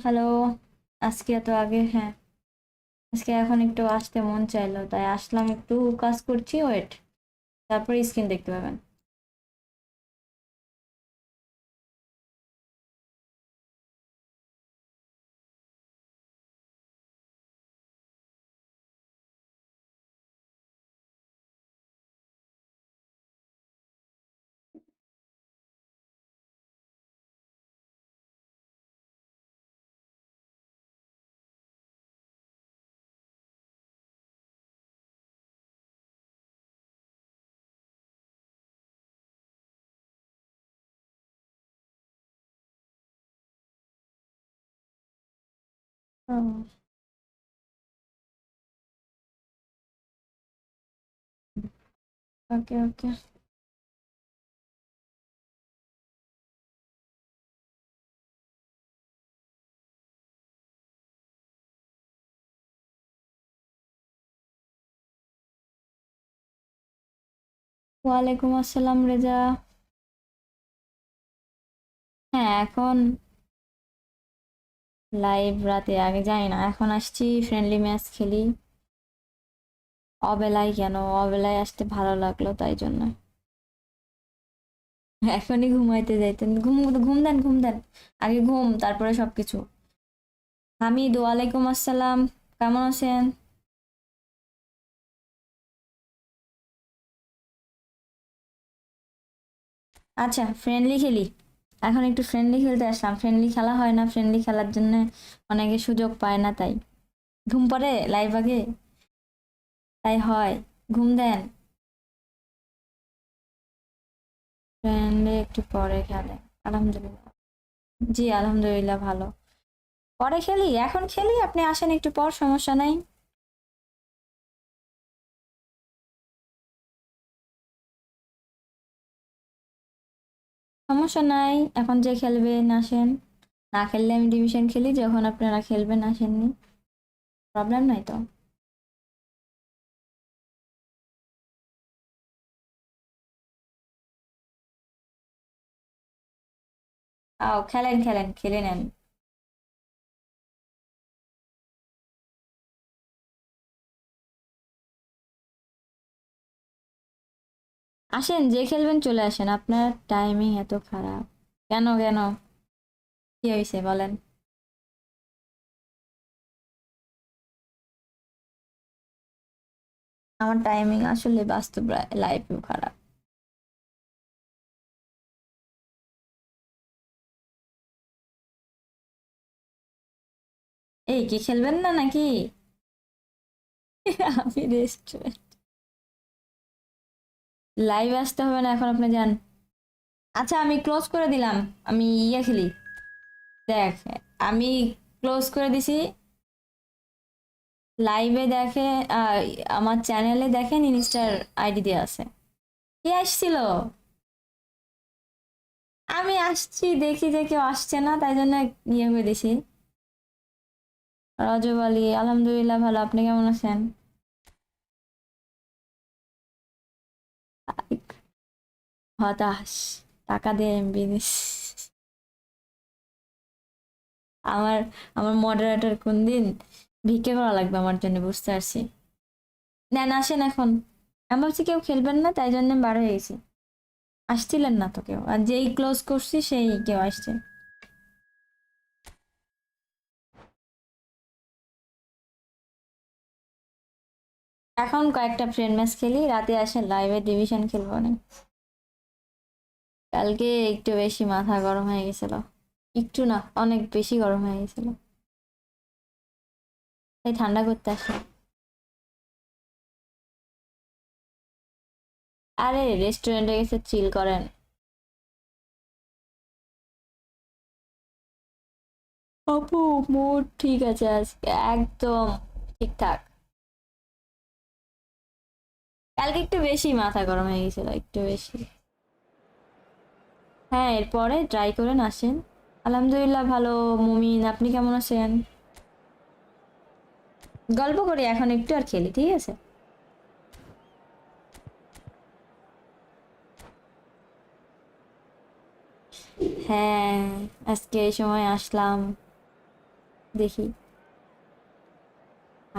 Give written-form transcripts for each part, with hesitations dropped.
Hello. আজকে এত আগে, হ্যাঁ, আজকে এখন একটু আসতে মন চাইলো তাই আসলাম, একটু কাজ করছি, ওয়েট, তারপরে স্ক্রিন দেখতে পাবেন। ওকে ওকে। ওয়ালাইকুম আসসালাম রেজা। হ্যাঁ, এখন লাইভ রাতে আগে যাই না, এখন আসছি ফ্রেন্ডলি ম্যাচ খেলি। অবেলায় কেন, অবেলায় আসতে ভালো লাগলো তাই জন্য। এখনই ঘুমাইতে যাইতেন? ঘুম ঘুম দেন, ঘুম দেন, আগে ঘুম তারপরে সবকিছু। হামিদ, ওয়ালাইকুম আসসালাম, কেমন আছেন? আচ্ছা, ফ্রেন্ডলি খেলি। এখন একটু ফ্রেন্ডলি খেলতে আসলাম, ফ্রেন্ডলি খেলা হয় না, ফ্রেন্ডলি খেলার জন্য অনেকে সুযোগ পায় না, তাই ঘুম পড়ে লাইভ আগে, তাই হয়। ঘুম দেন। ফ্রেন্ডলি একটু পরে খেলে। আলহামদুলিল্লাহ। জি আলহামদুলিল্লাহ ভালো। পরে খেলি, এখন খেলি, আপনি আসেন একটু পর, সমস্যা নাই। সমস্যা নাই, এখন যে খেলবেন আসেন, না খেললে আমি ডিভিশন খেলি, যখন আপনারা খেলবেন আসেননি, প্রবলেম নাই তো। আও খেলেন খেলেন, খেলে নেন। আসেন, যে খেলবেন চলে আসেন, আপনার টাইমিং এত খারাপ কেন কেন? কি হয়েছে বলেন? আমার টাইমিং আসলে বাস্তব লাইফেও খারাপ। এই কি খেলবেন না নাকি? আমি রেস্টুরেন্ট, লাইভ আসতে হবে না এখন, আপনি যান। আচ্ছা আমি ক্লোজ করে দিলাম, আমি ইয়ে খেলি, দেখ, আমি ক্লোজ করে দিছি। লাইভে দেখে, আহ, আমার চ্যানেলে দেখেন, ইনস্টার আইডি দেওয়া আছে। কে আসছিল? আমি আসছি দেখি যে কেউ আসছে না, তাই জন্য ইয়ে করে দিছি। রজব আলী, আলহামদুলিল্লাহ ভালো, আপনি কেমন আছেন? হতাশ, টাকা দিয়ে এমবি নিস। আমার আমার মডারেটর কোন দিন ভিক্ষে করা লাগবে আমার জন্য, বুঝতে পারছি। নেন আসেন এখন। আমি ভাবছি কেউ খেলবেন না, তাই জন্য বার হয়ে গেছি। আসছিলেন না তো কেউ, আর যেই ক্লোজ করছি সেই কেউ আসছে। এখন কয়েকটা ফ্রেন্ড ম্যাচ খেলি, রাতে আসেন লাইভে ডিভিশন খেলবো না। কালকে একটু বেশি মাথা গরম হয়ে গেছিল। একটু না, অনেক বেশি গরম হয়ে গেছিল, তাই ঠান্ডা করতে আসি। আরে রেস্টুরেন্টে গেছে, চিল করেন। আপু, মুড ঠিক আছে আজকে, একদম ঠিকঠাক। কালকে একটু বেশি মাথা গরম হয়ে গেছিল, একটু বেশি। হ্যাঁ, এরপরে ট্রাই করেন, আসেন। আলহামদুলিল্লাহ ভালো। মুমিন, আপনি কেমন আছেন? গল্প করি এখন একটু, আর খেলি, ঠিক আছে? হ্যাঁ, আজকে এই সময় আসলাম। দেখি,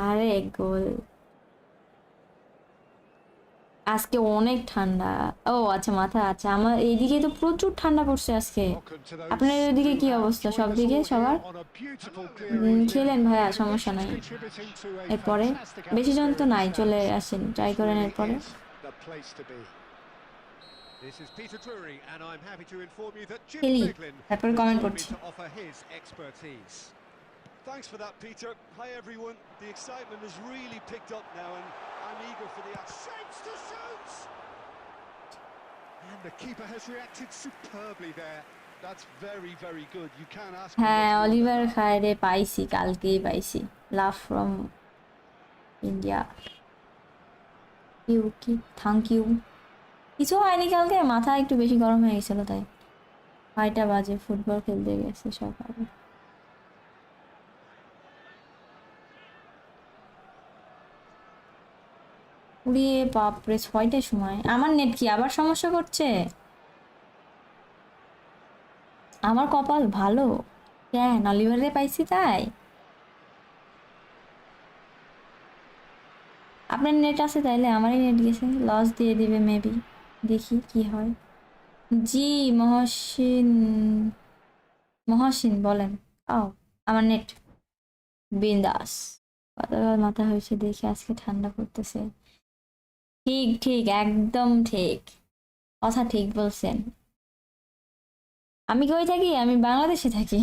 আরে গোল। আজকে অনেক ঠান্ডা। ও আচ্ছা, মাথা আছে আমার এইদিকে তো প্রচুর ঠান্ডা পড়ছে আজকে। আপনার ওইদিকে কি অবস্থা? সব দিকে সবার? খেলেন ভাইয়া, সমস্যা নাই। এরপরে বেশি জন তো নাই, চলে আসেন, ট্রাই করেন এরপরে। খেলি, তারপরে কমেন্ট করছি। Thanks for that, Peter. Hi, everyone. The excitement has really picked up now, and I'm eager for the shapes to shoot. And the keeper has reacted superbly there. That's very, very good. You can't ask for হ্যাঁ, much more than Oliver that. খায়রে পাইছি, কালকেই পাইছি। Love from India. You কি, thank you. কিছু হয়নি, কালকে মাথা একটু বেশি গরম হয়ে গেছিল, তাই 6টা বাজে ফুটবল খেলতে গেছে সকালে। উড়িয়ে বাপরে, 6টার সময়। আমার নেট কি আবার সমস্যা করছে? আমার কপাল ভালো, কেন অলিভারে পাইছি তাই? আপনার নেট আছে তাইলে, আমারই নেট গেছে, লস দিয়ে দিবে মেবি। দেখি কি হয়। জি মহসিন, মহসিন বলেন। ও, আমার নেট বিন্দাস। কতবার মাথা হয়েছে দেখি, আজকে ঠান্ডা পড়তেছে। ঠিক ঠিক, একদম ঠিক কথা, ঠিক বলছেন। আমি কই থাকি? আমি বাংলাদেশে থাকি।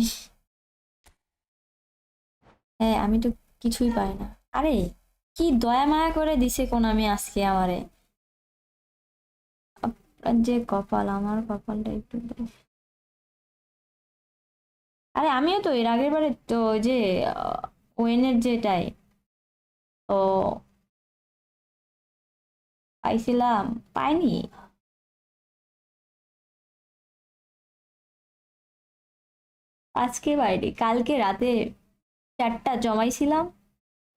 হ্যাঁ, আমি তো কিছুই পাই না। আরে কি দয়া মায়া করে দিছে কোন আমি আজকে আমারে। আপনার যে কপাল, আমার কপালটা একটু আরে আমিও তো এর আগের বারে তো ওই যে ওয়েনের যেটাই ও পাইছিলাম, পাইনি। আজকে বাইরে, কালকে রাতে 4টা জমাইছিলাম।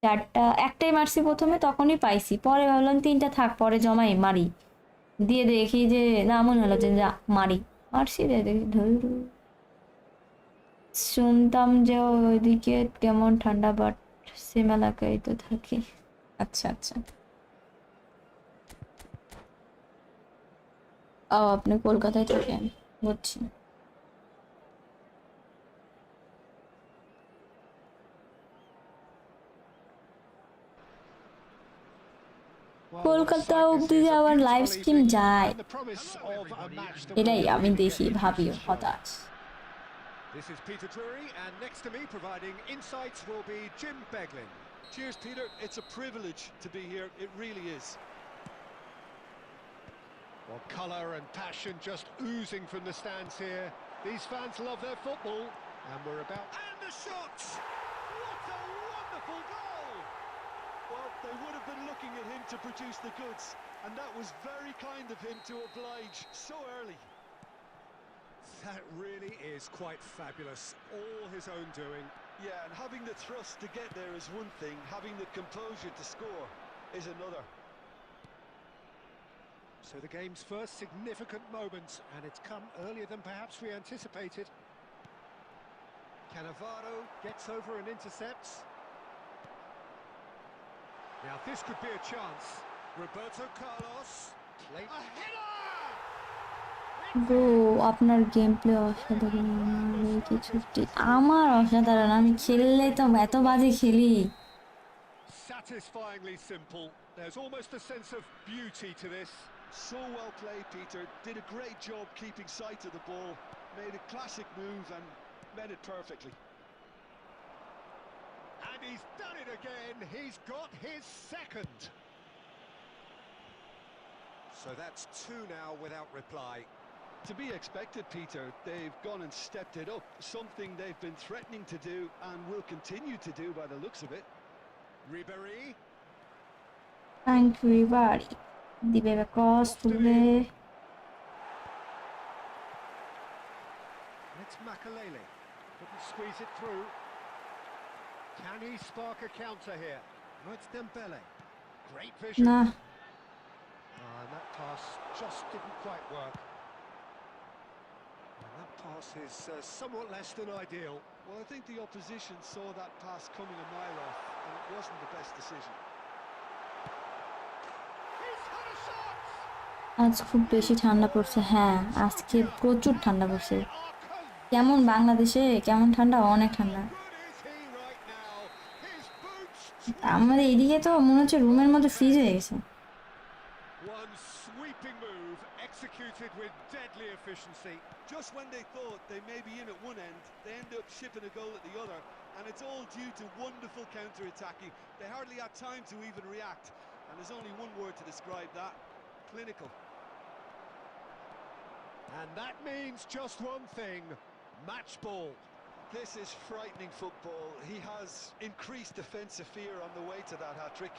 4টা, একটাই মারছি প্রথমে, তখনই পাইছি। পরে ভাবলাম 3টা থাক, পরে জমাই মারি। দিয়ে দেখি যে না, মনে হলো যে যা মারি, মারছি রে, দেখি ধরু। শুনতাম যে ওইদিকে কেমন ঠান্ডা, বাট সেম এলাকায় তো থাকি। আচ্ছা আচ্ছা। ও, আপনি কলকাতায় থাকেন, বুঝছি। কলকাতা অব্দি যে আবার লাইভ স্ট্রিম যায়, এটাই আমি দেখি, ভাবিও হতাশ। This is Peter Drury, and next to me providing insights will be Jim Beglin. Cheers, Peter. It's a privilege to be here. It really is. Well, colour and passion just oozing from the stands here. These fans love their football, and we're about... And the shots! What a wonderful goal! Well, they would have been looking at him to produce the goods, and that was very kind of him to oblige so early. That really is quite fabulous. All his own doing. Yeah, and having the thrust to get there is one thing, having the composure to score is another. So the game's first significant moment, and it's come earlier than perhaps we anticipated. Cannavaro gets over and intercepts. Now this could be a chance. Roberto Carlos. A header! Bro, আপনার game play অসাধারণ। আমার কিছু আমার অসাধারণ, আমি খেললে তো এত বাজে খেলি। Satisfyingly simple. There's almost a sense of beauty to this. So well played, Peter. Did a great job keeping sight of the ball. Made a classic move and met it perfectly. And he's done it again. He's got his second. So that's 2 now without reply. To be expected, Peter. They've gone and stepped it up. Something they've been threatening to do and will continue to do by the looks of it. Ribéry. Thank you এবারি দিবে cross তুলবে। It's Makalele. Couldn't squeeze it through. Can he spark a counter here? No, it's Dembele. Great vision. না, And that pass just didn't quite work. And that Pass is somewhat less than ideal. Well, I think the opposition saw that pass coming a mile off, and it wasn't the best decision. He's had a shot! আজ খুব বেশি ঠান্ডা পড়ছে। হ্যাঁ, আজকে প্রচুর ঠান্ডা পড়ছে। They are convinced. কেমন বাংলাদেশে কেমন ঠান্ডা? অনেক ঠান্ডা। How good is he right now? His boots আমাদের এদিকে তো মনে হচ্ছে রুমের মধ্যে ফ্রিজ হয়ে গেছে। One sweeping move executed with deadly efficiency. Just when they thought they may be in at one end, they end up shipping a goal at the other, and it's all due to wonderful counter-attacking. They hardly had time to even react, and there's only one word to describe that: clinical. And that means just one thing: match ball. This is frightening football. He has increased defensive fear on the way to that hat-trick.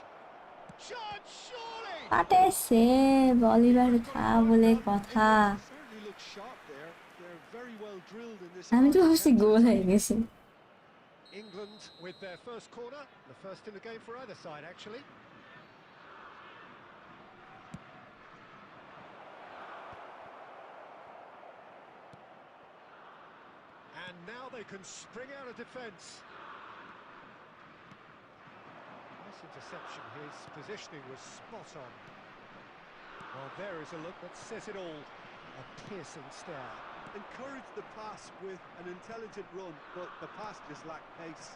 Shot, surely! পাটেছে বলিবার থা বলে কথা। Certainly looks sharp there. They're very well drilled in this. আমি তো ভাবছি গোল হয়ে গেছে। England with their first corner, the first in the game for either side, actually. And now they can spring out of defence. Nice interception. His positioning was spot on. Well, there is a look that says it all. A piercing stare. Encouraged the pass with an intelligent run, but the pass just lacked pace.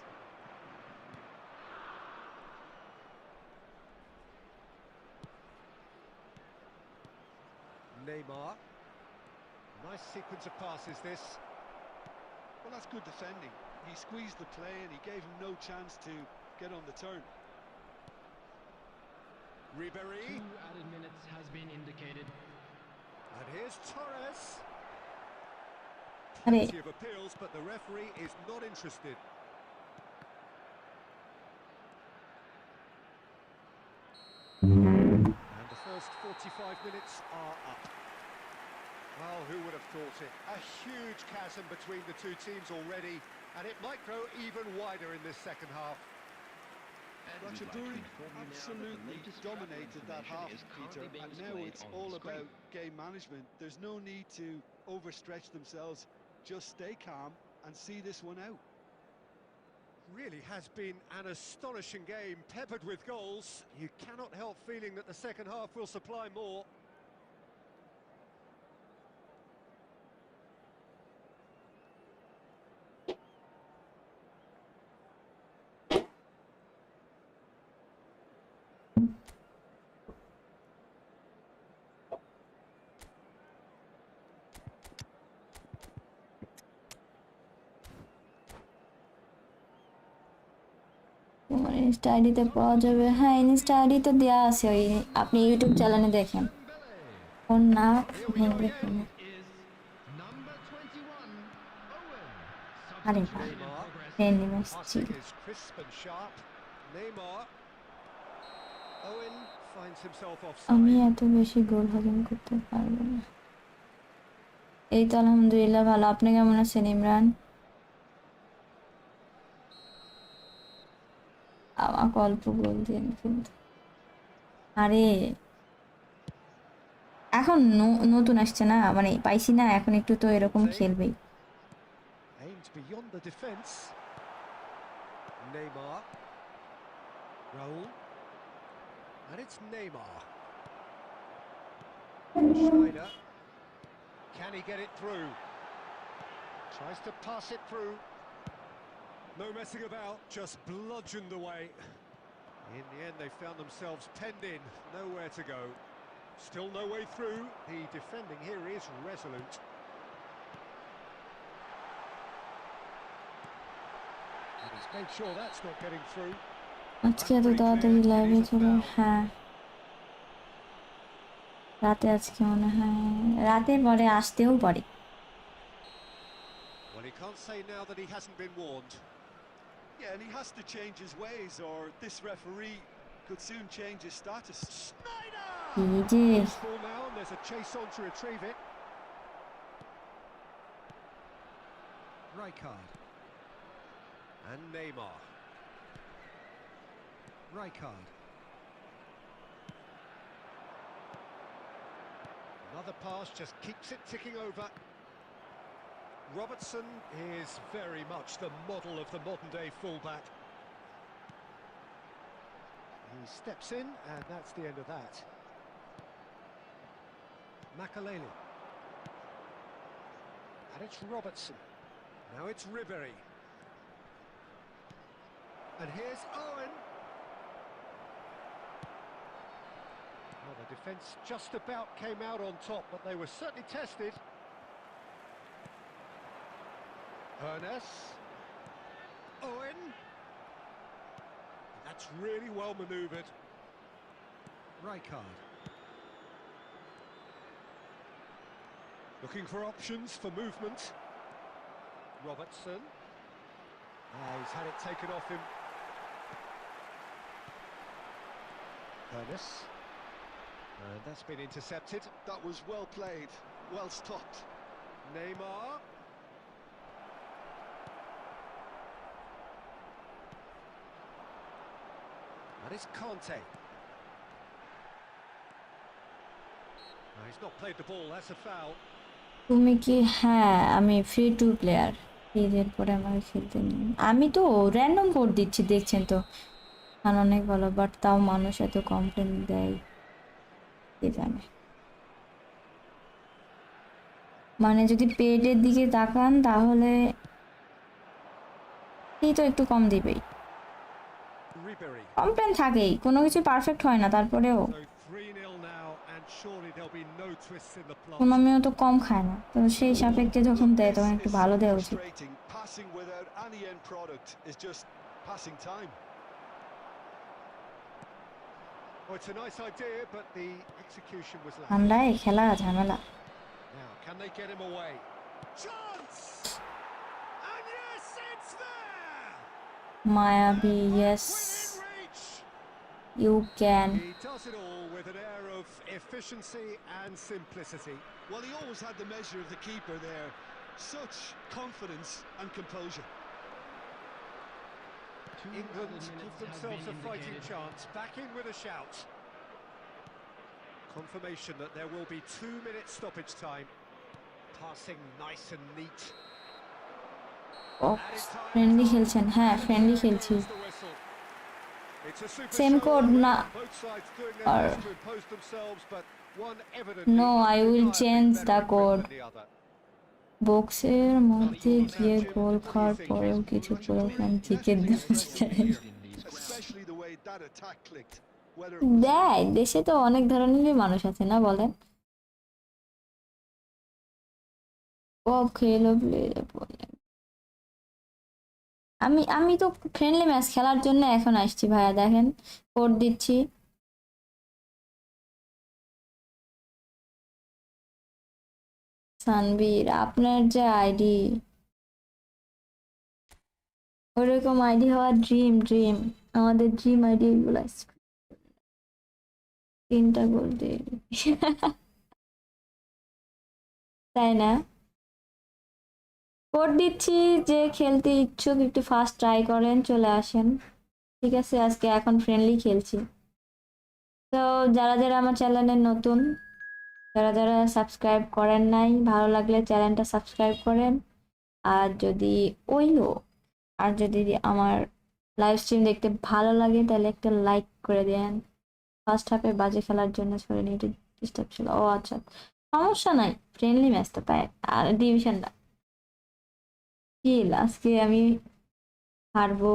Neymar. Nice sequence of passes, this. Well, that's good defending. He squeezed the play and he gave him no chance to get on the turn. Ribéry. 2 added minutes has been indicated. And here's Torres. আরে Plenty of appeals, but the referee is not interested. And the first 45 minutes are up. Well, who would have thought it? A huge chasm between the two teams already, and it might grow even wider in this second half. And we'd like to Ratchaburi inform you now that the absolutely latest dominated that travel half, information is Peter, currently being and now displayed it's on all the screen. about game management. There's no need to overstretch themselves. Just stay calm and see this one out. Really has been an astonishing game, peppered with goals. You cannot help feeling that the second half will supply more. তোমার Insta আইডিতে পাওয়া যাবে। হ্যাঁ, Insta আইডিতে দেওয়া আছে, ওই আপনি ইউটিউব চ্যানেলে দেখেন। ওর নাক ভেঙে ফেলে। Is number 21, Owen. আরে Substitution বাহ, in progress. ফ্রেন্ডলি ম্যাচ ছিল। Passing is crisp and sharp. Neymar. Owen finds himself আমি offside. এত বেশি গোল হজম করতে পারবো না। এই তো আলহামদুলিল্লাহ ভালো। আপনি কেমন আছেন ইমরান? আমাকে অল্প গোল দিন কিন্তু। আরে এখন নতুন আসছে না, মানে পাইছি না, এখন একটু তো এরকম খেলবেই। Aimed beyond the defence. Neymar. Raul. And it's Neymar. Schneider. Can he get it through? Tries to pass it through. No messing about, just bludgeoned away. In the end, they found themselves penned in, nowhere to go. Still no way through. The defending here is resolute. And he's made sure that's not getting through. আজকে এত তাড়াতাড়ি লাইভে চলে? হ্যাঁ, রাতে আজকে মনে হয় রাতে পরে আসতেও পারে। Well, he can't say now that he hasn't been warned. Yeah, and he has to change his ways, or this referee could soon change his status. Schneider! কি যে Loose ball now, and there's a chase on to retrieve it. Rijkaard. And Neymar. Rijkaard. Another pass just keeps it ticking over. Robertson is very much the model of the modern-day fullback. He steps in, and that's the end of that. Makalele. And it's Robertson. Now it's Ribery. And here's Owen. Well, the defence just about came out on top, but they were certainly tested. Ernest. Owen. That's really well manoeuvred. Rijkaard. Looking for options for movement. Robertson. He's had it taken off him. Ernest. And that's been intercepted. That was well played, well stopped. Neymar. And it's Conte. No, he's not played the ball, that's a foul. তুমি কি? হ্যাঁ, আমি free to player, এর পরে আমাকে খেলতে নিন। আমি তো র্যান্ডম কোড দিচ্ছি, দেখছেন তো। আর অনেক ভালো, বাট তাও মানুষ এত কমপ্লেন দেয়, কে জানে। মানে যদি পেটের দিকে তাকান তাহলে এই তো একটু কম দিবেই, Ribery. কমপ্লেন থাকেই, কোনো কিছু পারফেক্ট হয় না, তারপরেও So 3-0 now, and surely there'll be no twists in the plot. কোনো মেয়েও তো কম খায় না, তো সেই সাপেক্ষে যখন দেয় তখন একটু ভালো দেওয়া উচিত। Frustrating. Passing without any end product is just passing time. Oh, it's a nice idea, but the execution was lacking. ঠান্ডায় খেলা ঝামেলা। Now, can they get him away? Chance! And yes, it's there! মায়াবী, yes, Within reach! You can. He does it all with an air of efficiency and simplicity. Well, he always had the measure of the keeper there. Such confidence and composure. England give themselves a fighting chance, back in with a shout. Confirmation that there will be 2 minutes stoppage time. Passing nice and neat. Friendly খেলছেন? হ্যাঁ, friendly খেলছি। There's the whistle. It's a super Same show code where না, both sides doing their or best to impose themselves, but one evidently no, I will undeniably change better the equipped code. than the other. বক্সের মধ্যে গিয়ে গোল খাওয়ার পরেও কিছু programme থেকে Especially the way that attack clicked. Whether দেয়, দেশে তো অনেক ধরনেরই মানুষ আছে না, বলেন। ও খেলো বলেন। আমি তো ফ্রেন্ডলি ম্যাচ খেলার জন্য এখন আসছি ভাইয়া, দেখেন কোড দিচ্ছি। সানবীর, আপনার যে আইডি, ওরকম আইডি হওয়ার ড্রিম, আমাদের ড্রিম আইডি এগুলো। 3টা গোল দিয়ে তাই না? কোড দিচ্ছি, যে খেলতে ইচ্ছুক একটু ফার্স্ট ট্রাই করেন, চলে আসেন। ঠিক আছে, আজকে এখন ফ্রেন্ডলি খেলছি। তো যারা যারা আমার চ্যানেলে নতুন, যারা সাবস্ক্রাইব করেন নাই, ভালো লাগলে চ্যানেলটা সাবস্ক্রাইব করেন। আর যদি আর যদি আমার লাইভ স্ট্রিম দেখতে ভালো লাগে তাহলে একটা লাইক করে দেন। ফার্স্ট হাফে বাজে খেলার জন্য সরে নিয়ে একটু ডিস্টার্ব ছিল। ও আচ্ছা, সমস্যা নাই, ফ্রেন্ডলি ম্যাচ তো, তাই। আর ডিভিশনটা আজকে আমি হারবো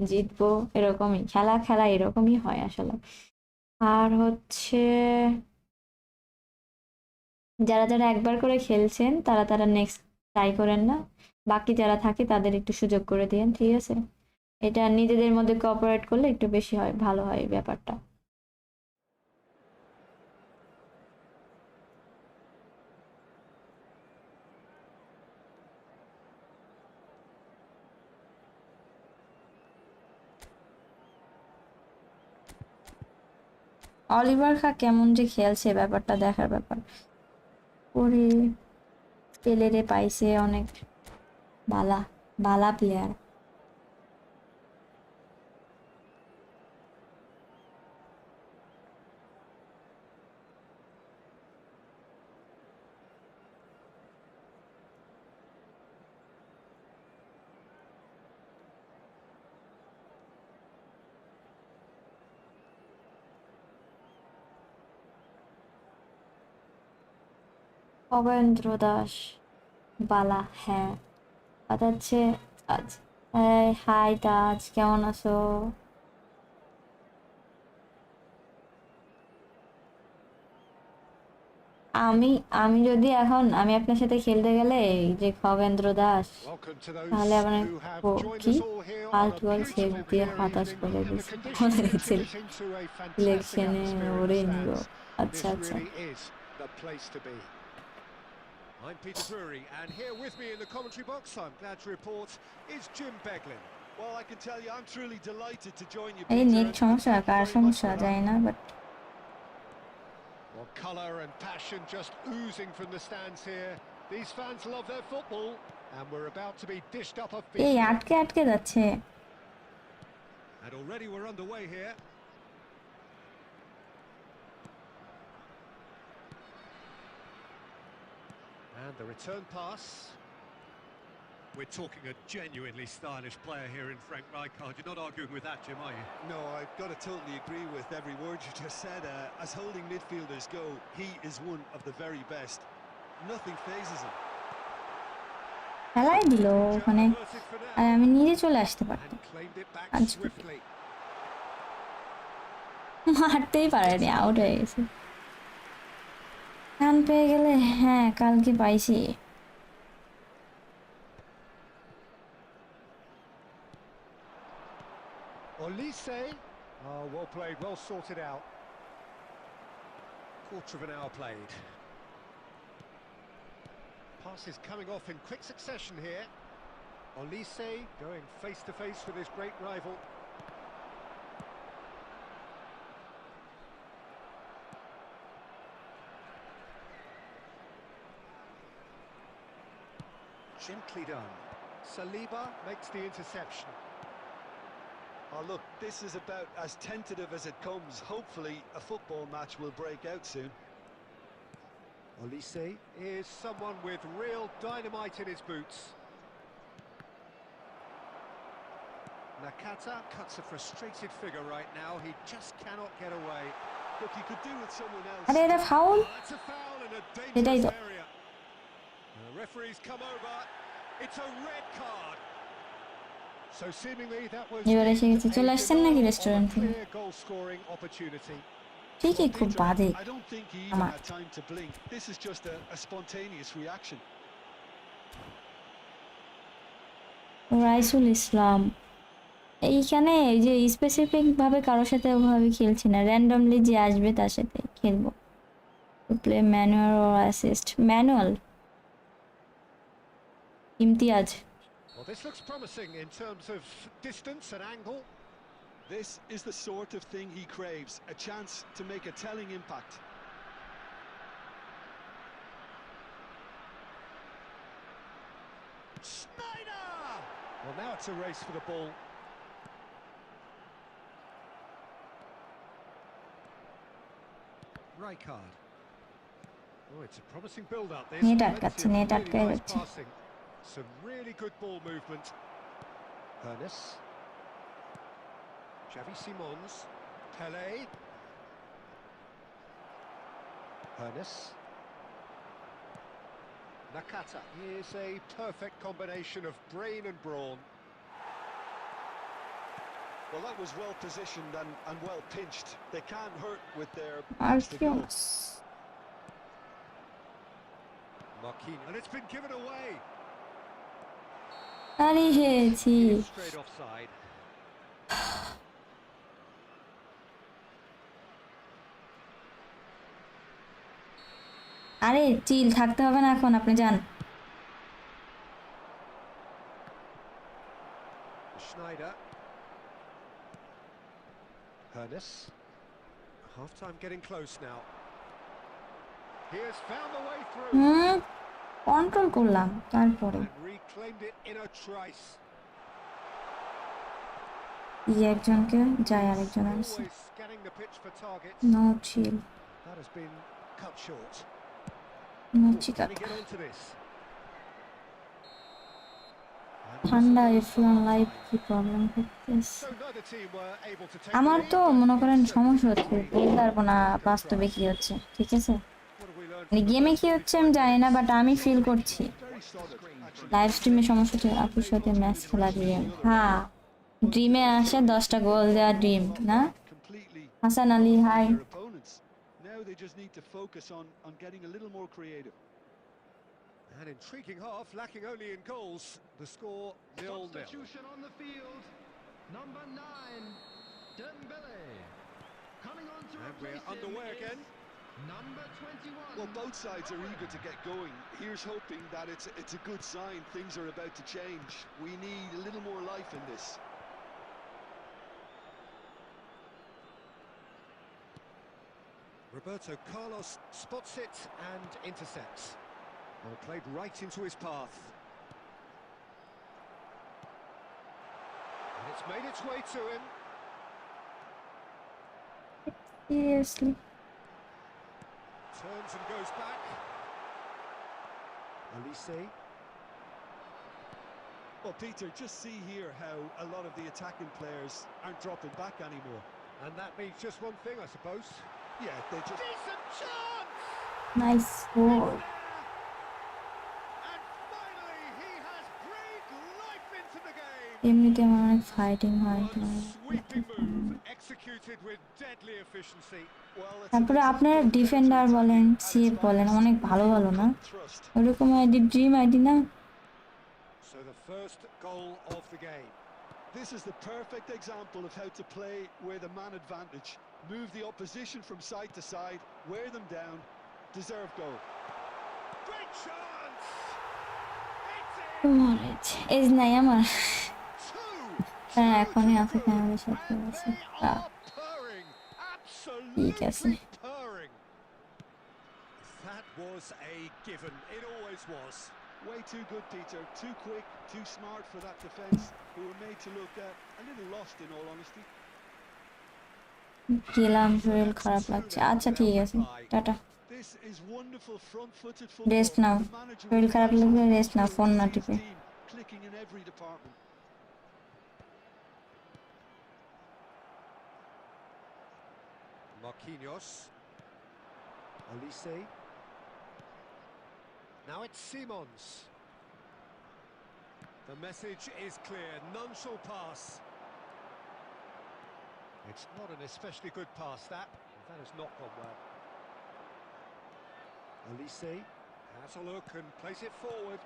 জিতবো এরকমই, খেলা এরকমই হয় আসলে। আর হচ্ছে যারা একবার করে খেলছেন তারা নেক্সট ট্রাই করেন না, বাকি যারা থাকে তাদের একটু সুযোগ করে দিন, ঠিক আছে? এটা নিজেদের মধ্যে কোঅপারেট করলে একটু বেশি হয়, ভালো হয় ব্যাপারটা। অলিভার খা কেমন যে খেলছে, ব্যাপারটা দেখার ব্যাপার। ওরে পেলেরে পাইছে, অনেক বালা প্লেয়ার। অবেন্দ্র দাস বালা, হ্যাঁ পাঠাচ্ছে আজ। হাই তাজ, কেমন আছো? আমি আমি যদি এখন আমি আপনার সাথে খেলতে গেলে এই যে খগেন্দ্র দাস, Welcome to তাহলে those আমার who have joined কি us all here on first a ball save beautiful দিয়ে period হতাশ in করে in the দিয়েছে conditions বলে that are দিয়েছিল conducive to a fantastic ইলেকশনে atmosphere in ওরে the নিল। stands. আচ্ছা This আচ্ছা, really is the place to be. I'm Peter Drury, and here with me in the commentary box, I'm glad to report, is Jim Beglin. Well, I can tell you, I'm truly delighted to join you, এই Peter, net and সমস্যা, thank you car very much সমস্যা for that. যায় না, but Well, colour and passion just oozing from the stands here. These fans love their football, and we're about to be dished up a এই feast here. আটকে আটকে যাচ্ছে। And already we're underway here. And the return pass. We're talking a genuinely stylish player here in Frank Rijkaard. You're not arguing with that, Jim, are you? No, I've got to totally agree with every word you just said. As holding midfielders go, he is one of the very best. Nothing phases him. খেলাই দিল ওখানে, Averted for R now. আমি নিজে চলে আসতে পারতাম। And claimed it back Punch. swiftly. মারতেই পারেনি, out হয়ে গেছে। কান পেয়ে গেলে, হ্যাঁ কালকে পাইছি। Olise. Oh, well played, well sorted out. Quarter of an hour played. Passes coming off in quick succession here. Olise going face to face with his great rival. Gently done. Saliba makes the interception. Oh, look, this is about as tentative as it comes. Hopefully, a football match will break out soon. Olise is someone with real dynamite in his boots. Nakata cuts a frustrated figure right now. He just cannot get away. Look, he could do with someone else. আরে এটা foul, Oh, that's a foul in a এটাই dangerous তো। area. The referee's come over. It's a red card. So seemingly that was এবার এসে deemed গেছে। a চলে আসছেন নাকি denial of রেস্টুরেন্ট a থেকে? clear goal-scoring opportunity. ঠিকই খুব Peter, বাদে I don't think he even আমার। had time to blink. This is just a spontaneous reaction. Raisul Islam, এইখানে এই যে স্পেসিফিক ভাবে কারোর সাথে ওভাবে খেলছি না, র্যান্ডমলি যে আসবে তার সাথে খেলবো। Play manual or assist, manual Imtiaz. Well, this looks promising in terms of distance and angle. This is the sort of thing he craves, a chance to make a telling impact. Snyder! Well, now it's a race for the ball. Rijkaard. Oh, it's a promising build-up. This net plenty আটকাচ্ছে, of net really আটকায় nice যাচ্ছে। passing. Some really good ball movement. Ernest. Xavi Simons. Pele. Ernest. Nakata. Here's a perfect combination of brain and brawn. Well, that was well positioned and well pinched. They can't hurt with their আর backs to কি goal. Marquinhos. And it's been given away. আরে হেছি, He's straight offside. আরে চিল থাকতে হবে না এখন, আপনি যান। Schneider. Ernest. Half-time getting close now. He has found the way through control করলাম তারপরে and reclaimed it in a trice. একজনকে যায়, আরেকজন আসছে। Always scanning the pitch for targets. No chill, That has been cut short. No Can চিকা। he get onto this? And ঠান্ডা also FN live half-time. কি problem করতেছে? So neither team were able to take আমার the তো lead, but মনে করেন it's সমস্যা হচ্ছে, certainly বলতে পারবো না a good বাস্তবে try. কি হচ্ছে, ঠিক আছে? What have we learned learned মানে from the গেমে first কি হচ্ছে আমি 45 জানি না, minutes. বাট আমি ফিল করছি Very solid. Actually, লাইভ স্ট্রিমে সমস্যা হচ্ছে। they've আপুর been সাথে able to match do the খেলা recipe dream, the other way. হ্যাঁ But ড্রিমে they've আসে also 10টা been গোল দেওয়া an ড্রিম awful lot না? more completely Hasan Ali removed from hi. their opponents. Now they just need to focus on getting a little more creative. An intriguing half, lacking only in goals. The score 0-0. Substitution on the field. Number 9, Dembele. Coming on to And we're replace him underway is again. number 21. Well, both sides are eager to get going. Here's hoping that it's a good sign. Things are about to change. We need a little more life in this. Roberto Carlos spots it and intercepts. Well, played right into his path. And it's made its way to him. Seriously Turns and goes back. Elise. Well, Peter, just see here how a lot of the attacking players aren't dropping back anymore. And that means just one thing, I suppose. Yeah, they just... Decent chance! Nice goal. And finally, he has breathed life into the game. এমনিতে আমার অনেক fighting হয় তো। One sweeping move, executed with deadly efficiency. Well, it's an তারপরে আপনারা example of defender counter-attacking বলেন, at CF its বলেন, finest. অনেক ভালো ভালো না? Feel thrust. ওরকম আইডি ড্রিম আইডি না? So the first goal of the game. This is the perfect example of how to play with a man advantage. Move the opposition from side to side, wear them down, deserve goal. Great chance! It's wallet এজ নাই আমার। in! হ্যাঁ Two এখনই to আছে prove, ফ্যামিলির সাথে and আছে। they are purring, ঠিক আছে। absolutely purring. That was a given. It always was. Way too good, Peter. Too quick, too smart for that defence, who were made to look a little lost, in all honesty. গেলাম, শরীর খারাপ লাগছে। আচ্ছা ঠিক আছে, tata. This is wonderful front-footed football. Rest now, The manager শরীর with খারাপ nice লাগলে রেস্ট নাও, ফোন না confidence, টিপে। his team clicking in every department. Marquinhos. Elise. Now it's Simons. The message is clear. None shall pass. It's not an especially good pass, that. That has not gone well. Elise has a look and plays it forward.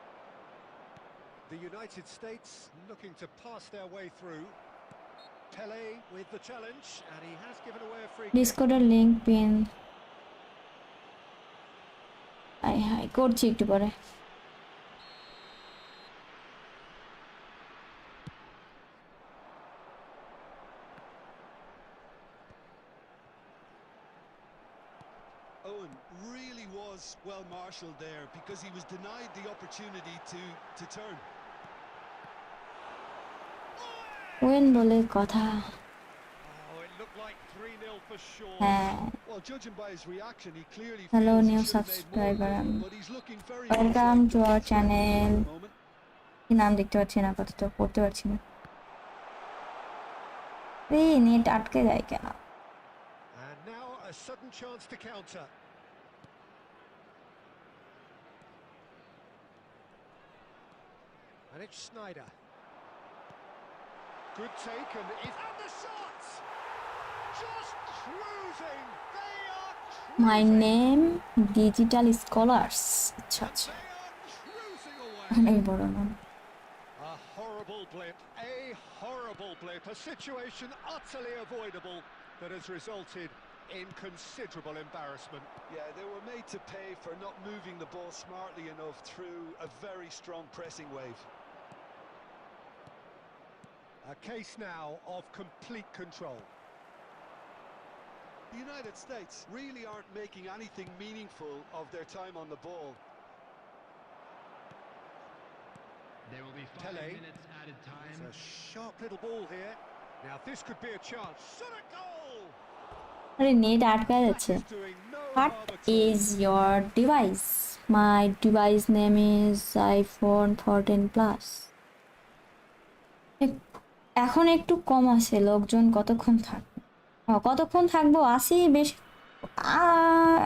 The United States looking to pass their way through. Pele with the challenge, and he has given away a free kick. ডিসকর্ডের link pin. Hi hi করছি একটু পরে। Owen really was well marshalled there because he was denied the opportunity to turn. Owen বলে কথা। Oh, it looked like 3-0 for sure. হ্যাঁ Well, judging by his reaction, he clearly Hello, feels he new should have made more, subscriber. but he's looking very Welcome much to like our the best player channel. at the moment. কি নাম দেখতে পাচ্ছি না, আপাতত পড়তে পারছি না। এই নেট আটকে যায় কেন? And now a sudden chance to counter. And it's Snyder. Good take and the shot! Just cruising! They are cruising! My name digital scholars. আচ্ছা আচ্ছা, They are cruising away! অনেক বড় নাম। A horrible blip, a situation utterly avoidable that has resulted in considerable embarrassment. Yeah, they were made to pay for not moving the ball smartly enough through a very strong pressing wave. A case now of complete control. The United States really aren't making anything meaningful of their time on the ball. There will be 5 Pele. minutes added time. It's a sharp little ball here. Now this could be a chance. Shot a goal! আরে net আটকে যাচ্ছে। That is doing no What harm at all. is your device? My device name is iPhone 14 Plus. এখন একটু কম আছে লোকজন, কতক্ষণ থাকবো? কতক্ষণ থাকবো? আসি বেশ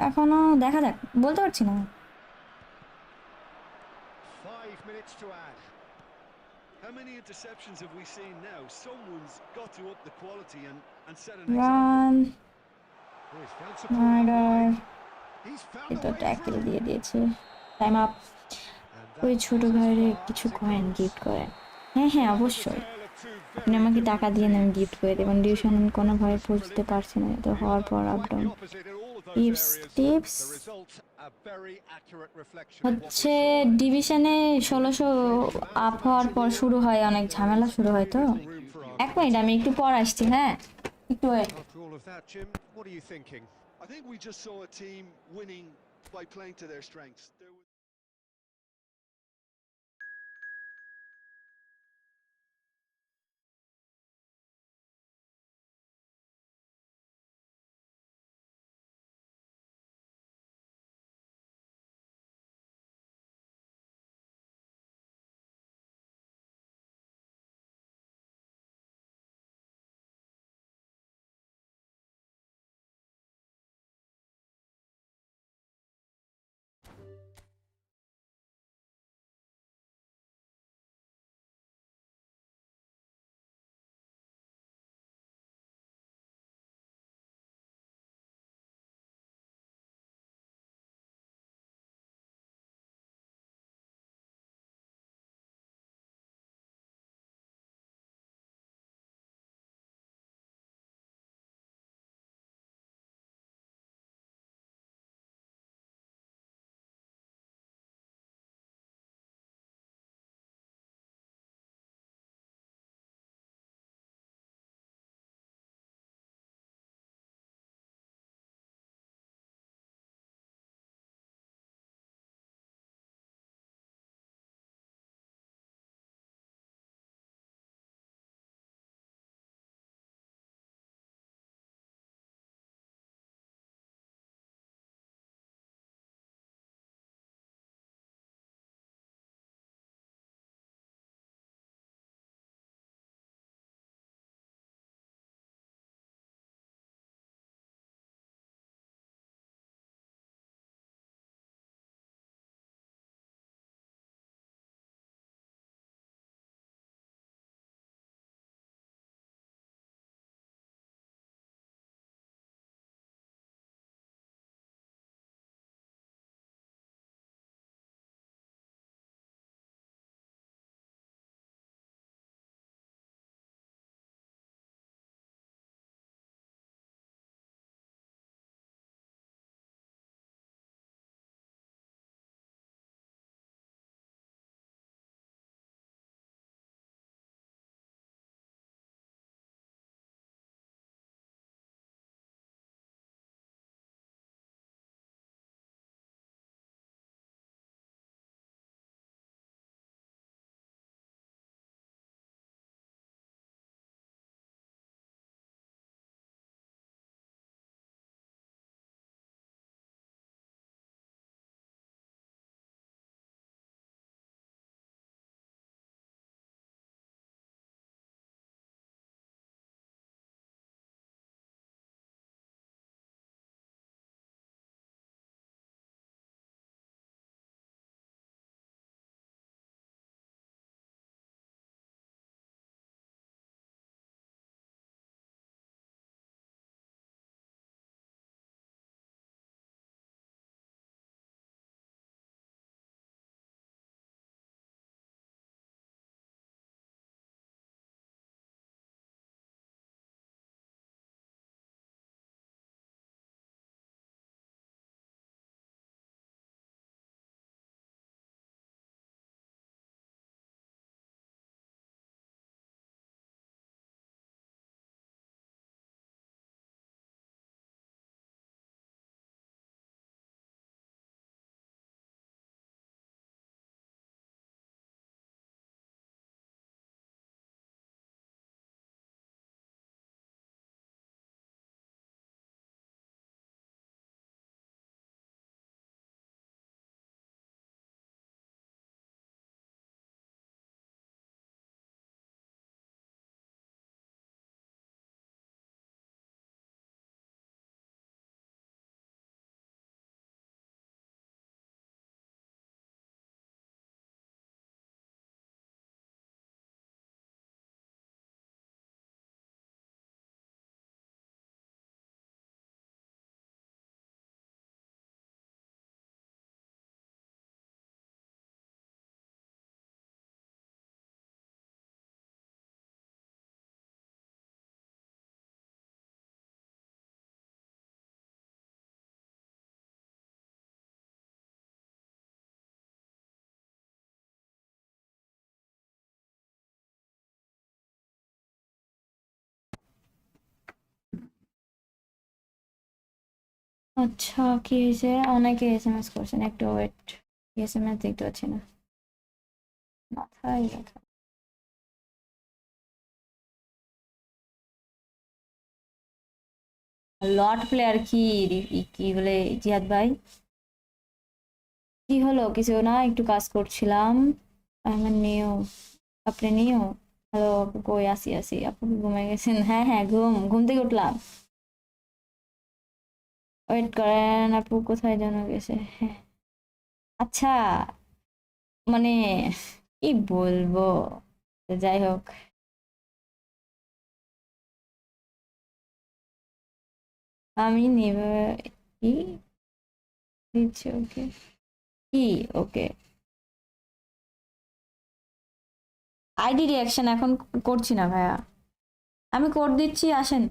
এখনো দেখা যাক, বলতে পারছি না। 5 minutes to add. How many interceptions have we seen now? Someone's got to up the quality and set an example. Run, He's found support up murder, wide. He's found a এটা way ট্যাকেল through. দিয়ে দিয়েছে। Time up. And ওই that ছোট is as ভাইরে far কিছু as it coin goes. Gift করেন। হ্যাঁ হ্যাঁ, Well, that was a অবশ্যই। tale of two আপনি very আমাকে টাকা different দিয়ে আমি teams. গিফট করে দেবেন। One টিউশন didn't কোনোভাবে focus বুঝতে brilliantly, পারছি না, তো the হওয়ার other পর up quite the down. opposite in all of those tips areas. Tips The result, a very accurate reflection of what we হচ্ছে saw. ডিভিশনে 1600 আপ হওয়ার পর শুরু হয় অনেক ঝামেলা শুরু হয় তো। Room for এক মিনিট, argument. আমি একটু পর আসছি, হ্যাঁ একটু wait। After all of that, Jim, what are you thinking? I think we just saw a team winning by playing to their strengths. There was আচ্ছা কি হয়েছে? অনেকে এসএমএস করছেন, একটু ওয়েট। এসএমএস দেখতে পাচ্ছি না, মাথায় ব্যথা। লট প্লেয়ার কি কি বলে জিহাদ ভাই? কি হলো? কিছু না, একটু কাজ করছিলাম। আমার নিও, আপনি নিও। হ্যালো আপু, কই? আসি আসি। আপু কি ঘুমিয়ে গেছেন? হ্যাঁ হ্যাঁ, ঘুম থেকে উঠলাম। ওয়েট করেন, আপু কোথায় যেন গেছে। হ্যাঁ আচ্ছা, মানে কি বলবো, তো যাই হোক। আমি নেবে কি দিচ্ছি? ওকে কি? ওকে, আইডি রিয়াকশন এখন করছি না ভাইয়া, আমি কোড দিচ্ছি, আসেন।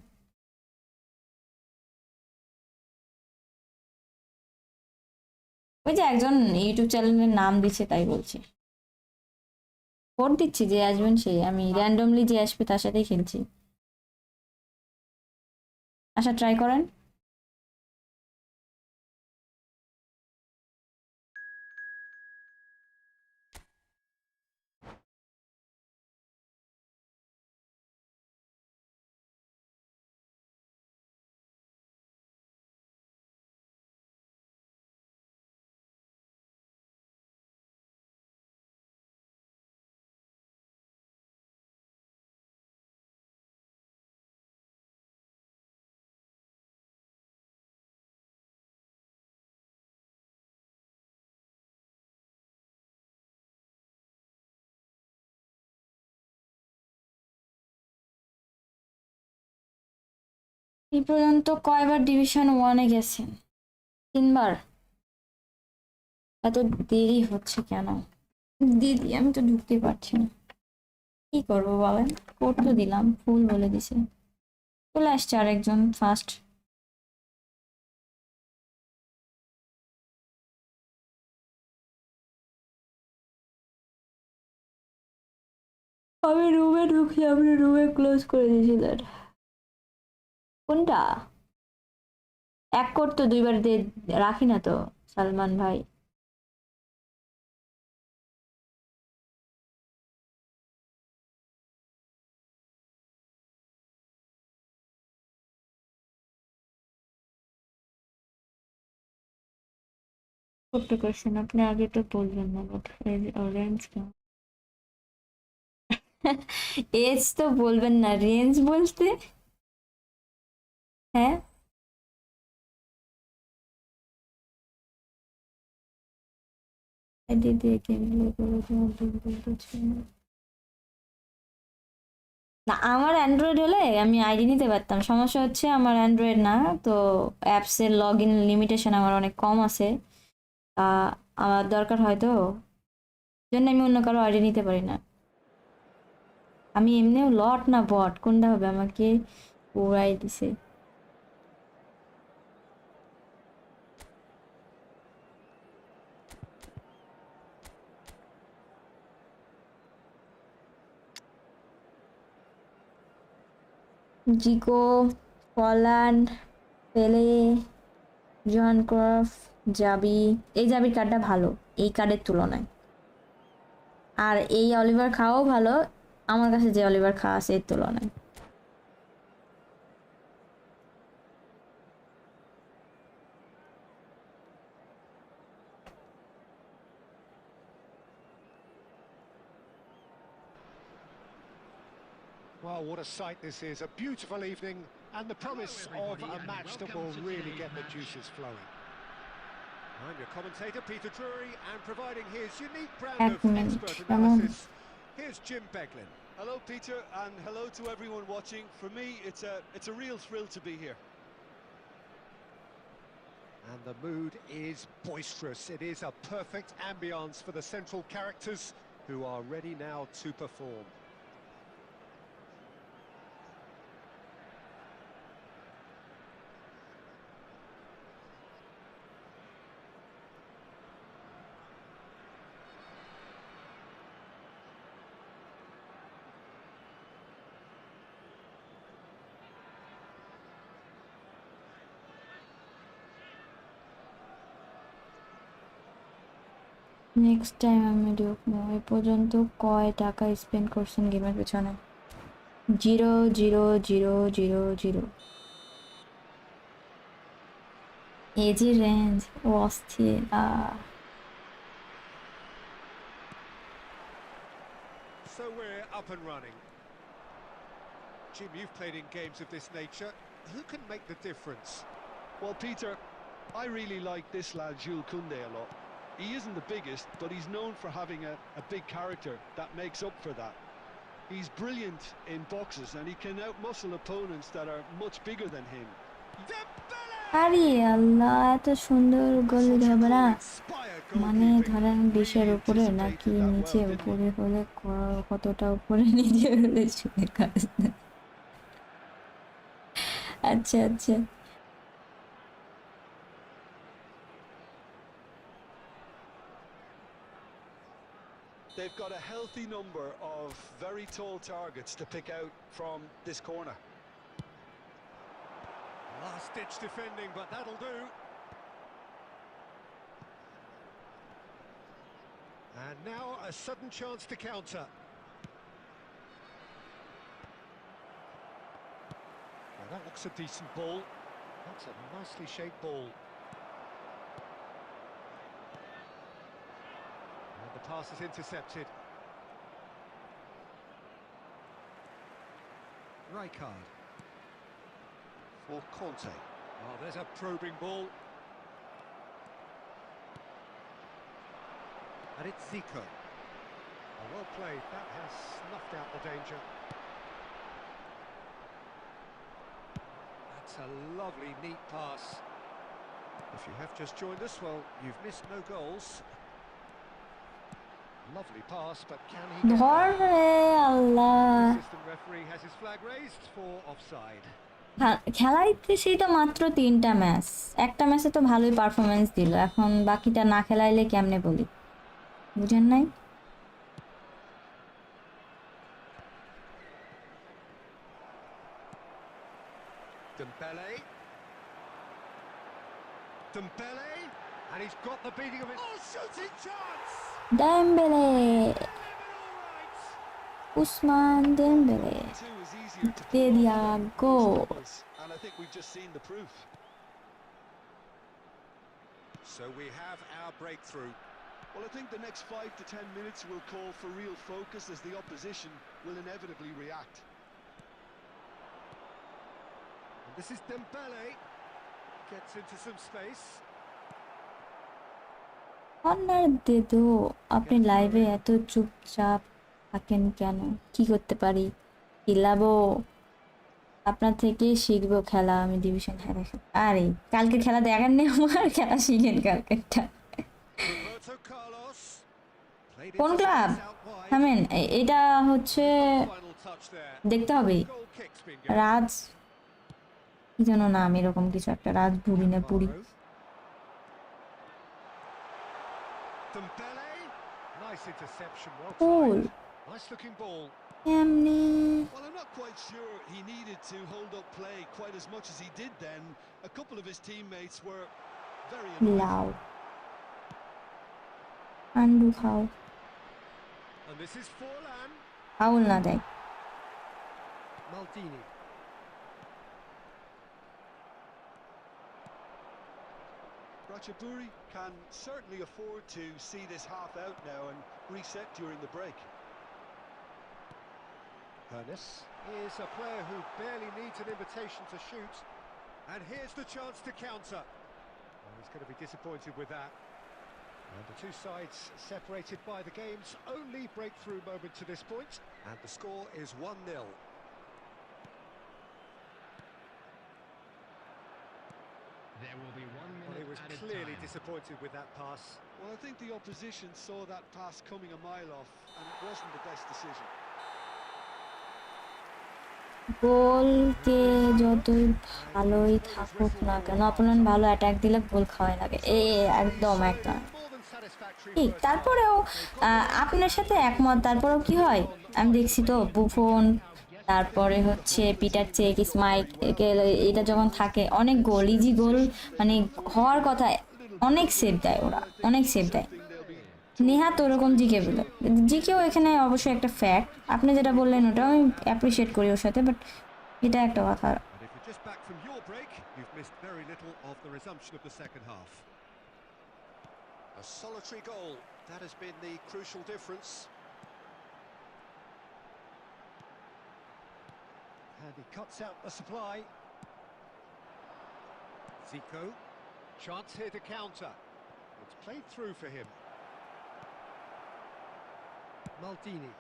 ওই যে একজন ইউটিউব চ্যানেলের নাম দিচ্ছে তাই বলছি। কোড দিচ্ছি, যে আসবেন সেই, আমি র্যান্ডমলি যে আসবে তার সাথেই খেলছি। আচ্ছা ট্রাই করেন। এই পর্যন্ত কয়বার ডিভিশন ওয়ানে গেছেন? 3বার। এত দেরি হচ্ছে কেন? দিদি আমি তো ঢুকতে পারছি না, কি করবো বলেন? কোড তো দিলাম, ফুল বলে দিছে। চলে আসছে আরেকজন ফার্স্ট। আমি রুমে ঢুকছি, আপনি রুমে ক্লোজ করে দিয়েছিলেন। কোনটা? এক কোড তো 2বার দিয়ে রাখি না তো সালমান ভাই। করতে করছেন আপনি, আগে তো বলবেন না। অরেঞ্জ এজ তো বলবেন না, রেঞ্জ বলতে। হ্যাঁ দিদি গেম বলতেছে না। আমার অ্যান্ড্রয়েড হলে আমি আইডি নিতে পারতাম, সমস্যা হচ্ছে আমার অ্যান্ড্রয়েড না তো। অ্যাপসের লগ ইন লিমিটেশন আমার অনেক কম আছে। আমার দরকার হয় তো, জন্য আমি অন্য কারো আইডি নিতে পারি না। আমি এমনিও লট না বট, কোনটা হবে? আমাকে উড়াই দিছে। জিকো, ফরল্যান্ড, পেলে, জোহান ক্রফ, জাবি। এই জাবির কার্ডটা ভালো এই কার্ডের তুলনায়, আর এই অলিভার খাওয়াও ভালো আমার কাছে, যে অলিভার খাওয়া আছে এর তুলনায়। Well, what a sight this is. A beautiful evening and the promise of a match that will really get the juices flowing. I'm your commentator, Peter Drury, and providing his unique brand এক of minute expert কেমন? analysis, here's Jim Beglin. Hello, Peter, and hello to everyone watching. For me, it's a real thrill to be here. And the mood is boisterous. It is a perfect ambience for the central characters who are ready now to perform. Next time আমি ঢুকবো। এ পর্যন্ত কয় টাকা spend করছেন গেমের পেছনে? 0 0 0 0 0। এই যে রেঞ্জ ও অস্থির। So we're up and running. Jim, you've played in games of this nature. Who can make the difference? Well, Peter, I really like this lad Jules Koundé a lot. He isn't the biggest, but he's known for having a big character that makes up for that. He's brilliant in boxes and he can outmuscle opponents that are much bigger than him. আরে আল্লাহ, এত সুন্দর গোল That's what you হবে না? call inspired মানে goalkeeping. ধরেন 20-এর উপরে নাকি anticipated that নিচে? well, didn't he? উপরে হলে কতটা উপরে নিচে হলে শুনে কাজ না। আচ্ছা আচ্ছা। They've got a healthy number of very tall targets to pick out from this corner. Last-ditch defending, but that'll do. And now a sudden chance to counter. Well, that looks a decent ball. That's a nicely shaped ball. And the pass is intercepted. Rijkaard. For Conte. Oh, there's a probing ball. And it's Zico. Oh, well played. That has snuffed out the danger. That's a lovely, neat pass. If you have just joined us, well, you've missed no goals. Lovely pass, but can he get ধর there? রে আল্লাহ। The assistant referee has his flag raised for offside. খেলাইতে সেই তো মাত্র 3টা match, একটা ম্যাচে তো ভালোই পারফরমেন্স দিল, এখন বাকিটা না খেলাইলে কেমনে বলি, বুঝেন নাই? Dembele, and he's got the beating of it. Oh, shooting chance! Dembélé, All right. Usman Dembélé, Two is easier to দিয়ে pull দিয়া off than most goal. dribbles, and I think we've just seen the proof. So we have our breakthrough. Well, I think the next 5 to 10 minutes will call for real focus as the opposition will inevitably react. And this is Dembele. Gets into some space. Corner দে দো। আপনি লাইভে এত চুপচাপ থাকেন কেন? কি করতে পারি? খেলাবো, আপনার থেকে শিখবো খেলা। আমি ডিভিশন হেরে আরে কালকে খেলা দেখেন নি আমার? খেলা শিখেন কালকেরটা। Roberto Carlos. Played কোন into club? space out wide. থামেন, এটা হচ্ছে Final touch there. দেখতে হবে। Goal kick's been given. রাজ কি যেন নাম, এরকম কিছু একটা, রাজ বুড়ি না Puri. Dembele. Nice interception. Well গোল timed. Nice looking ball. এমনি Well, I'm not quite sure he needed to hold up play quite as much as he did then. A couple of his teammates were very annoyed. লাউ undo খাও, And this is Forlan. Foul না দেয়। Maldini. Ratchaburi can certainly afford to see this half out now and reset during the break. Hernes is a player who barely needs an invitation to shoot. And here's the chance to counter. Well, he's going to be disappointed with that. And the two sides separated by the game's only breakthrough moment to this point. And the score is 1-0. There will be 1 Well, he minute was added clearly time. disappointed with that pass. Well, I think the opposition saw that pass coming a mile off and it wasn't the best decision. গোলকে যতই ভালোই থাকুক না কেন, opponent ভালো attack দিলে গোল খাওয়াই লাগে। একদম একদম More than satisfactory ঠিক। first তারপরেও আপনার সাথে একমত, তারপরেও কি হয় আমি দেখছি তো, বুফন, তারপরে হচ্ছে পিটার চেক, স্মাইক, এটা যখন থাকে অনেক গোল, ইজি গোল মানে হওয়ার কথা, অনেক সেভ দেয় ওরা, অনেক সেভ দেয়। Something they'll be নেহাত ওরকম জিকে বলে, জিকেও এখানে অবশ্যই একটা ফ্যাক্ট, আপনি যেটা বললেন ওটা আমি অ্যাপ্রিসিয়েট করি ওর সাথে, বাট এটা একটা কথা। And if you're just back from your break, you've missed very little of the resumption of the second half. A solitary goal, that has been the crucial difference. And he cuts out the supply. Zico, chance here to counter. It's played through for him. Maldini.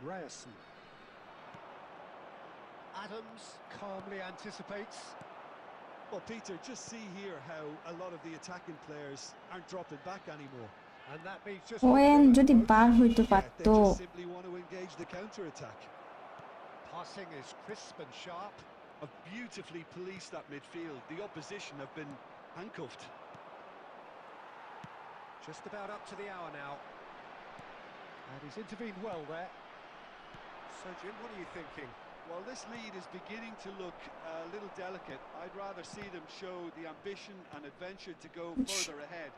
Ryerson. Adams calmly anticipates. Well, Peter, just see here how a lot of the attacking players aren't dropping back anymore. And that means just Owen one যদি approach. বার হইতে Yeah, they পারতো। just simply want to engage the counter-attack. Passing is crisp and sharp. Have beautifully policed that midfield. The opposition have been handcuffed. Just about up to the hour now. And he's intervened well there. So, Jim, what are you thinking? Well, this lead is beginning to look a little delicate. I'd rather see them show the ambition and adventure to go further ahead.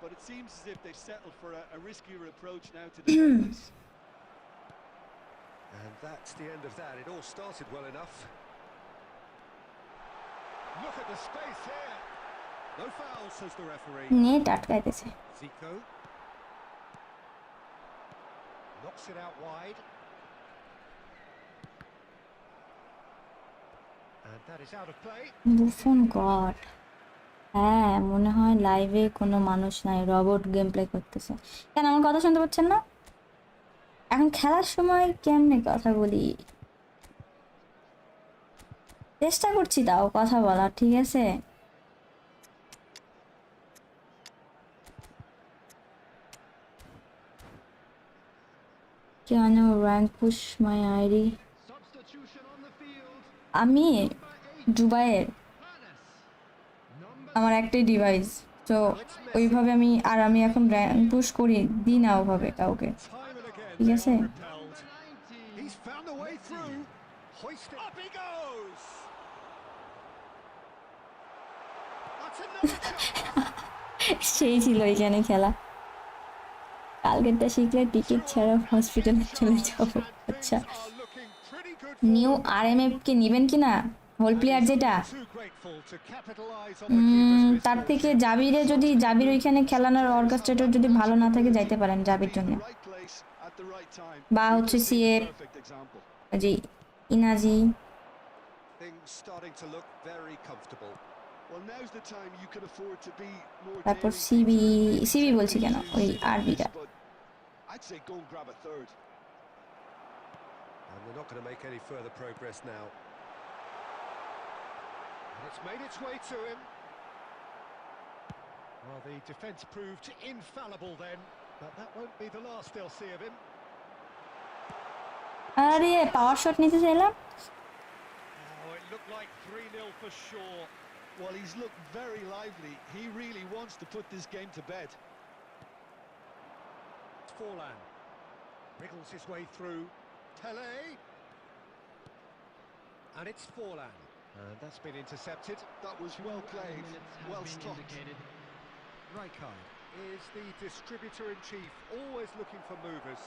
But it seems as if they've settled for a riskier approach now to defend this. And that's the end of that. It all started well enough. Look at the space here. No foul, says the referee. Net আটকাইতেছে। Zico knocks it out wide. And that is out of play. Buffon god, হ্যাঁ মনে হয় লাইভে কোনো মানুষ নাই, robot game play করতেছে। কেন আমার কথা শুনতে পাচ্ছেন না? এখন খেলার সময় কেমনে কথা বলি, চেষ্টা করছি তাও কথা বলার, ঠিক আছে? কেন rank push my ID? Substitution on the field. আমি Number 8, দুবাইয়ের, Hannes. Number আমার একটাই ডিভাইস, তো ওইভাবে আমি এখন র্যাঙ্ক পুশ করি দিই না ওভাবে কাউকে, Time and again ঠিক they আছে? are repelled. 90. He's found a way through. Hoist it. Up he goes. That's another chance. সেই ছিল এখানে খেলা। কালকেরটা শিখলে টিকিট ছাড়া হসপিটালে চলে যাবো। আচ্ছা, Things are looking pretty good new for RMF কে নেবেন কিনা? হোল প্লেয়ার যেটা, too grateful to capitalize on the keeper's তার থেকে misfortune. জাবিরে, যদি জাবির ওইখানে খেলানোর অর্কেস্ট্রেটর যদি ভালো না থাকে যাইতে পারেন জাবির জন্য, Right place at the right time. বা হচ্ছে We've seen CF, a perfect example. জি ইনাজি, Things starting to look very comfortable. Well, now's the time you can afford to be more তারপর daring, সিবি, Peter. Maybe সিবি take বলছি কেন, things ওই easy, আরবিটা। but I'd say go and grab a third. And they're not going to make any further progress now. And it's made its way to him. Well, the defence proved infallible then, but that won't be the last they'll see of him. আরে পাওয়ার shot নিতে চাইলাম। Oh, it looked like 3-0 for sure. Well, he's looked very lively. He really wants to put this game to bed. It's Forlan. Wriggles his way through. Tele. And it's Forlan. And that's been intercepted. That was well played, minutes has well been stopped. indicated. Rijkaard is the distributor-in-chief, always looking for movers.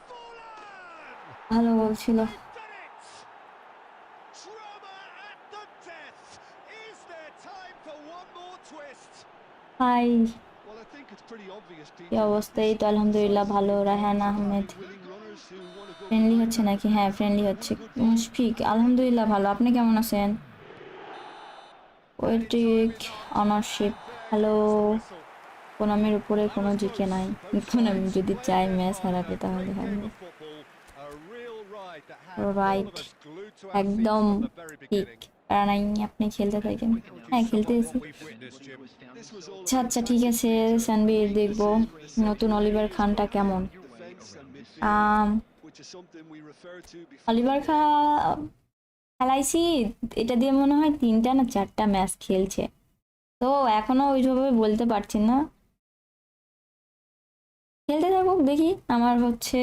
Forlan! ভালো বলছিল। They've done it! Drama at the death! Is there time for one more twist? Hi, Well, I think it's pretty obvious, Peter. কি অবস্থা? এই তো আলহামদুলিল্লাহ ভালো। Raihan Ahmed Willing runners who want to go friendly হচ্ছে নাকি? হ্যাঁ ফ্রেন্ডলি হচ্ছে। মুশফিক আলহামদুলিল্লাহ ভালো, আপনি কেমন আছেন? পোয়েট্রিক অনারশিপ, হ্যালো। কোনামের উপরে কোনো জিকে নাই, কোনামি যদি চাই ম্যাচ হারাতে তাহলে হবে। রাইট, একদম ঠিক, কারণ আপনি খেলতে থাকেন। হ্যাঁ খেলতে এসে। আচ্ছা আচ্ছা ঠিক আছে, সানবির দেখবো। নতুন অলিভার খানটা কেমন? defence and midfield, which is something we refer to before. Oliver Kahn খেলাইছি, এটা দিয়ে মনে হয় 3টা না 4টা ম্যাচ খেলছে, তো এখনো ওইভাবে বলতে পারছি না। খেলতে থাকুক, দেখি আমার হচ্ছে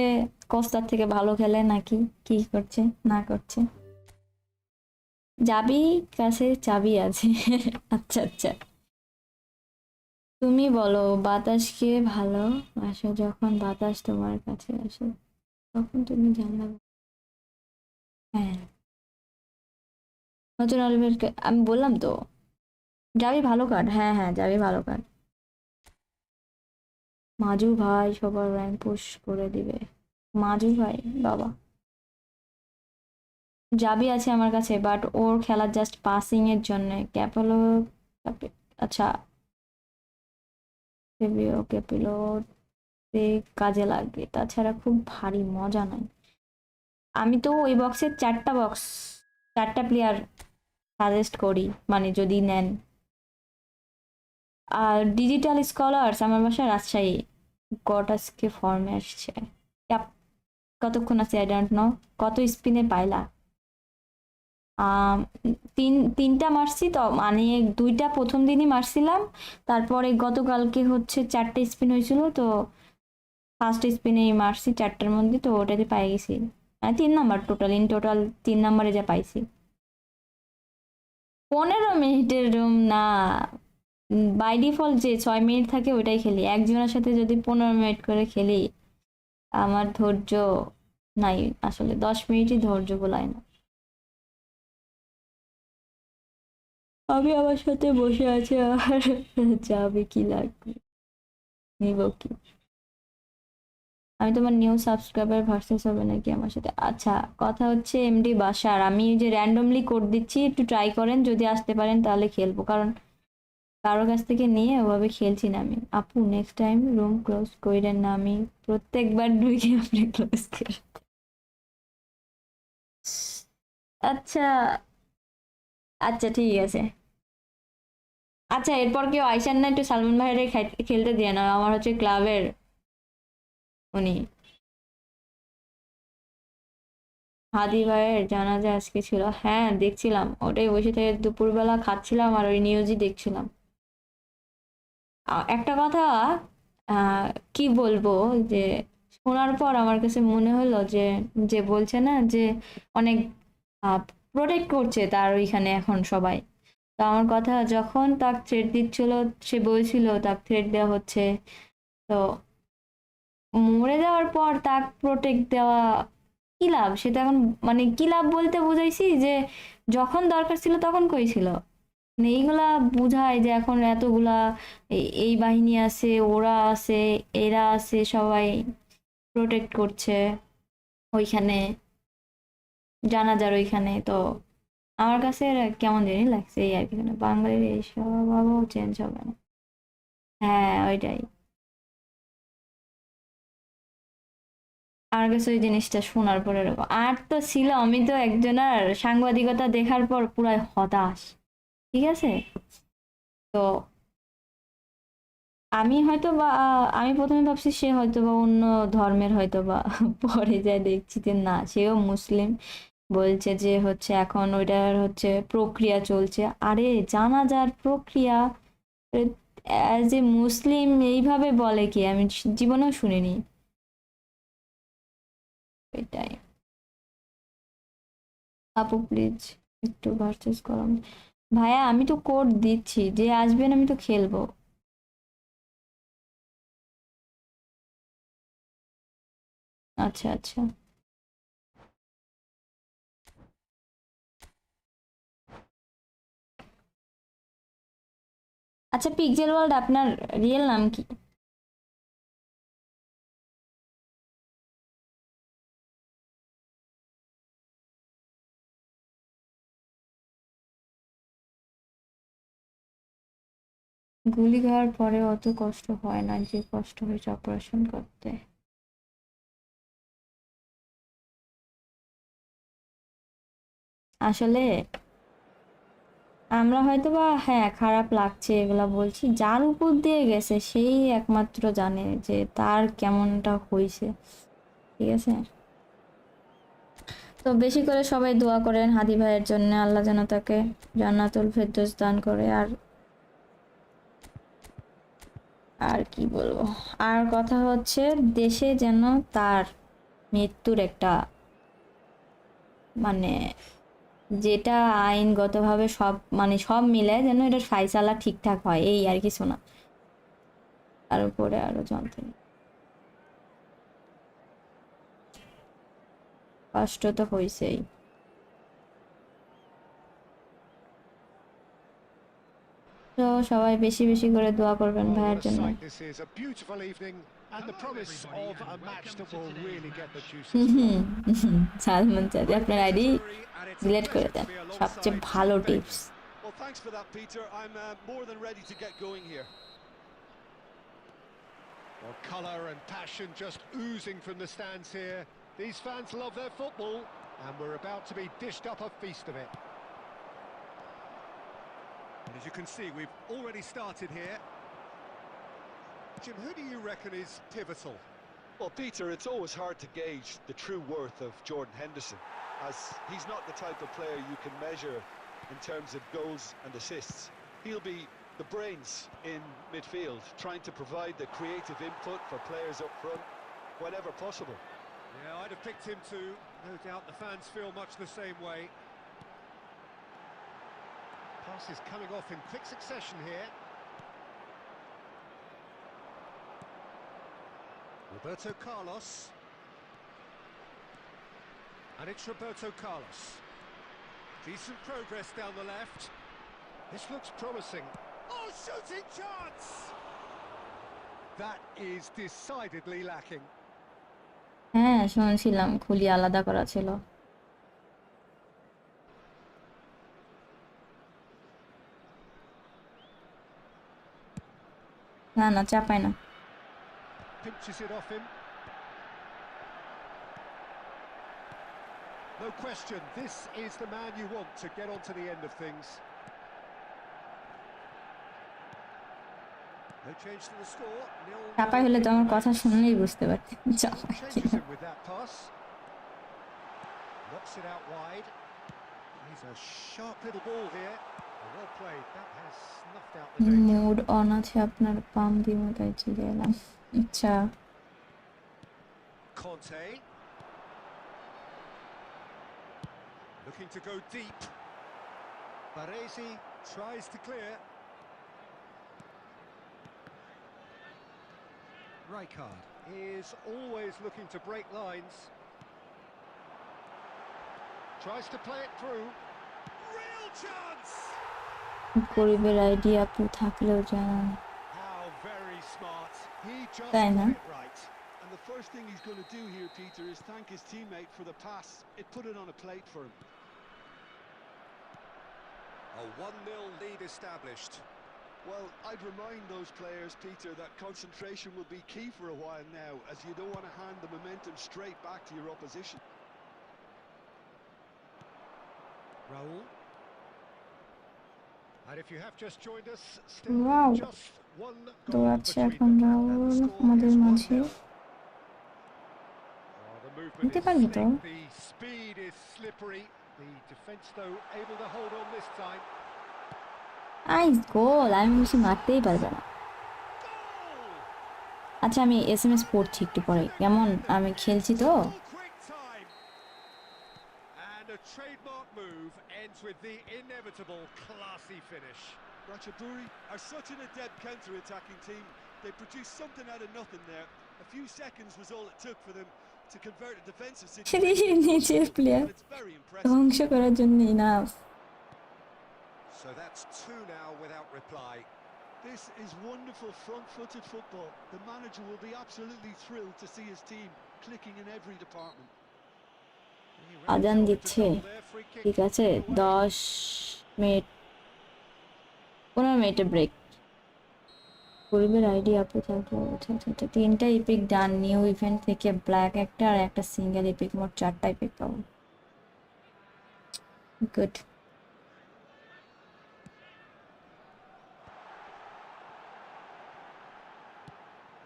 কস্তার থেকে ভালো খেলে নাকি কি করছে না করছে। যাবি কাছে চাবি আছে। আচ্ছা আচ্ছা, তুমি বলো বাতাসকে ভালোবাসো, যখন বাতাস তোমার কাছে আসে তখন তুমি জানাবে। হ্যাঁ, নতুন অলিভারকে আমি বললাম তো, যাবি ভালো কার্ড, হ্যাঁ হ্যাঁ যাবি ভালো কার্ড। মাজু ভাই সবার র্যাঙ্ক পুশ করে দিবে। মাজু ভাই বাবা, যাবি আছে আমার কাছে, বাট ওর খেলা জাস্ট পাসিং এর জন্য। ক্যাপেলো, আচ্ছা ক্যাপেলো কাজে লাগবে, তাছাড়া খুব ভারী মজা নাই। আমি তো ওই বক্সের 4টা বক্স, 4টা প্লেয়ার সাজেস্ট করি, মানে যদি নেন। আর ডিজিটাল স্কলার্স আমার বাসা রাজশাহী, গটাসকে ফর্মে আসছে। Yep, কতক্ষণ আছে আই ডোন্ট নো। কত স্পিনে পাইলা? আম, তিনটা মারছি তো, মানে 2টা প্রথম দিনই মারছিলাম, তারপরে গতকালকে হচ্ছে 4টে স্পিন হয়েছিল, তো ফার্স্ট স্পিনেই মারছি 4টার মধ্যে, তো ওটাতে পাই গেছি। মানে 3 নাম্বার টোটাল, ইন টোটাল 3 নাম্বারে যা পাইছি। 15 মিনিটের রুম না, বাই ডিফল্ট যে 6 মিনিট থাকে ওইটাই খেলি। একজনের সাথে যদি 15 মিনিট করে খেলি, আমার ধৈর্য নাই আসলে, 10 মিনিটই ধৈর্য গোলায় না। আমি আমার সাথে বসে আছে আর যাবে কি লাগবে, নিব কি। আমি তোমার নিউ সাবস্ক্রাইবার ভার্সেস হবে নাকি আমার সাথে? আচ্ছা, কথা হচ্ছে এমডি বাসার, আমি যে র্যান্ডমলি কোড দিচ্ছি, একটু ট্রাই করেন, যদি আসতে পারেন তাহলে খেলবো, কারণ কারো কাছ থেকে নিয়ে ওভাবে খেলছি না আমি। আপু নেক্সট টাইম রুম ক্লোজ কইরেন না, আমি প্রত্যেকবার ঢুকে আপনি ক্লোজ করেন। আচ্ছা আচ্ছা ঠিক আছে। আচ্ছা এরপর কেউ আইসান না, একটু সালমান ভাইয়ের খেলতে দিয়ে না, আমার হচ্ছে ক্লাবের উনি। হাদি ভাইয়ের জানাজা আজকে ছিল, হ্যাঁ দেখছিলাম, ওটাই বসে থেকে দুপুরবেলা খাচ্ছিলাম আর ওই নিউজই দেখছিলাম। একটা কথা, আহ, কি বলবো, যে শোনার পর আমার কাছে মনে হলো যে, যে বলছে না যে অনেক প্রোটেক্ট করছে তার ওইখানে এখন সবাই, তো আমার কথা, যখন তার থ্রেট দিচ্ছিল, সে বলছিল তার থ্রেট দেওয়া হচ্ছে, তো মরে যাওয়ার পর তার প্রোটেক্ট দেওয়া কি লাভ? সেটা এখন, মানে কি লাভ বলতে বুঝাইছি যে যখন দরকার ছিল তখন কই ছিল। মানে এইগুলা বুঝায় যে এখন এতগুলা এই বাহিনী আছে, ওরা আছে, এরা আছে, সবাই প্রোটেক্ট করছে ওইখানে, জানাজার ওইখানে। তো আমার কাছে এরা কেমন জানি লাগছে, এই আর কি, মানে বাঙালির এই স্বভাবও চেঞ্জ হবে না। হ্যাঁ ওইটাই, আমার কাছে ওই জিনিসটা শোনার পরে এরকম। আর তো ছিল, আমি তো একজনের সাংবাদিকতা দেখার পর পুরাই হতাশ, ঠিক আছে। তো আমি হয়তো বা, আমি প্রথমে ভাবছি সে হয়তো বা অন্য ধর্মের হয়তো বা, পরে যাই দেখছি যে না, সেও মুসলিম। বলছে যে হচ্ছে এখন ওইটার হচ্ছে প্রক্রিয়া চলছে। আরে জানাজার প্রক্রিয়া অ্যাজ এ মুসলিম এইভাবে বলে কি? আমি জীবনেও শুনিনি। এটাই। আপু প্লিজ একটু ভার্সেস করান। ভাইয়া আমি তো কোড দিচ্ছি, যে আসবেন আমি তো খেলবো। আচ্ছা আচ্ছা। আচ্ছা পিক্সেল ওয়ার্ল্ড আপনার রিয়েল নাম কি? গুলি খাওয়ার পরে অত কষ্ট হয় না, যে কষ্ট হয়েছে অপারেশন করতে। আসলে আমরা হয়তো বা হ্যাঁ খারাপ লাগছে এগুলা বলছি, যার উপর দিয়ে গেছে সেই একমাত্র জানে যে তার কেমনটা হয়েছে, ঠিক আছে। তো বেশি করে সবাই দোয়া করেন হাদি ভাইয়ের জন্য, আল্লাহ যেন তাকে জান্নাতুল ফেরদৌস দান করে। আর আর কি বলবো, আর কথা হচ্ছে দেশে যেন তার মৃত্যুর একটা, মানে যেটা আইনগতভাবে সব মানে সব মিলে যেন এটার ফাইসালা ঠিকঠাক হয়, এই আর কিছু না। তার উপরে আরো যন্ত্রণা, কষ্ট তো হয়েছেই। তো সবাই বেশি বেশি করে দোয়া করবেন Well, what ভাইয়ের a জন্য। sight this is. A beautiful evening and the Hello, promise everybody, of and a match welcome that to will today's really get the match. juices flowing. Salman চাঁদি Great আপনার ID places, Drury, and it's a delete করে pleasure to দেন, be সবচেয়ে alongside ভালো two tips. veterans. Well, thanks for that, Peter. I'm more than ready to get going here. Well, colour and passion just oozing from the stands here. These fans love their football, and we're about to be dished up a feast of it. And as you can see, we've already started here. Jim, who do you reckon is pivotal? Well, Peter, it's always hard to gauge the true worth of Jordan Henderson, as he's not the type of player you can measure in terms of goals and assists. He'll be the brains in midfield, trying to provide the creative input for players up front whenever possible. Yeah, I'd have picked him too. No doubt the fans feel much the same way. Passes coming off in quick succession here. Roberto Carlos. And it's Roberto Carlos. Decent progress down the left. This looks promising. Oh, shooting chance! That is decidedly lacking. হ্যাঁ শুনছিলাম খুলি আলাদা করা ছিল। না না চাপাই না। Pinches it off him. No question, this is the man you want to get on to the end of things. No change to the score. চাপাই 0-0 হলে তো in আমার কথা remains. শুনলেই বুঝতে পারতেন চাপাই Changes কিনা। him with that pass. Knocks it out wide. He's a sharp little ball here. Well played, that has snuffed out the danger. Mood on আছে আপনার, পাম দিব তাই চলে এলাম। আচ্ছা Conte. Looking to go deep. Baresi tries to clear. Rijkaard Is always looking to break lines. Tries to play it through. real chance. গরিবের idea আপু থাকলেও জানান। How very smart. He just তাই got না? it right. And the first thing he's going to do here, Peter, is thank his teammate for the pass. It put it on a plate for him. A 1-0 lead established. Well, I'd remind those players, Peter, that concentration will be key for a while now, as you don't want to hand the momentum straight back to your opposition. Raul. And if you have just joined us, still Wow. just one goal দৌড়াচ্ছে between এখন them. Rahul And the score আমাদের is মাঝে। 1-0. Oh, the movement নিতে is পারবি তো? slick, the speed is slippery. The defence, though, able to hold on this time. আইস গোল, আমি বেশি মারতেই পারবে না। আচ্ছা আমি এসএমএস পড়ছি একটু পরে, কেমন আমি খেলছি তো। Quick time. And a trademark move ends with the inevitable classy finish. Ratchaburi are such an adept counter-attacking team. They produced something out of nothing there. A few seconds was all it took for them to convert a defensive situation into a নিচের goal, player and it's very impressive. ধ্বংস করার জন্য enough. So that's 2 now without reply. This is wonderful front-footed football. The manager will be absolutely thrilled to see his team clicking in every department. আজান দিচ্ছে, ঠিক আছে 10 minute 15 মিনিটের break. গরিবের ID আপু থাকবে। আচ্ছা আচ্ছা আচ্ছা, 3টা ইপিক ডান নিউ ইভেন্ট থেকে, ব্ল্যাক একটা আর একটা সিঙ্গেল ইপিক, মোট 4টা ইপিক পাবো। Good.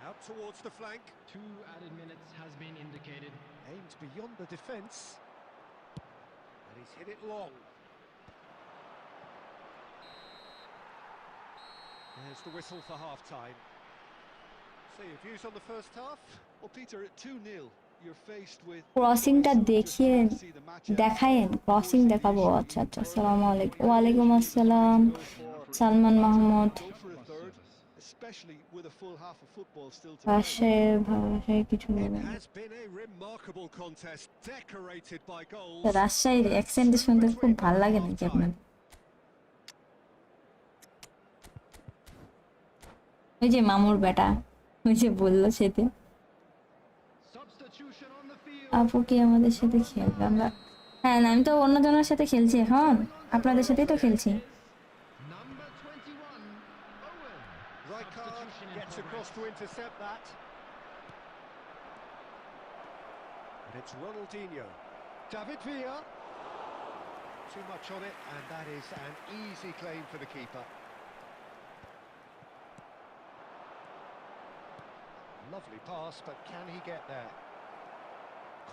Out towards the flank. 2 added minutes has been indicated. Aimed beyond the defence. And he's hit it long. There's the whistle for half-time. So your views on the first half? Well, Peter, at 2-0, you're faced with a ক্রসিংটা choice of just দেখিয়ে trying to see the match out দেখায়েন, or crossing forcing the দেখাবো। issue. আচ্ছা আচ্ছা, Well, আসসালামু I আলাইকুম। think ওয়ালাইকুম the decision is আসসালাম, to go for Salman Peter, Mahmud. go for a third, especially with a full half of football still to play. রাজশাহীর কিছু It বলবেন? has been a remarkable contest, decorated by goals. রাজশাহীর accent Two শুনতে খুব between ভালো them at লাগে নাকি half-time. আপনার? ওই যে মামুর বেটা, ওই যে বললো সেতে Substitution on the field. আপু কি আমাদের সাথে খেলবে? আমরা, হ্যাঁ না, আমি তো অন্যজনের সাথে খেলছি এখন, আপনাদের সাথেই তো খেলছি। Number 21, Owen. Rijkaard Substitution in gets progress. across to intercept that. And it's Ronaldinho. David Villa. Too much on it, and that is an easy claim for the keeper. Lovely pass, but can he get there?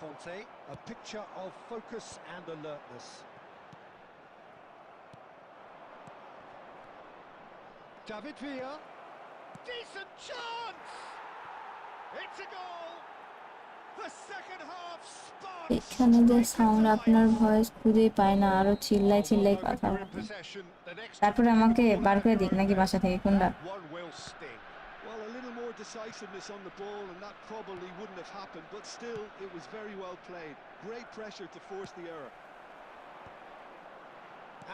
Conte, a picture of focus and alertness. David Villa. Decent chance! It's a goal! The second half sparks! এখানে যে Straight sound, into আপনার life. Voice খুঁজেই পায় না, আরো চিল্লাই Oh, চিল্লাই well, no, কথা you're in বলে। possession. The next তারপরে to pick the আমাকে ball বার out করে of দিক নাকি there. বাসা থেকে, কোনটা? That one will sting. Well, a little more decisiveness on the ball, and that probably wouldn't have happened, but still, it was very well played. Great pressure to force the error.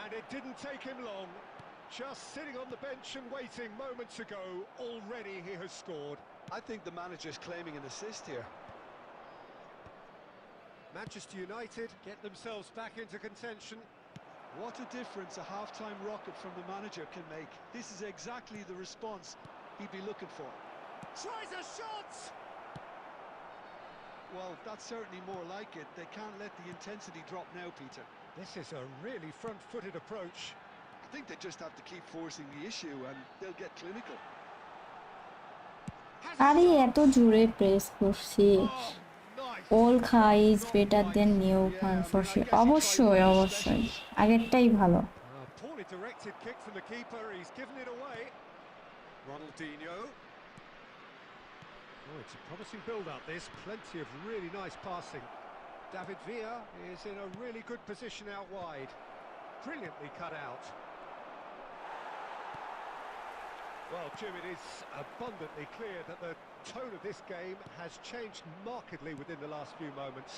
And it didn't take him long. Just sitting on the bench and waiting moments ago, already he has scored. I think the manager's claiming an assist here. Manchester United get themselves back into contention. What a difference a half-time rocket from the manager can make. This is exactly the response he'd be looking for. Tries a shot! Well, that's certainly more like it. They can't let the intensity drop now, Peter. This is a really front-footed approach. I think they just have to keep forcing the issue and they'll get clinical. Has আরে a shot! এত জোরে press করছি। Oh, nice! Old খা is Not better then quite. New Yeah, fun I for mean, I sure. guess he tried অবশ্যই one অবশ্যই, special. আগেরটাই ভালো। Poorly directed kick from the keeper. He's given it away. Ronaldinho. Oh, it's a promising build-up, this. Plenty of really nice passing. David Villa is in a really good position out wide. Brilliantly cut out. Well, Jim, it is abundantly clear that the tone of this game has changed markedly within the last few moments.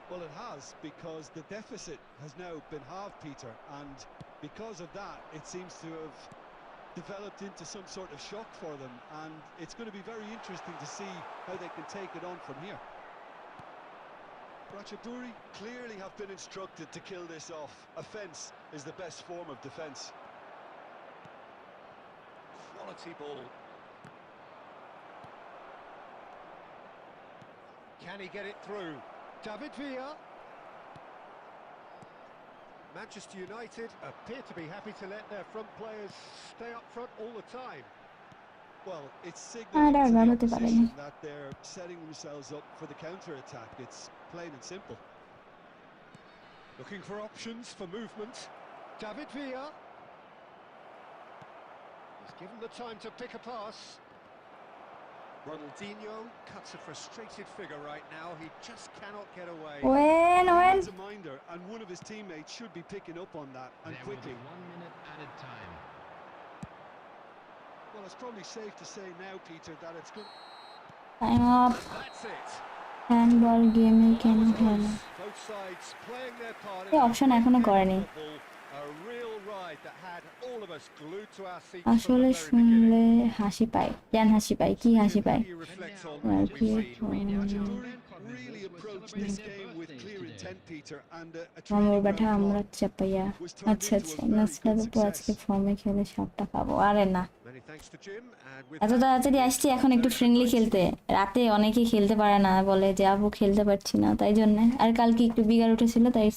Well, it has, because the deficit has now been halved, Peter, and because of that, it seems to have developed into some sort of shock for them, and it's going to be very interesting to see how they can take it on from here. Ratchaburi clearly have been instructed to kill this off. Offence is the best form of defence. Quality ball. Can he get it through? David Villa. Manchester United appear to be happy to let their front players stay up front all the time. Well, it's R signalling R to the বাড়াতে পারেনি। opposition that they're setting themselves up for the counter-attack. It's plain and simple. Looking for options for movement. David Villa. He's given the time to pick a pass. Ronaldinho cuts a frustrated figure right now. He just cannot get away. Owen Owen, It's a minder, and one of his teammates should be picking up on that, and There will be quickly. 1 minute added time. Well, it's probably safe to say now, Peter, that it's good. Time of. That's it. Handball গেমে কেন That was হয় না? close. Both sides playing their part এই in a option great এখনো game of করেনি। football. A real ride that had all of us glued to our seats from আসলে the very শুনলে beginning. হাসি পায়। কেন হাসি পায়? কি হাসি Jim, how পায়? do you reflect on R what কি we've seen? Ratchaburi really approached this game with clear intent, Peter, and a মামুর training বেটা ground আমরা plot চাপাইয়া। was turned আচ্ছা into আচ্ছা, a very নাসরার good উপর আজকে success. ফর্মে খেলে সবটা খাবো। আরে না, Many thanks to Jim, and with এত that, তাড়াতাড়ি it's আসছি এখন a একটু very good ফ্রেন্ডলি night. খেলতে। রাতে অনেকেই খেলতে পারে না, বলে যে আপু খেলতে পারছি না, তাই জন্য। আর কালকে একটু বিগার উঠেছিল, তাই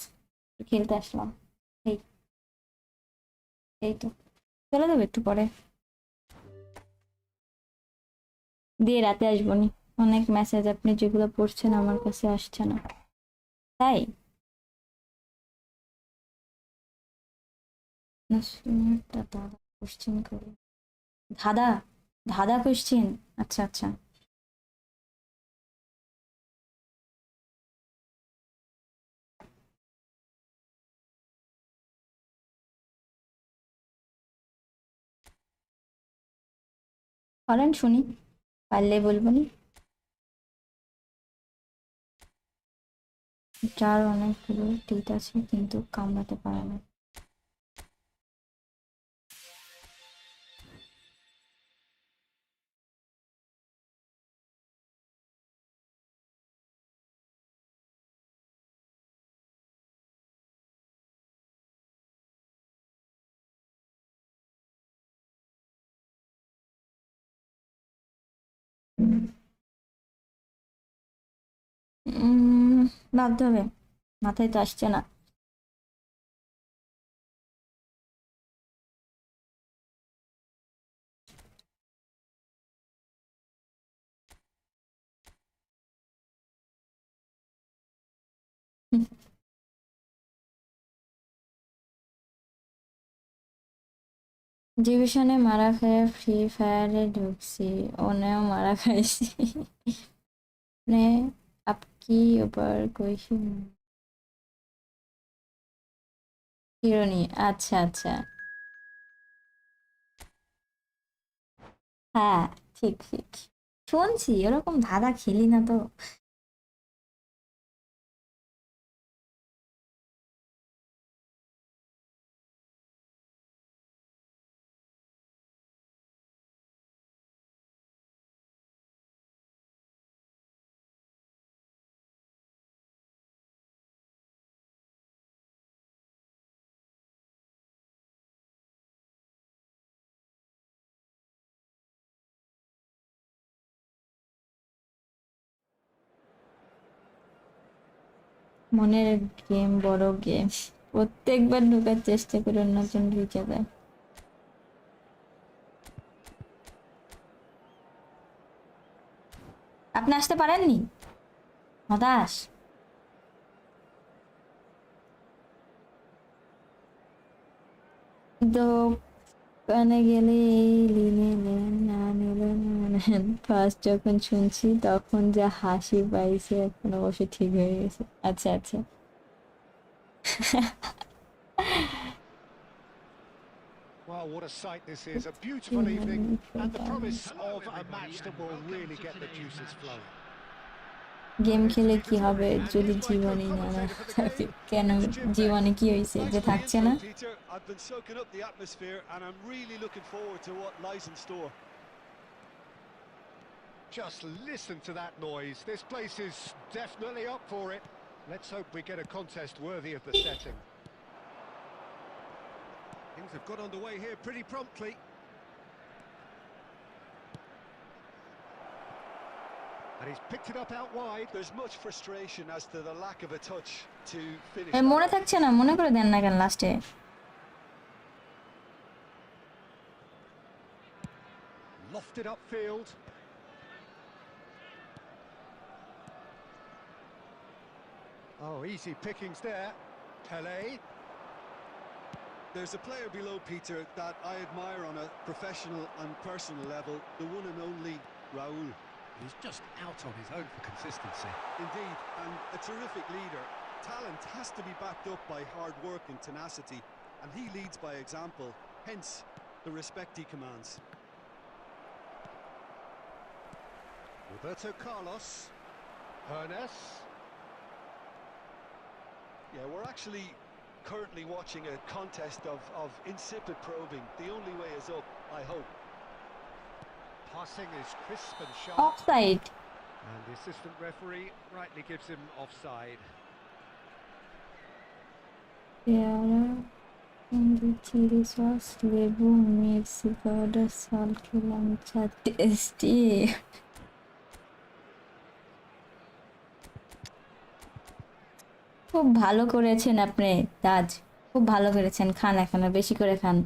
খেলতে আসলাম। এই এই তো চলে যাবে একটু পরে, দিয়ে রাতে আসবো নি। অনেক মেসেজ আপনি যেগুলো পড়ছেন আমার কাছে আসছে না, তাই না। দাদা কোশ্চেন করে, ধাঁধা ধাঁধা কোশ্চেন, আচ্ছা আচ্ছা। করেন শুনি, পারলে বলবো নি। যার অনেকগুলো টিট আছে কিন্তু কামড়াতে পারে না। ভাবতে হবে, মাথায় তো আসছে না। ডিভিশনে মারা খেয়ে ফ্রি ফায়ারে ঢুকছি, ওনেও মারা খাইছি। মানে আপকি ওপর কইছি হিরোনি, আচ্ছা আচ্ছা, হ্যাঁ ঠিক ঠিক শুনছি, ওরকম ধাঁধা খেলি না তো। মনের গেম বড় গেম, প্রত্যেকবার ঢোকার চেষ্টা করে অন্যজন ঢুকে যায়। আপনি আসতে পারেননি, হতাশ। দোকানে গেলে এই লিনে নেন না নিলে না নেন, ফার্স্ট যখন শুনছি তখন যা হাসি পাইছে, এখন অবশ্য ঠিক হয়ে গেছে। আচ্ছা আচ্ছা। Well, what a sight this is. A beautiful evening and the promise of a match that will really get the juices flowing. Game Well, it's খেলে to be কি হবে continued, and যদি here's my জীবনে না না co-commentator for the থাকে? game. কেন It's Jim Beck. জীবনে কি হয়েছে Thanks যে for the থাকছে intro, না? Peter. I've been soaking up the atmosphere, and I'm really looking forward to what lies in store. Just listen to that noise. This place is definitely up for it. Let's hope we get a contest worthy of the setting. Things have got underway here pretty promptly. And he's picked it up out wide. There's much frustration as to the lack of a touch to finish A that মনে off. থাকছে না, মনে করে দেন না কেন লাস্টে? Lofted upfield. Oh, easy pickings there. Pele. There's a player below, Peter, that I admire on a professional and personal level, the one and only Raul. He's just out on his own for consistency. Indeed, and a terrific leader. Talent has to be backed up by hard work and tenacity, and he leads by example, hence the respect he commands. Roberto Carlos. Ernest. Yeah, we're actually currently watching a contest of insipid probing. The only way is up, I hope. Passing is crisp and sharp. Offside. And the assistant referee rightly gives him offside. পেয়ারা, chilli sauce, লেবু, mixie powder, salt, লঙ্কা, tasty. খুব ভালো করেছেন আপনি তাজ, খুব ভালো করেছেন। খান এখন, আর বেশি করে খান।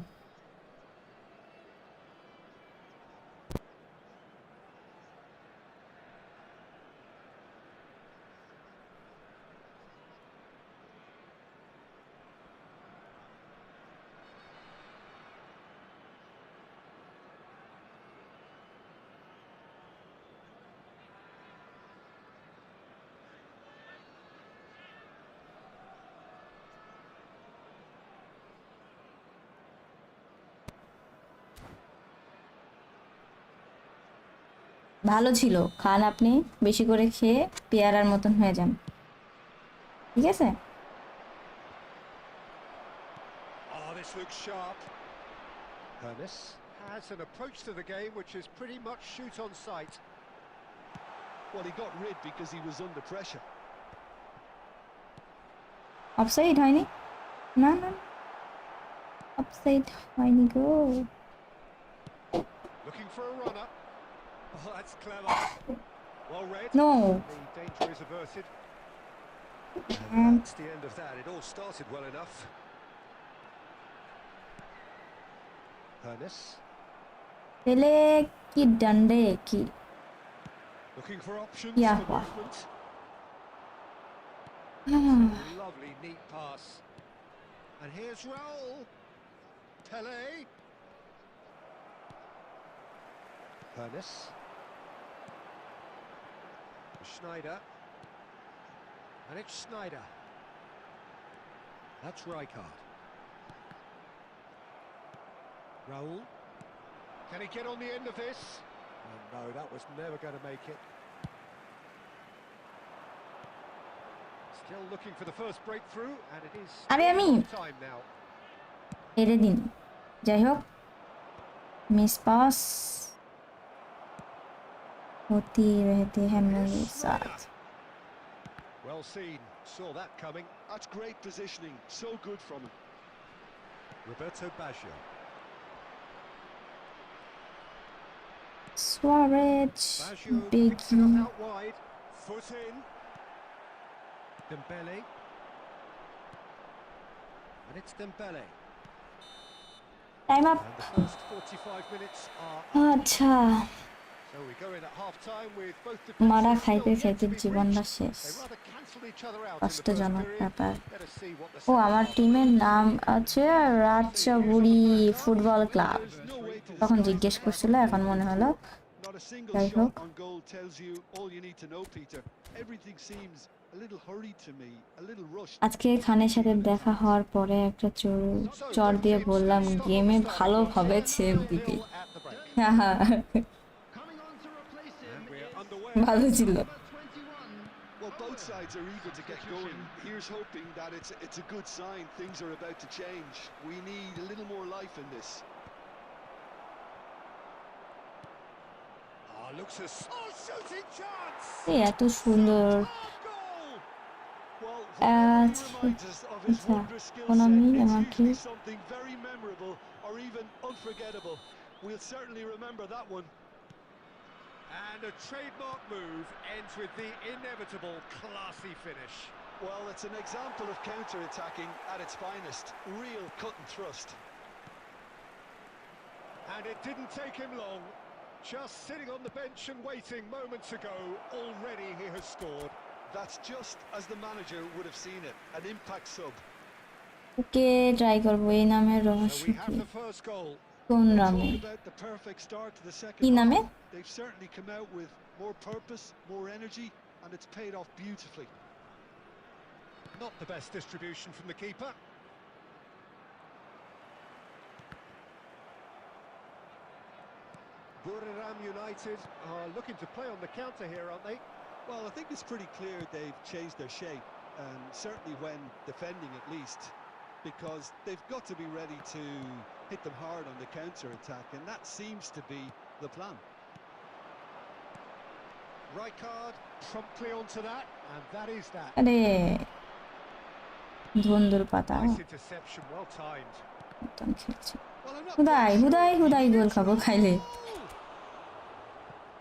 ভালো ছিল, খান আপনি, বেশি করে খেয়ে পেয়ারার মতন হয়ে যান, ঠিক আছে? Oh, this looks sharp. Hermes has an approach to the game which is pretty much shoot on sight. Well, he got rid because he was under pressure. Offside হয়নি, না না, অফসাইড হয়নি গো। Looking for a runner. Oh, that's clever. Well read. No, The danger is averted. Um, That's the end of that. It all started well enough. Hermes পেলে কি ডান্ডে কি, looking for options Yeah, for wow. movement. Lovely, neat pass. And here's Raul. Pele. Hermes. Schneider. And it's Schneider. That's Rijkaard. Raul. Can he get on the end of this? Oh, no, that was never going to make it. Still looking for the first breakthrough, and it is আরে আমি time now. হেরে দিন, যাই হোক, miss pass होती रहते हैं मेरे साथ। Well seen, saw that coming. That's great positioning, so good from him. Roberto Baggio. Suarez, Baggio picks it Biggie, up out wide. Foot in. Dembele. And it's Dembele. Time up. And the first 45 minutes are up. আচ্ছা, So we go in at half time with both মারা defenses খাইতে still yet খাইতে to be জীবনটা breached. শেষ, They rather cancelled each other out in the first কষ্টজনক period. ব্যাপার। Let us see what the ও second আমার half টিমের brings. নাম আছে Rajshahi football club, There's no way to তখন disguise জিজ্ঞেস the করছিল, effort এখন they মনে put হলো। forth. Not a single যাই shot হোক, on goal tells you all you need to know, Peter. Everything seems a little hurried to me, a little rushed. আজকে খানের সাথে দেখা হওয়ার পরে একটা So চর both দিয়ে teams বললাম still stock on গেমে the starting ভালোভাবে line. সেভ 0-0 দিবি। at the break. Coming on to replace him And we're is underway. ভালো ছিল। number 21. Well, both sides are eager to get going. Here's hoping that it's a good sign. Things are about to change. We need a little more life in this. Oh, looks a shooting chance. এই এত সুন্দর। Oh, goal. Well, whatever he আচ্ছা, reminds us of his আচ্ছা, wondrous skill এখন set, আমি it's আমাকে usually something very memorable or even unforgettable. We'll certainly remember that one. And a trademark move ends with the inevitable classy finish. Well, it's an example of counter-attacking at its finest. Real cut and thrust. And it didn't take him long. Just sitting on the bench and waiting moments ago, already he has scored. That's just as the manager would have seen it. An impact sub. Okay try করবো। এই নামের So রহস্য we কি? have the first goal. কোন Well, নামে? talk about the perfect start to the second কি নামে? half. They've certainly come out with more purpose, more energy, and it's paid off beautifully. Not the best distribution from the keeper. Buriram United are looking to play on the counter here, aren't they? Well, I think it's pretty clear they've changed their shape, and certainly when defending at least, because they've got to be ready to hit them hard on the counter-attack, and that seems to be the plan. Rijkaard promptly onto that, and that is that. আরে ধুন্দুর পাতা Nice interception, well timed. মতন খেলছে। Well, I'm not হুদাই quite sure হুদাই he হুদাই গোল hits খাবো it. খাইলে।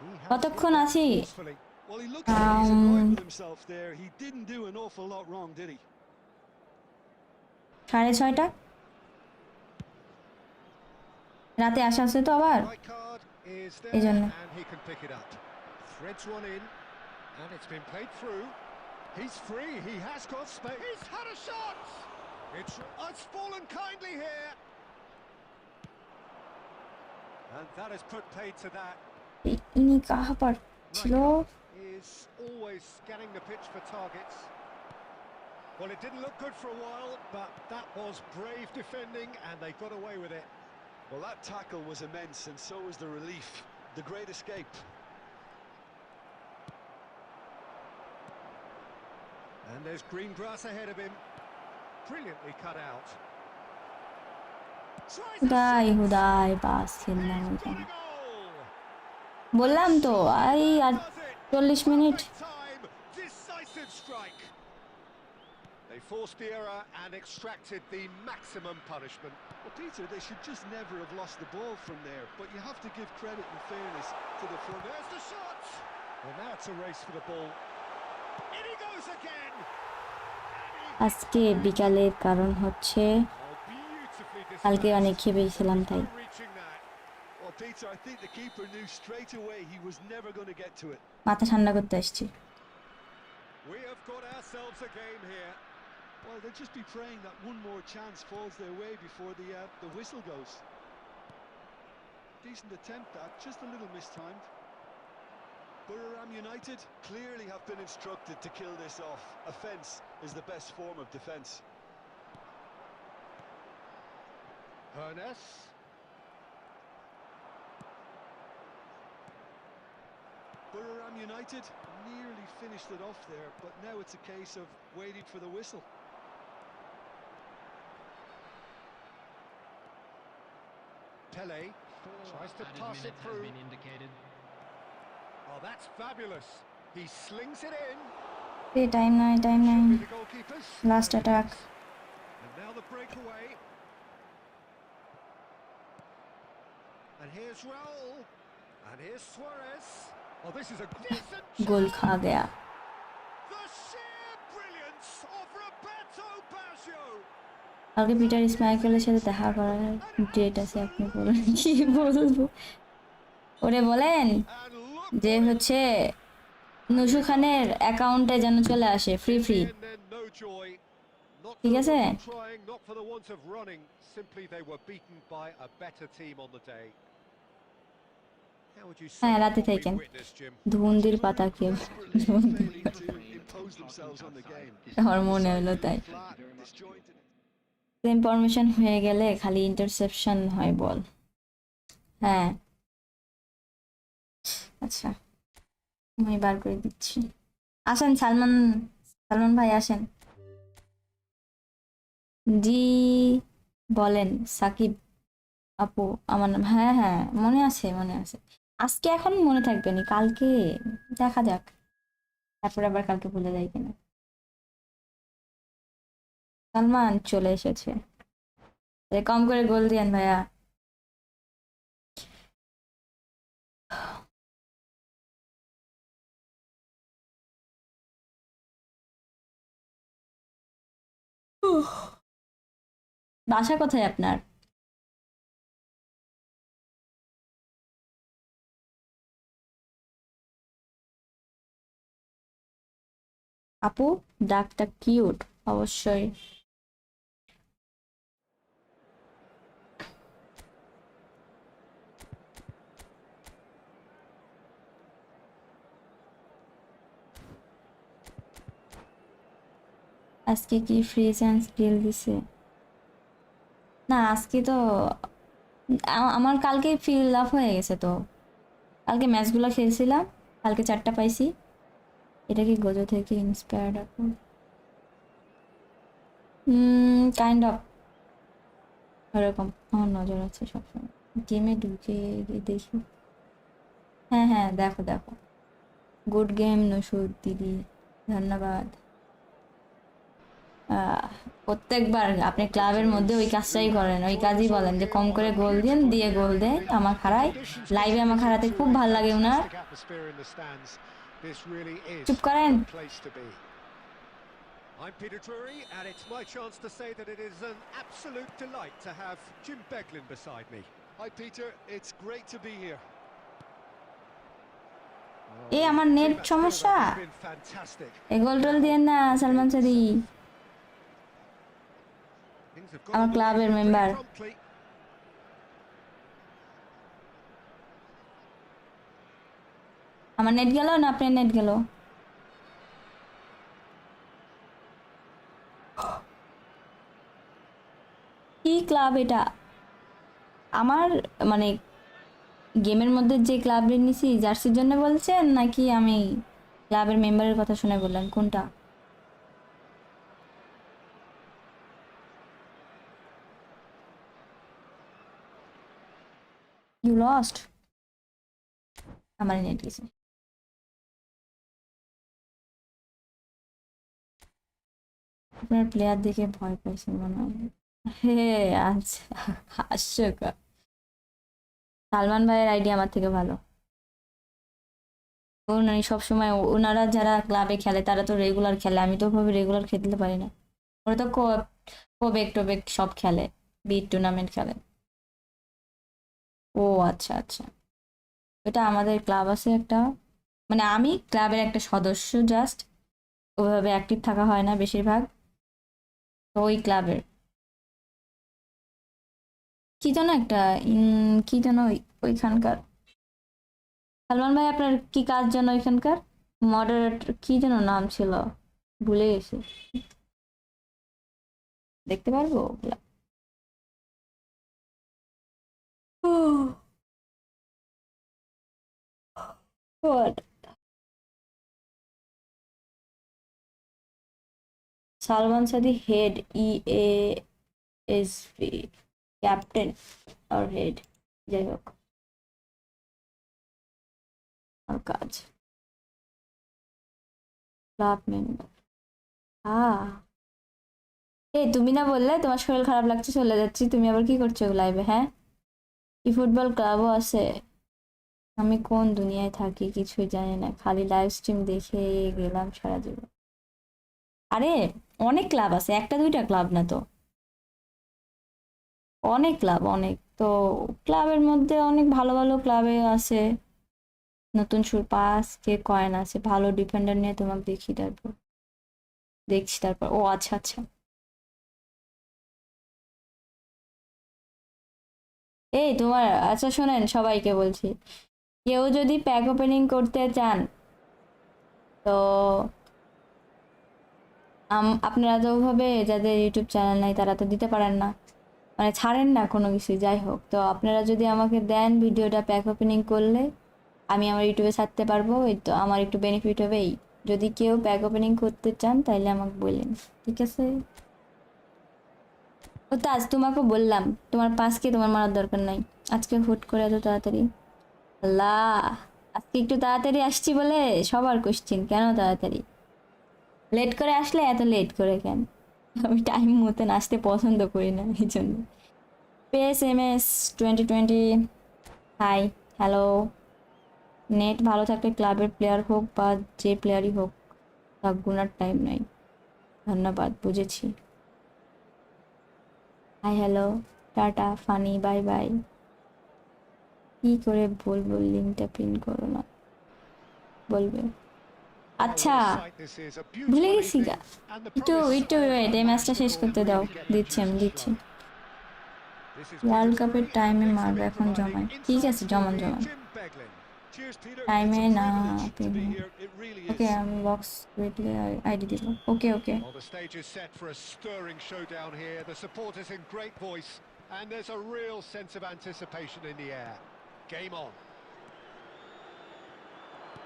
He has কতক্ষণ hit that আছি? forcefully. Well, he looks like he's annoyed Um, with himself there. He didn't do an awful lot wrong, did he? 6:30 রাতে আসা আছে তো আবার, Rijkaard is এই there জন্য। and he can pick it up. Threads one in and it's been played through. He's free, he has got space. He's had a shot! It's fallen kindly here. And that has put paid to that. ইনি কাহা পার ছিল। Rijkaard is always scanning the pitch for targets. Well, it didn't look good for a while, but that was brave defending and they got away with it. Well, that tackle was immense, and so was the relief. The great escape. And there's green grass ahead of him. Brilliantly cut out. Tries a হুদাই shot. হুদাই pass খেললাম He's ওইখানে। got a goal. বললাম তো আর Does it? 40 minute. Perfect time. Decisive strike. They forced the error and extracted the maximum punishment. Well, Peter, they should just never have lost the ball from there, but you have to give credit and fairness to the front. There's the shot. Well, now it's a race for the ball. In he goes again. আজকে বিকালের কারণ হচ্ছে Oh, beautifully কালকে dispatched. অনেক খেপেছিলাম There's তাই। no reaching that. Well, Peter, I think the keeper knew straight away he was never going to get to it. মাথা ঠান্ডা করতে আসছি। We have got ourselves a game here. Well, they'll just be praying that one more chance falls their way before the whistle goes. Decent attempt that, just a little mistimed. Buriram United clearly have been instructed to kill this off. Offence is the best form of defence. Hernes. Buriram United nearly finished it off there, but now it's a case of waiting for the whistle. Pele tries to pass it through. Oh, that's fabulous. He slings it in. এই time নাই Should be the goalkeepers. Last attack. And now the breakaway. And here's Raul. And here's Suarez. Oh, this is a decent goal chance. খা Gaya. The sheer brilliance of Roberto Baggio. কালকে Peter স্মাইকেলের সাথে দেখা করার date আছে, আপনি বলুন কি বলবো। ওরে বলেন And look যে হচ্ছে নুসু খানের অ্যাকাউন্টে যেন চলে আসে free free. and then no joy. Not ঠিক for the আছে? want of trying, not for the want of running. Simply they were beaten by a better team on the day. How would you say হ্যাঁ রাতে what we থাকেন witnessed, Jim? ধুন্দির পাতা কেউ। Desperately failing to impose themselves on the game. আমার মনে হলো তাই। Flat, disjointed. Information হয়ে গেলে খালি ইন্টারসেপশন হয় বল। হ্যাঁ আচ্ছা আমি বার করে দিচ্ছি। আসেন সালমান, সালমান ভাই আসেন। জি বলেন সাকিব আপু আমার নাম। হ্যাঁ হ্যাঁ মনে আছে মনে আছে। আজকে এখন মনে থাকবে না, কালকে দেখা যাক, তারপরে আবার কালকে ভুলে যাই কিনা। সালমান চলে এসেছে। কম করে গোল দিয়েন ভাইয়া। বাসা কোথায় আপনার? আপু ডাকটা কিউট অবশ্যই। আজকে কি ফ্রি চান্স ডিল দিছে? না আজকে তো আমার কালকে ফিল আপ হয়ে গেছে তো, কালকে ম্যাচগুলো খেলছিলাম, কালকে 4টা পাইছি। এটা কি গজো থেকে ইন্সপায়ার্ড আপু? কাইন্ড অফ ওরকম আমার নজর আছে সবসময়, গেমে ঢুকে দেখি। হ্যাঁ হ্যাঁ দেখো দেখো, গুড গেম নসু দিদি, ধন্যবাদ। প্রত্যেকবার আপনি ক্লাবের মধ্যে ওই কাজটাই করেন, ওই কাজই বলেন যে কম করে গোল দিন, দিয়ে গোল দেয় আমার হারায়। লাইভে আমার হারাতে খুব ভালো লাগে ওনার। চুপ করেন। I'm Peter Drury, and it's my chance to say that it is an absolute delight to have Jim Beglin beside me. Hi, Peter. It's great to be here. এ আমার নেট সমস্যা, It's been fantastic. A goal toll দিয়ে না সালমান সাদি, Things have আমার gone ক্লাবের very member. promptly. আমার net গেল না আপনার নেট গেল? কি ক্লাব এটা? আমার মানে গেমের মধ্যে যে ক্লাবের নিছি জার্সির জন্য বলছেন নাকি আমি ক্লাবের মেম্বারের কথা শুনে বললেন কোনটা? You lost. আমার নেট গেছে। আপনার প্লেয়ার দেখে ভয় পাইছেন মনে হয়। হে আচ্ছা, হাস্যকর। সালমান ভাইয়ের আইডিয়া আমার থেকে ভালো। উনি সবসময় ওনারা যারা ক্লাবে খেলে তারা তো রেগুলার খেলে, আমি তো ওভাবে রেগুলার খেলতে পারি না। ওরা তো কোবেক টোবেক সব খেলে, বিট টুর্নামেন্ট খেলে। ও আচ্ছা আচ্ছা, এটা আমাদের ক্লাব আছে একটা, মানে আমি ক্লাবের একটা সদস্য জাস্ট, ওইভাবে অ্যাক্টিভ থাকা হয় না বেশিরভাগ। তো ওই ক্লাবের কি যেন একটা কি যেন ওইখানকার। সালমান ভাই আপনার কি কাজ যেন ওইখানকার? মডারেটর কি যেন নাম ছিল, ভুলে গেছি। দেখতে পারবো ওগুলা? What? সালমান সাদি হেড EASV ক্যাপ্টেন আর হেড, যাই হোক আর কাজ ক্লাব মেম্বার। এই তুমি না বললে তোমার শরীর খারাপ লাগছে চলে যাচ্ছি, তুমি আবার কি করছো লাইভে? হ্যাঁ, ই ফুটবল ক্লাবও আছে। আমি কোন দুনিয়ায় থাকি কিছুই জানি না, খালি লাইভ স্ট্রিম দেখে গেলাম সারা জীবন। আরে অনেক ক্লাব আছে, একটা দুইটা ক্লাব না তো, অনেক ক্লাব অনেক। তো ক্লাবের মধ্যে অনেক ভালো ভালো ক্লাবে আছে। নতুন সুর পাস কে কয়েন আছে, ভালো ডিফেন্ডার নিয়ে তোমাকে দেখছি তারপর। ও আচ্ছা আচ্ছা, এই তোমার আচ্ছা শোনেন, সবাইকে বলছি, কেউ যদি প্যাক ওপেনিং করতে চান তো আপনারা তো ওভাবে যাদের ইউটিউব চ্যানেল নাই তারা তো দিতে পারেন না, মানে ছাড়েন না কোনো কিছু। যাই হোক, তো আপনারা যদি আমাকে দেন ভিডিওটা প্যাক ওপেনিং করলে আমি আমার ইউটিউবে ছাড়তে পারবো, এই তো আমার একটু বেনিফিট হবে। এই যদি কেউ প্যাক ওপেনিং করতে চান তাহলে আমাকে বললেন, ঠিক আছে? ও তাজ তোমাকে বললাম তোমার পাসকে তোমার মারার দরকার নাই, আজকে হুট করে এত তাড়াতাড়ি। আল্লাহ, আজকে একটু তাড়াতাড়ি আসছি বলে সবার কোশ্চিন, কেন তাড়াতাড়ি? লেট করে আসলে এত লেট করে কেন? আমি টাইম মতন আসতে পছন্দ করি না এই জন্য। PSMS 2020, high, hello. নেট ভালো থাকলে ক্লাবের প্লেয়ার হোক বা যে প্লেয়ারই হোক, তা গুনার টাইম নাই। ধন্যবাদ, বুঝেছি। Hi hello, tata, funny, bye bye. কি করে বলবো লিঙ্কটা পিন করো না? বলবে আচ্ছা, ভুলে গেছি গা। একটু একটু ওয়েট, এই ম্যাচটা শেষ করতে দাও, দিচ্ছি আমি দিচ্ছি। ওয়ার্ল্ড কাপের টাইমে মারবো, এখন জমাই। ঠিক আছে, জমান জমান টাইমে না পেলে। ওকে, আমি বক্স ওয়েটলে আইডি দিব। ওকে ওকে। Well, the stage is set for a stirring showdown here. The supporters in great voice, and there's a real sense of anticipation in the air. Game on.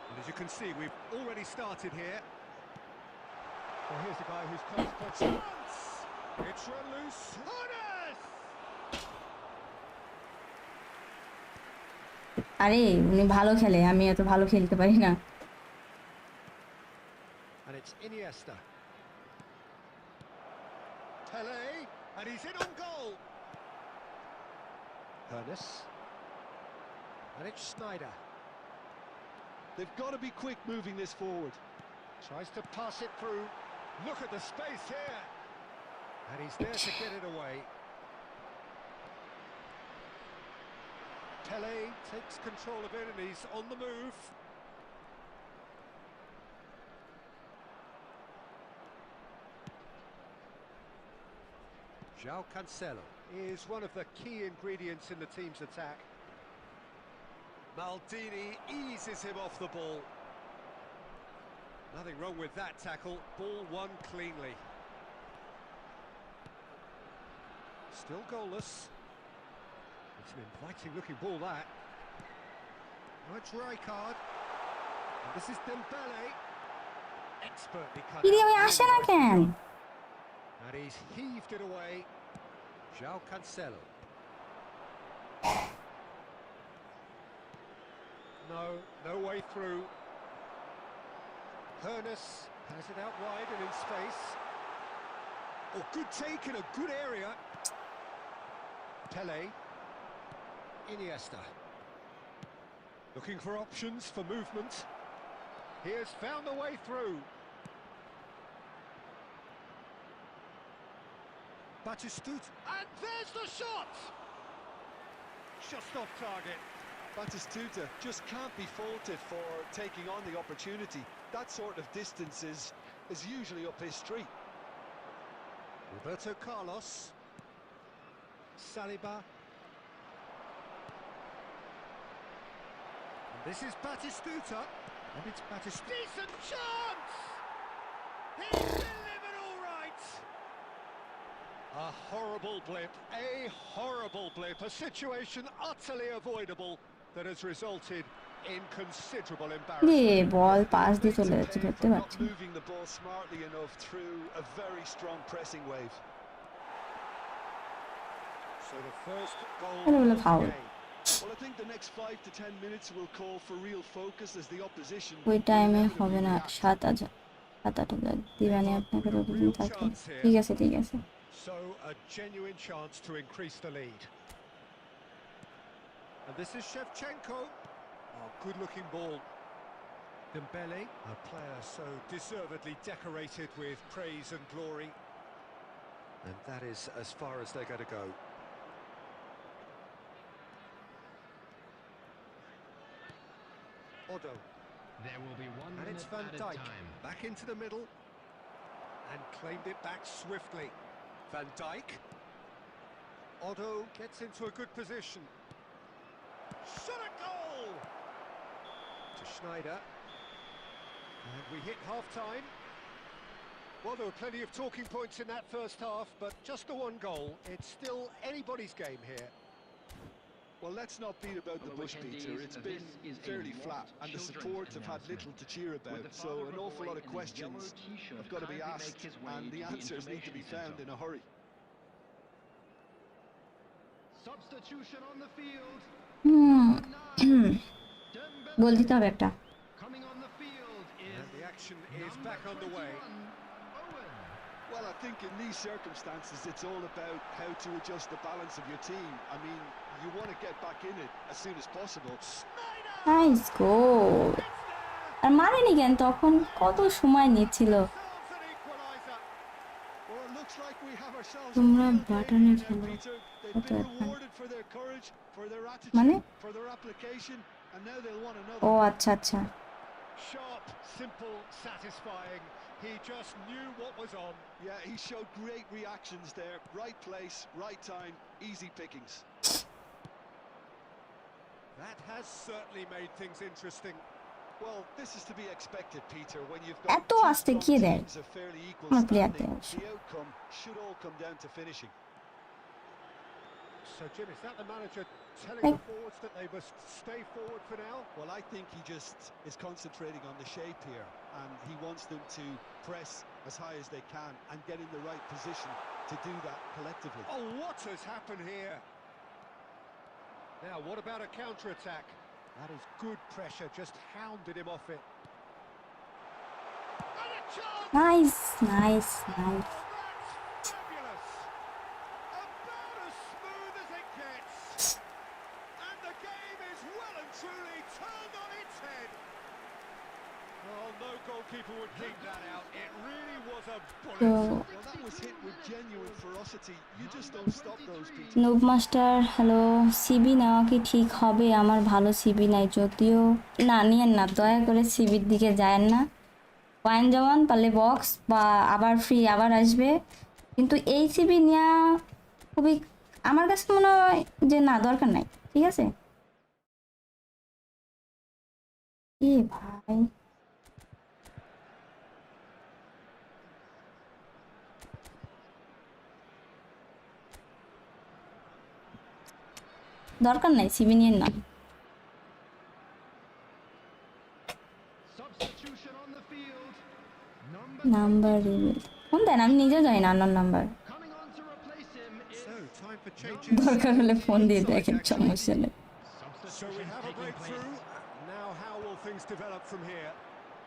And as you can see, we've already started here. Well, here's the guy who's close for chance. It's run loose. Honest! আরে উনি ভালো খেলে, আমি এত ভালো খেলতে পারি না। And it's Iniesta. Pele, and he's in on goal. Ernest. And it's Snyder. They've got to be quick moving this forward. Tries to pass it through. Look at the space here. And he's there to get it away. Pele takes control of it and he's on the move. João Cancelo is one of the key ingredients in the team's attack. Maldini eases him off the ball. Nothing wrong with that tackle. Ball won cleanly. Still goalless. It's an inviting looking ball, that. Oh, it's Rijkaard. And this is Dembele. Expertly cut কি দিয়ে out. ওই আসে না কেন? And he's heaved it away. João Cancelo. No way through. Hernus has it out wide and in space. Oh, good take in a good area. Pele. Iniesta. Looking for options for movement. He has found the way through. Batistuta. And there's the shot! Just off target. Batistuta just can't be faulted for taking on the opportunity. That sort of distance is usually up his street. Roberto Carlos. Saliba. And this is Batistuta. And it's Batistuta. Decent chance! He's delivered all right! A horrible blip, a situation utterly avoidable that has resulted in considerable রে embarrassment. Ball pass He'll দিয়ে be চলে to যাচ্ছে pay ধরতে for not পারছি না। moving the ball smartly enough through a very strong pressing wave. So the first goal Hello, of hello, the foul. game. Well, I think the next 5 to 10 minutes will call for real focus as the opposition ওই will টাইমে inevitably হবে না, react. 7,000 7-8,000 দিবানি আপনাকে যতদিন থাকে। ঠিক আছে ঠিক আছে। So a genuine chance to increase the lead. And this is Shevchenko. Oh, good-looking ball. Dembele, a player so deservedly decorated with praise and glory. And that is as far as they're going to go. Odo. There will be 1 And it's minute Van added Dijk. time. Back into the middle. And claimed it back swiftly. Van Dijk. Otto gets into a good position. Shot a goal! To Schneider. And we hit half-time. Well, there were plenty of talking points in that first half, but just the one goal. It's still anybody's game here. Well, let's not beat about the bush, Peter. It's been fairly flat, and the support have had little to cheer about. So an awful lot of questions have got to be asked, and the answers need to be found in a hurry. Substitution on the field. Hmm Dembele. গোল দিতে হবে একটা। Coming on the field is And the action is back underway. Owen. Well, I think in these circumstances, it's all about how to adjust the balance of your team. I mean, you want to get back in it as soon as possible. Nice goal. আর মারেনি কেন তখন, কত সময় নিচ্ছিল। Themselves an equaliser. Well, it looks like we have ourselves a তোমরা real game বাটনে here, খেলো, Peter. They've কত been ব্যাপার। rewarded for their courage, for their মানে? attitude, for their application, and now they'll want O another. আচ্ছা আচ্ছা। Sharp, simple, satisfying. He just knew what was on. Yeah, he showed great reactions there. Right place, right time, easy pickings. That has certainly made things interesting. Well, this is to be expected, Peter. When you've got এত two আস্তে strong কে দেয়? teams of fairly equal আমার standing, প্লেয়ারটা the outcome should all come down to finishing. So, Jim, is that the manager telling Hey. the forwards that they must stay forward for now? Well, I think he just is concentrating on the shape here, and he wants them to press as high as they can and get in the right position to do that collectively. Oh, what has happened here? Now, what about a counter-attack? That is good pressure, just hounded him off it. And a chance! Nice nice nice. Oh, that's fabulous! About as smooth as it gets. And the game is well and truly turned on its head. Well, no goalkeeper would keep that out. It really was a bullet. তো Well, that was hit with genuine ferocity. You just don't stop those, Peter. Noob master hello, সিবি নেওয়া কি ঠিক হবে? আমার ভালো CB নাই, যদিও না নিয়েন না, দয়া করে সিবির দিকে যায়েন না। পয়েন্ট জমান পারলে বক্স বা আবার ফ্রি আবার আসবে, কিন্তু এই সিবি নেওয়া খুবই আমার কাছে মনে হয় যে না, দরকার নাই। ঠিক আছে এ ভাই, দরকার নাই সিবি নিয়েন না। Substitution on the field. Number reveal কোন দেন, আমি নিজে জানি না আন্নার number. Coming on to replace him is So, time for changes. দরকার হলে ফোন দিয়ে দেখেন, সমস্যা নেই। So we have a breakthrough. Now will things develop from here?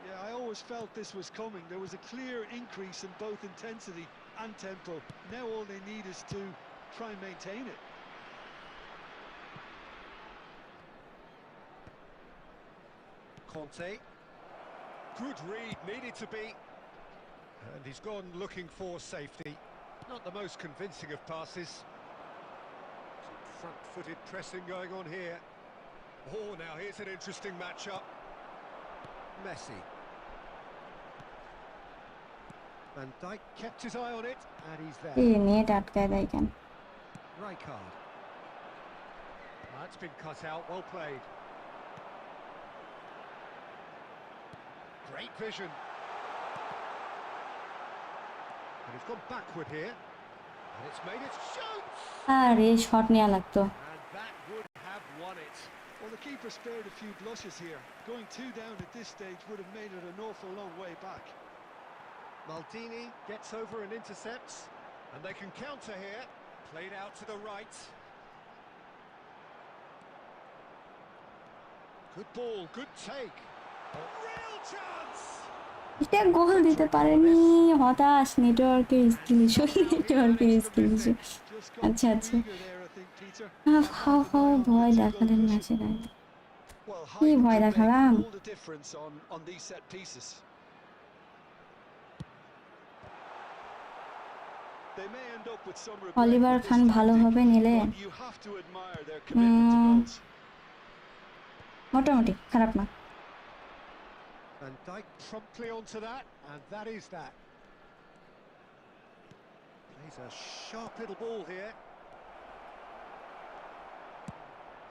Yeah, I always felt this was coming. There was a clear increase in both intensity and tempo. Now all they need is to try and maintain it. Conte. Good read, needed to be. And he's gone looking for safety. Not the most convincing of passes. Some front-footed pressing going on here. Oh, now here's an interesting matchup. Messi. Van Dijk kept his eye on it, and he's there. এই net আটকায় দেয় কেন? Rijkaard. That's been cut out, well played. Great vision. And he's gone backward here. And it's made it shoots! আরে shot নেওয়া লাগতো। And that would have won it. Well, the keeper spared a few blushes here. Going 2 down at this stage would have made it an awful long way back. Maldini gets over and intercepts. And they can counter here. Played out to the right. Good ball, good take. Real chance! এটা গোল দিতে পারেনি, হতাশ। নেটওয়ার্কের skill issue, নেটওয়ার্কের skill issue. Just got আচ্ছা too আচ্ছা, eager there, I think, Peter. ভয় দেখালেন ম্যাচের আগে। Well, কি height ভয় could make দেখালাম? all the difference on these set pieces. They may end up with some regret Oliver with this খান ভালো tactic, হবে নিলে but you have to admire their commitment to goals. মোটামুটি খারাপ না। Van Dijk promptly onto that, and that is that. Plays a sharp little ball here.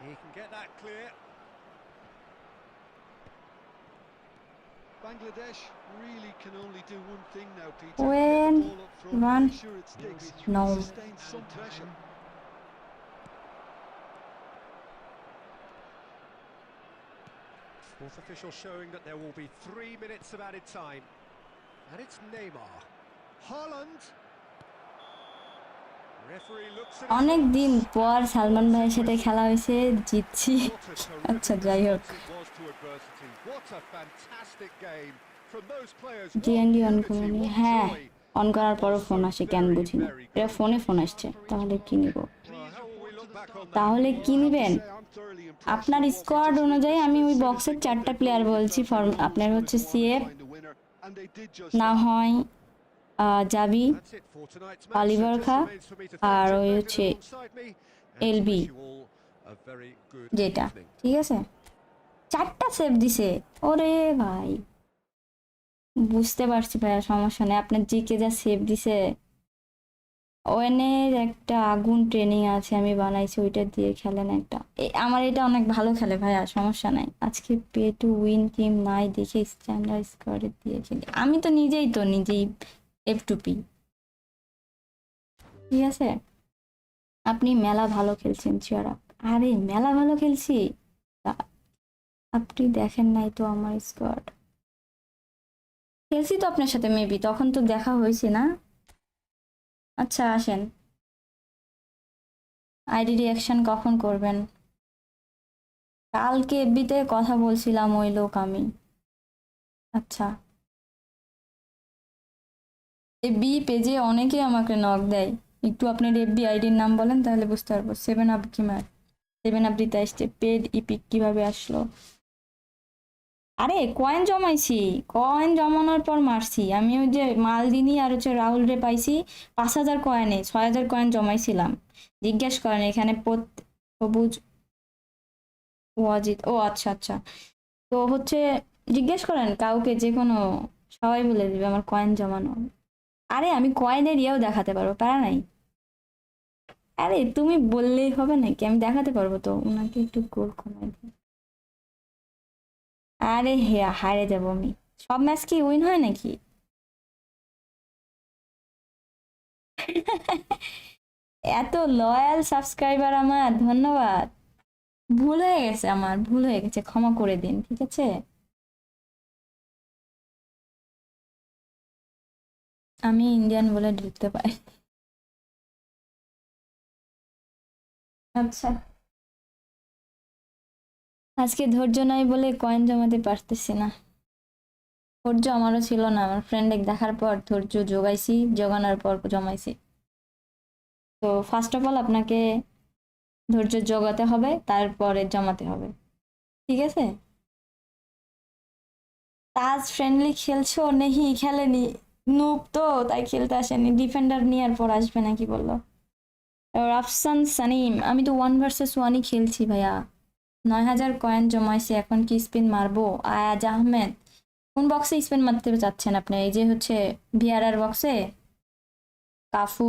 He can get that clear. Bangladesh really can only do one thing now, Peter. When Get the ball up front, run. make sure it sticks, No. sustain some pressure. Fourth official showing that there will be 3 minutes of added time. And it's Neymar. Haaland. Referee looks at অনেক দিন পর সালমান ভাইয়ের সাথে খেলা হয়েছে, জিতছি। আচ্ছা যাই হোক, ডিএনডি অন করে নি। হ্যাঁ, অন করার পরও ফোন আসে, কেন বুঝি না। এটা ফোনে ফোন আসছে, তাহলে কি নিব? তাহলে কি নিবেন? আপনার স্কোয়াড অনুযায়ী আমি ওই বক্সের 4টা প্লেয়ার বলছি। ফর্ম আপনার হচ্ছে সিএফ, না হয় জাবি, অলিভার খা, আর ওই হচ্ছে এলবি, যেটা ঠিক আছে। 4টা সেভ দিছে। ওরে ভাই, বুঝতে পারছি ভাইয়া, সমস্যা নেই। আপনার জিকে যা সেভ দিছে, ওয়েনের একটা আগুন ট্রেনিং আছে আমি বানাইছি, ওইটা দিয়ে খেলেন একটা। আমার এটা অনেক ভালো খেলে ভাইয়া, সমস্যা নাই। আজকে পে টু উইন টিম নাই দেখে স্ট্যান্ডার্ড স্কোয়াডে দিয়ে খেলি। আমি তো নিজেই এফ2পি, ঠিক আছে। আপনি মেলা ভালো খেলছেন চিয়ারা। আরে মেলা ভালো খেলছি, আপনি দেখেন নাই তো আমার স্কোয়াড। খেলছি তো আপনার সাথে, মেবি তখন তো দেখা হয়েছে না। আচ্ছা আসেন, আইডি রিঅ্যাকশন কখন করবেন? কালকে এফবিতে কথা বলছিলাম, ওই লোক আমি। আচ্ছা, এফবি পেজে অনেকে আমাকে নক দেয়, একটু আপনার এফবি আইডির নাম বলেন তাহলে বুঝতে পারবো। 7 আপ গেমার, 7 আপ দিতে আসছে। পেড ইপিক কিভাবে আসলো? আরে কয়েন জমাইছি, কয়েন জমানোর পর মারছি আমি। ওই যে মালদিনী আর হচ্ছে রাহুল রে পাইছি 5000 কয়েনে, 6000 কয়েন জমাইছিলাম। জিজ্ঞেস করেন এখানে সবুজ ওয়াজিদ। ও আচ্ছা আচ্ছা, তো হচ্ছে জিজ্ঞেস করেন কাউকে, যে কোনো, সবাই বলে দিবে আমার কয়েন জমানো। আরে আমি কয়েনের ইয়েও দেখাতে পারবো, প্যারা নাই। আরে তুমি বললেই হবে নাকি, আমি দেখাতে পারবো তো। ওনাকে একটু গোল কমাই দিই। আরে হারে যাবো আমি। সব ম্যাচ কি উইন হয় নাকি? এত লয়াল সাবস্ক্রাইবার আমার, ধন্যবাদ। ভুল হয়ে গেছে, আমার ভুল হয়ে গেছে, ক্ষমা করে দিন, ঠিক আছে। আমি ইন্ডিয়ান বলে ঢুকতে পারি। আচ্ছা। আজকে ধৈর্য নাই বলে কয়েন জমাতে পারতেছি না। ধৈর্য আমারও ছিল না, আমার ফ্রেন্ডে দেখার পর ধৈর্য জোগাইছি, জোগানোর পর জমাইছি। তো ফার্স্ট অফ অল আপনাকে ধৈর্য জোগাতে হবে, তারপরে জমাতে হবে, ঠিক আছে? তাজ ফ্রেন্ডলি খেলছো? নেহি খেলেনি, নুব তো তাই খেলতে আসেনি, ডিফেন্ডার নেওয়ার পর আসবে নাকি বললো। রাফসান সানিম, আমি তো 1 ভার্সেস 1ই খেলছি ভাইয়া, 9,000 কয়েন জমাইছি, এখন কি স্পিন মারবো? আয়াজ আহমেদ, কোন বক্সে স্পিন মারতে চাচ্ছেন আপনি? এই যে হচ্ছে ভিআরআর বক্সে? কাফু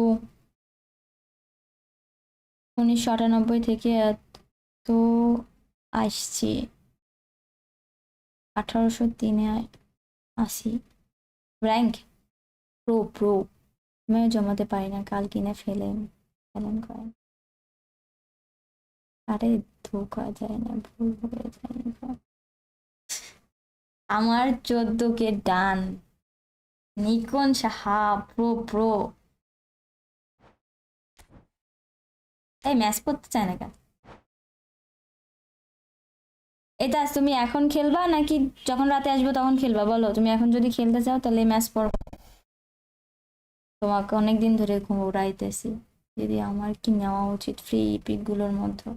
1998 থেকে তো আসছি, 1803-এ আসি, র্যাঙ্ক প্রো প্রো। আমিও জমাতে পারি না, কাল কিনে ফেলেন করেন। আরে ধোকা যায় না, ভুল হয়ে যায় না। আমার 14 কে ডান, নিকন সাহা প্রো প্রো। এই ম্যাচ করতে চায় না কেন? এটা তুমি এখন খেলবা নাকি যখন রাতে আসবো তখন খেলবা? বলো, তুমি এখন যদি খেলতে চাও তাহলে ম্যাচ পড়। তোমাকে অনেকদিন ধরে ঘুরাইতেছি, যদি আমার কি নেওয়া উচিত ফ্রি পিক গুলোর মধ্যে?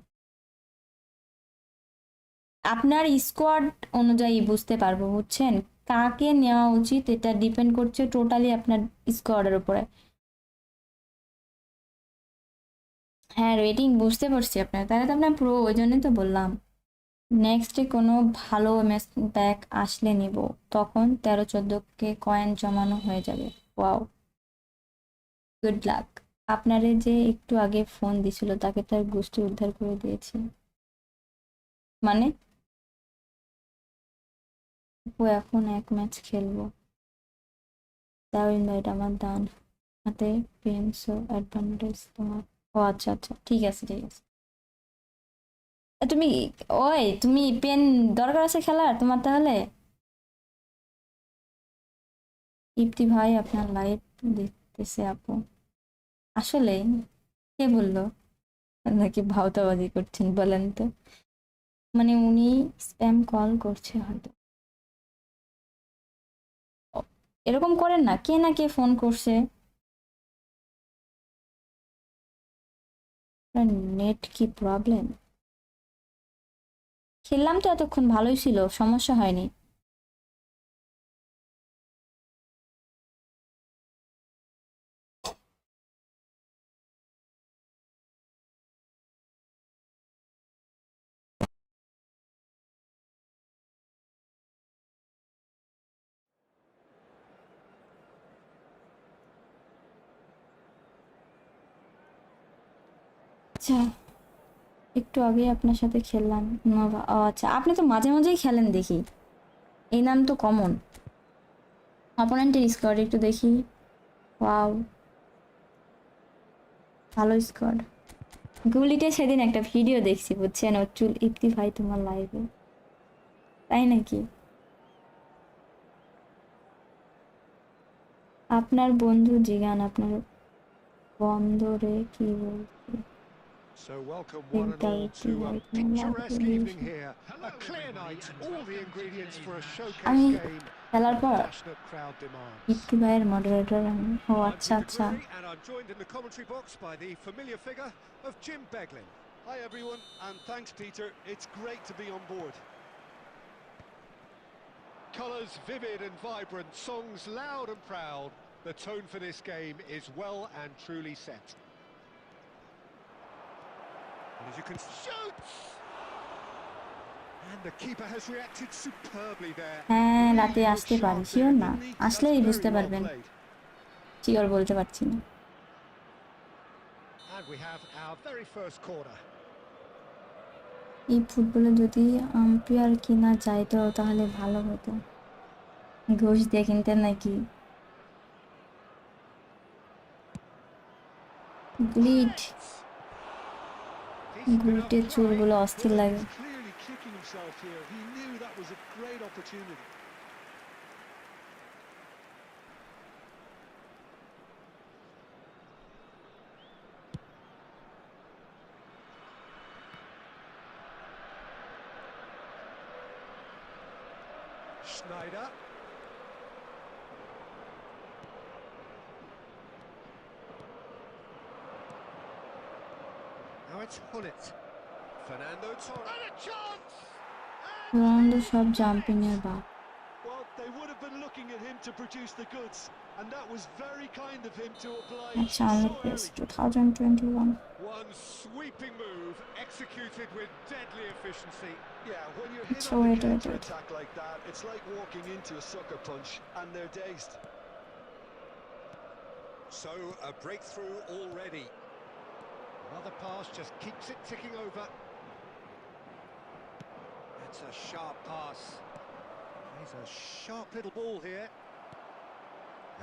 আপনার স্কোয়াড অনুযায়ী বুঝতে পারবো, বুঝছেন? কাকে নেওয়া উচিত এটা ডিপেন্ড করছে টোটালি আপনার স্কোয়াডের উপরে। হ্যাঁ, রেটিং বুঝতে পারছি আপনার, তাহলে তো আপনার প্রো, ওই জন্যই তো বললাম। নেক্সটে কোনো ভালো ম্যাচ ব্যাক আসলে নিব, তখন 13-14 কে কয়েন জমানো হয়ে যাবে। Wow, good luck. আপনারে যে একটু আগে ফোন দিছিল তাকে তার গোষ্ঠী উদ্ধার করে দিয়েছি মানে? ও এখন 1 ম্যাচ খেলবো, তাও ইনভাইট আমার দান হাতে পেনসো অ্যাডভান্টেজ তোমার। ও আচ্ছা আচ্ছা, ঠিক আছে ঠিক আছে। তুমি ওই তুমি পেন দরকার আছে খেলার তোমার তাহলে? ইপ্তি ভাই আপনার লাইভ দেখতেছে আপু। আসলে কে বললো নাকি ভাওতাবাজি করছেন বলেন তো? মানে উনি স্প্যাম কল করছে হয়তো। এরকম করেন না, কে না কে ফোন করছে। নেট কি প্রবলেম? খেললাম তো এতক্ষণ, ভালোই ছিল, সমস্যা হয়নি। আচ্ছা, একটু আগে আপনার সাথে খেললাম নোভা। ও আচ্ছা, আপনি তো মাঝে মাঝেই খেলেন দেখি, এই নাম তো কমন। অপোনেন্টের স্কোয়াড একটু দেখি। ওয়াও, ভালো স্কোয়াড। গুলিতে সেদিন একটা ভিডিও দেখছি বুঝছেন, ও চুল ইপ্তি ভাই তোমার লাইভে, তাই নাকি? আপনার বন্ধু জিগান, আপনার বন্দরে কি বলছি? So welcome one and all to a picturesque evening here. A clear night, all the ingredients for a showcase আমি game খেলার that the পর passionate crowd demands. ইপ্তি ভাইয়ের মডারেটর আমি। ও I'm আচ্ছা Peter আচ্ছা। Drury, and I'm joined in the commentary box by the familiar figure of Jim Beglin. Hi everyone, and thanks Peter. It's great to be on board. Colours vivid and vibrant, songs loud and proud. The tone for this game is well and truly set. And as you can Shoots! And the keeper has reacted superbly there. হ্যাঁ, really রাতে looked আসতে পারি, sharp sure there, না, didn't he? আসলেই That's বুঝতে very well পারবেন, played. Sure বলতে পারছি না। And we have our very first corner. এই ফুটবলে যদি আম্পায়ার কিনা যাইতো তাহলে ভালো হতো। ঘুষ দিয়ে কিনতেন নাকি? গ্লিট, Decent enough গ্লুটের play. চুলগুলো অস্থির Well, he লাগে। was clearly kicking himself here. He knew that was a great opportunity. Schneider. Now it's Hullet. Fernando Torres. And a chance! Ronaldo সব জাম্পিং এর বাপ। Well, they would have been looking at him to produce the goods, and that was very kind of him to oblige আচ্ছা, so আমাদের page early. 2021। One sweeping move executed with deadly efficiency. Yeah, when you're hit So on the wait. counter-attack like that, it's like walking into a sucker punch, and they're dazed. So a breakthrough already. Another pass just keeps it ticking over. That's a sharp pass. He's a sharp little ball here.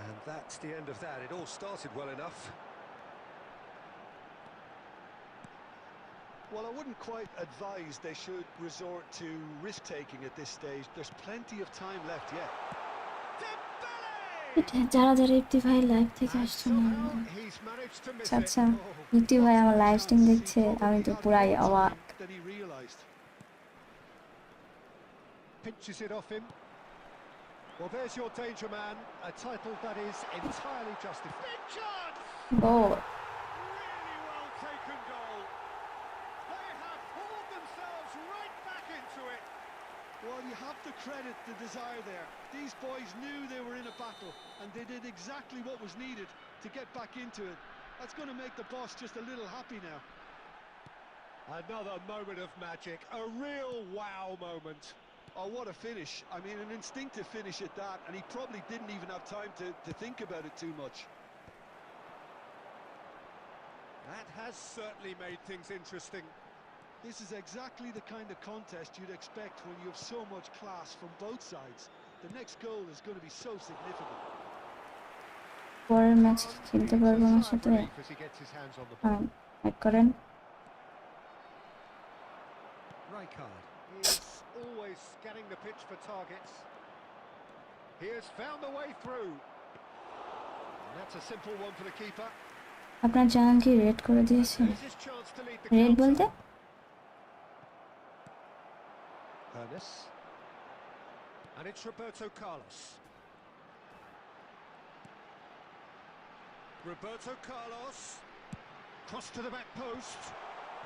And that's the end of that. It all started well enough. Well, I wouldn't quite advise they should resort to risk-taking at this stage. There's plenty of time left yet. যারা যারা ইপ্তি ভাই live থেকে And আসছে না, somehow he's managed to miss it. আচ্ছা Oh, ইপ্তি ভাই আমার live stream He দেখছে, আমি তো probably had পুরাই more অবাক। time than he realised. pinches it off him. Well, there's your danger man, a title that is entirely justified. Big chance! Goal. Really well taken goal. They have pulled themselves right back into it. Well, you have to credit the desire there. These boys knew they were in a battle, and they did exactly what was needed to get back into it. That's going to make the boss just a little happy now. Another moment of magic, a real wow moment. Oh, what a finish. I mean, an instinctive finish at that, and he probably didn't even have time to think about it too much. That has certainly made things interesting. This is exactly the kind of contest you'd expect when you have so much class from both sides. The next goal is going to be so significant. পরের match খেলতে পারবো আমার সাথে? As he gets his hands on the ball. এক করেন। Rijkaard is always scanning the pitch for targets. He has found a way through. And that's a simple one for the keeper. আপনার জানান কি red করে দিয়েছে? There's his chance to lead the red counter. বলতে Ernest. And it's Roberto Carlos. Roberto Carlos. Cross to the back post.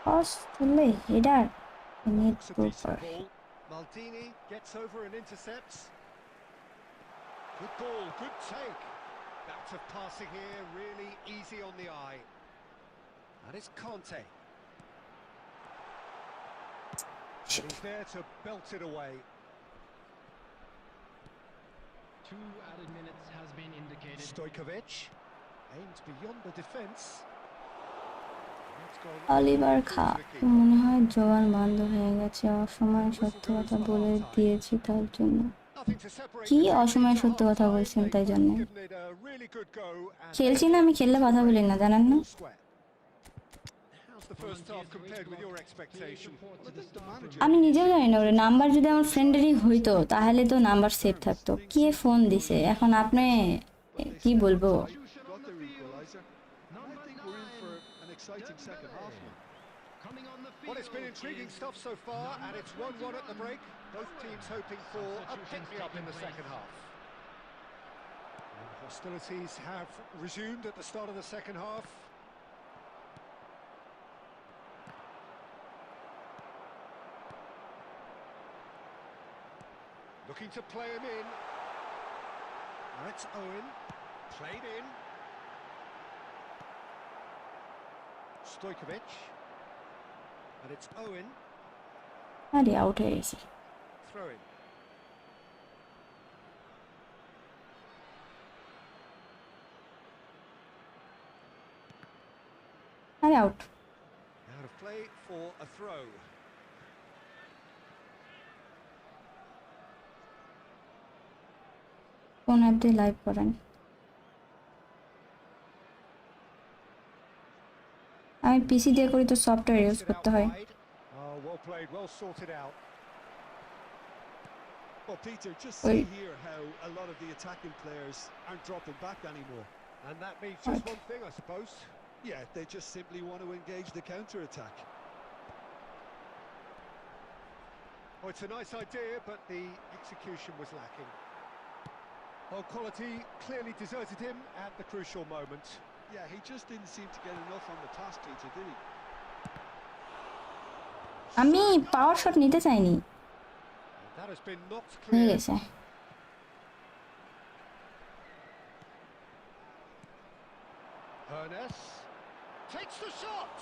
Cross তুললে header, need Looks a proper. decent ball. Maldini gets over and intercepts. Good ball, good take. Bouts of passing here, really easy on the eye. And it's Conte. And he's there to belt it away. 2 added minutes has been indicated. Stojkovic aims beyond the defence. That's gone Oliver through খা, to the keeper. মনে হয় জোয়ান বন্ধ হয়ে গেছে, অসময়ে সত্য কথা বলে দিয়েছি তার জন্য। Nothing to separate কি the two অসময়ে teams সত্য at কথা half-time. বলছেন They've তাই জন্য? given it a really good go and খেলছি না, আমি খেললে কথা বলি না, জানেন না? sweat. How's the first half compared with your expectation? আমি নিজেও জানি না, ওরে নাম্বার যদি আমার ফ্রেন্ডেরই হইতো তাহলে তো নাম্বার সেভ থাকতো। কে ফোন দিছে এখন? আপনি কি বলবো? Got their equaliser. I think we're in for an exciting second half now. Coming on the field. Well, it's been intriguing stuff so far, and it's 1-1 at the break. Both teams hoping for a pick-me-up in the second half. And hostilities have resumed at the start of the second half. Looking to play him in. Now it's Owen. Played in. Stojkovic. And it's Owen. আরে out হয়ে গেছে। Throw in. আরে out. Out of play for a throw. কোন app দিয়ে live করেন? আমি পিসি দিয়ে করি তো সফটওয়্যার ইউজ It করতে out হয়। wide. Oh, well played, well sorted out. Well, Peter, just Wait. see here how a lot of the attacking players aren't dropping back anymore. And that means just Okay. one thing, I suppose. Yeah, they just simply want to engage the counter-attack. Oh, it's a nice idea, but the execution was lacking. Well, quality clearly deserted him at the crucial moment. Yeah, he just didn't seem to get enough on the task, Peter, did he? আমি পাওয়ার shot নিতে চাইনি, That has been knocked হয়ে clear. গেছে। Ernest takes the shot.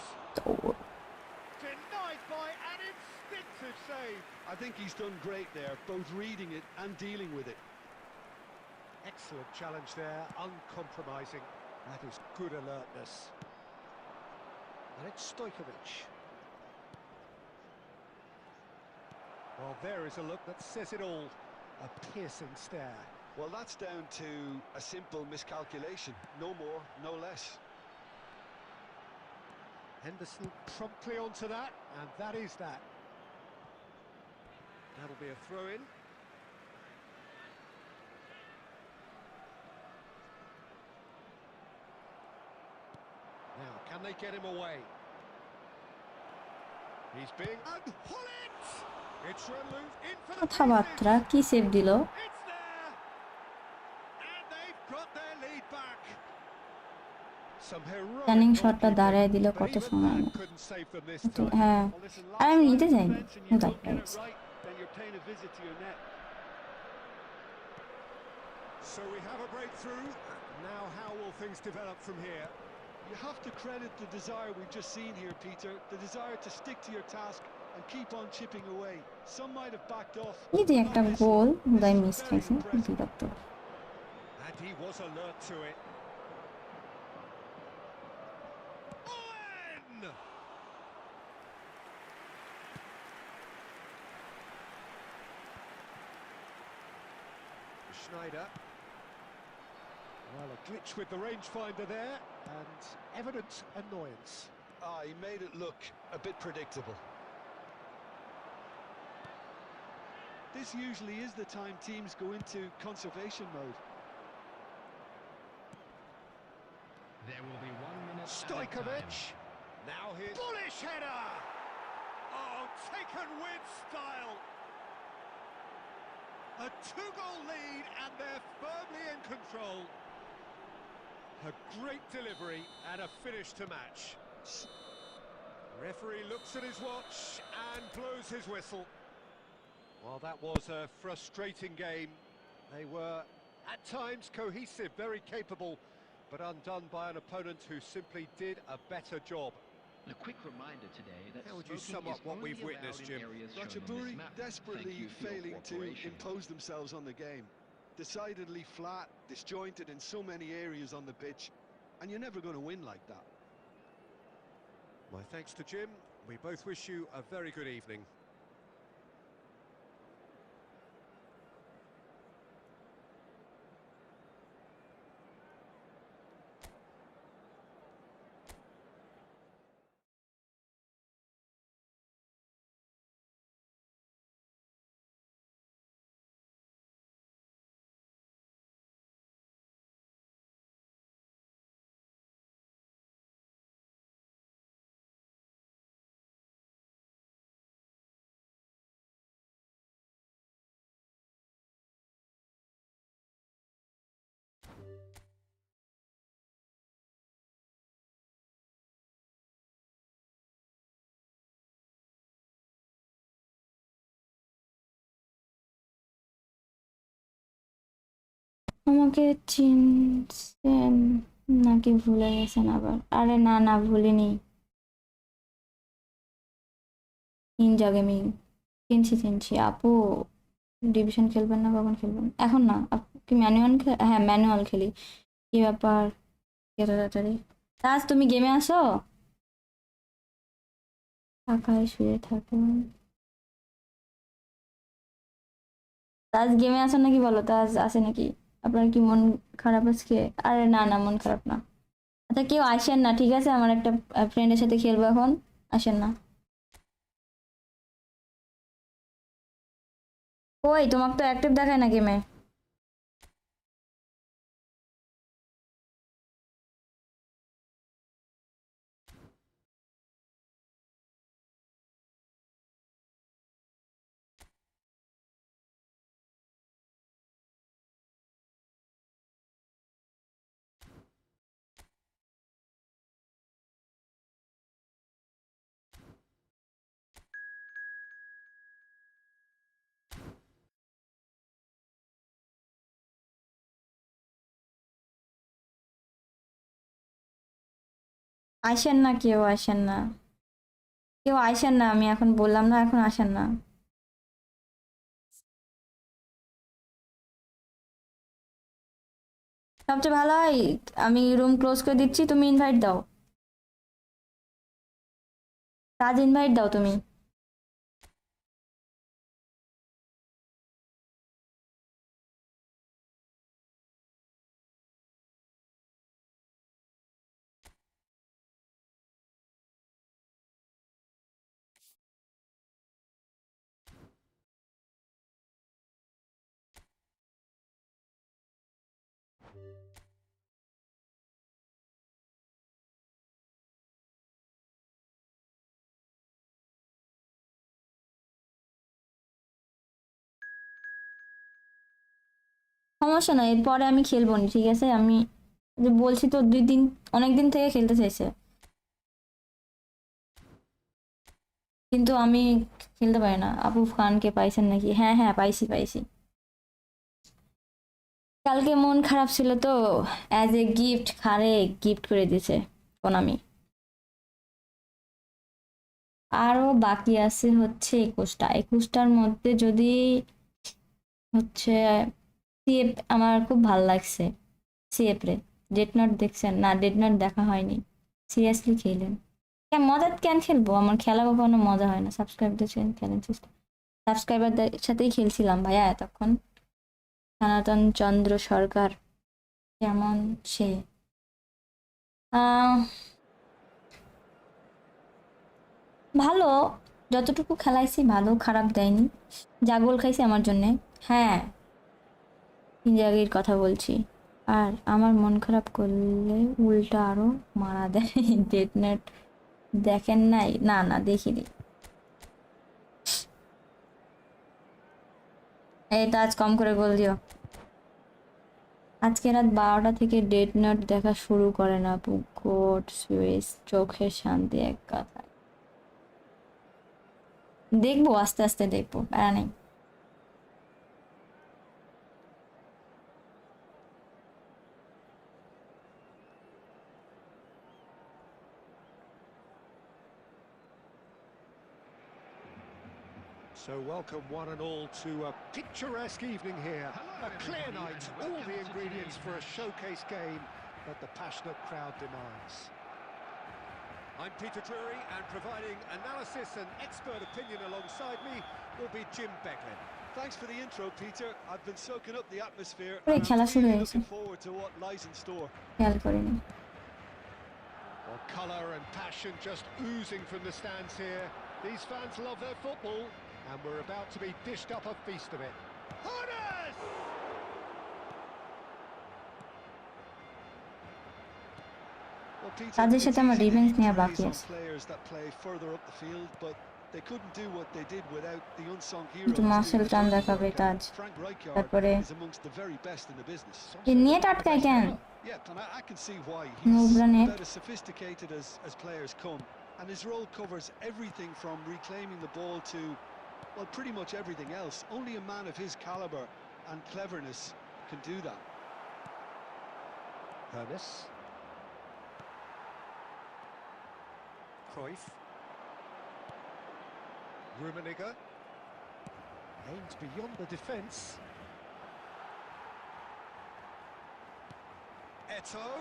Denied by an instinctive save. I think he's done great there, both reading it and dealing with it. Excellent challenge there, uncompromising. That is good alertness. And it's Stojkovic. Well, there is a look that says it all. A piercing stare. Well, that's down to a simple miscalculation. No more, no less. Henderson promptly onto that, and that is that. That'll be a throw-in. Now, can they get him away? He's being... And pull it! It's run loose in for the কথাবার্তা কি save দিল? It's there! And they've got their lead back. Some heroic running শটটা goalkeeping, দাঁড়ায় দিল but কত even সময় that না। couldn't save them this time. হ্যাঁ, Well, listen, আর আমি নিতে last চাইনি, line of defence and you that don't get it was. right, then you're paying a visit to your net. So we have a breakthrough. Now how will things develop from here? You have to credit the desire we've just seen here, Peter. The desire to stick to your task and keep on chipping away. Some might have backed off. এই যে but একটা not this goal one. This বোধহয় is miss very খাইছে, impressive. বিরক্ত। And he was alert to it. Owen! Schneider. Well, a glitch with the rangefinder there, and evident annoyance. Ah, he made it look a bit predictable. This usually is the time teams go into conservation mode. There will be 1 minute added Stojkovic. time. Now his bullish header. Oh, taken with style. A two-goal lead, and they're firmly in control. A great delivery and a finish to match. Referee looks at his watch and blows his whistle. Well, that was a frustrating game. They were, at times, cohesive, very capable, but undone by an opponent who simply did a better job. A quick reminder today that How would you smoking sum up is what only we've allowed witnessed, in Jim? areas shown on this Ratchaburi map. desperately Thank you for your failing to cooperation. impose themselves on the game. Decidedly flat, disjointed in so many areas on the pitch, and you're never going to win like that. My thanks to Jim. We both wish you a very good evening. আমাকে চিনছেন নাকি ভুলে গেছেন আবার? আরে না না, ভুলিনি। Ninja gaming, চিনছি চিনছি। আপু ডিভিশন খেলবেন না? কখন খেলবেন? এখন না। কি ম্যানুয়াল? হ্যাঁ, ম্যানুয়াল খেলি। কি ব্যাপার? তাড়াতাড়ি তাজ, তুমি গেমে আসো? টাকায় শুয়ে থাকুন। তাজ গেমে আসো নাকি বলো? তাজ আসে নাকি? আপনার কি মন খারাপ আজকে? আরে না না, মন খারাপ না। আচ্ছা, কেউ আসেন না, ঠিক আছে? আমার একটা ফ্রেন্ডের সাথে খেলবো এখন, আসেন না। ওই তোমাকে তো অ্যাক্টিভ দেখায় না গেমে। আসেন না, কেউ আসেন না, কেউ আসেন না, আমি এখন বললাম না, এখন আসেন না। সবচেয়ে ভালো হয় আমি রুম ক্লোজ করে দিচ্ছি, তুমি ইনভাইট দাও, কাজ ইনভাইট দাও তুমি। সমস্যা নাই, এরপরে আমি খেলবো না, ঠিক আছে? আমি যে বলছি তো 2 দিন, অনেকদিন থেকে খেলতে চাইছে, কিন্তু আমি খেলতে পারি না। আপু খানকে পাইছেন নাকি? হ্যাঁ হ্যাঁ, পাইছি পাইছি। কালকে মন খারাপ ছিল তো, as a gift Khare gift করে দিয়েছে কোনামি। আরো বাকি আছে হচ্ছে 21টা, 21টার মধ্যে যদি হচ্ছে সিএফ, আমার খুব ভাল লাগছে সিএফ রে। ডেড নট দেখছেন? না, ডেড নট দেখা হয়নি। সিরিয়াসলি খেলেন? কেন মজা, কেন খেলবো? আমার খেলা কখনো মজা হয় না। সাবস্ক্রাইবারদের সাথে খেলেন, সাবস্ক্রাইবারদের সাথেই খেলছিলাম ভাইয়া এতক্ষণ। সনাতন চন্দ্র সরকার কেমন সে? আহ, ভালো, যতটুকু খেলাইছি ভালো, খারাপ দেয়নি। যা গোল খাইছি আমার জন্যে। হ্যাঁ, ইন্ডিয়াগের কথা বলছি। আর আমার মন খারাপ করলে উল্টা আরো মারা দেয়। ডেট নেট দেখেন নাই? না না, দেখিনি। এইটা আজ কম করে গোল দিও। আজকে রাত 12টা থেকে ডেট নট দেখা শুরু করে না আপু। গড সুইস, চোখের শান্তি এক কথা। দেখবো, আস্তে আস্তে দেখবো, প্যারা নেই। So welcome one and all to a picturesque evening here. A clear night, all the ingredients for a showcase game that the passionate crowd demands. I'm Peter Drury, and providing analysis and expert opinion alongside me will be Jim Becklin. Thanks for the intro, Peter. I've been soaking up the atmosphere ওরে, and খেলা I'm শুরু really হয়ে গেছে, looking forward to what lies in store. খেয়াল করিনি। Well, colour and passion just oozing from the stands here. These fans love their football, and we're about to be dished up a feast of it. Horace! Well, Peter, তাদের it's সাথে easy আমার to revenge heap নেওয়া বাকি praise on আছে, players that play further up the field, but they couldn't do what they did without the unsung কিন্তু heroes muscle doing the টান dirty দেখাবে work. Taj. And Frank Rijkaard তারপরে is amongst the very best in the business. A net আটকায় কেন? Yeah, and I can see why. He's Nubra net. about as sophisticated as players come, and his role covers everything from reclaiming the ball to, well, pretty much everything else. Only a man of his caliber and cleverness can do that. Hermes. Cruyff. Rummenigge. Aimed beyond the defence. Eto'o.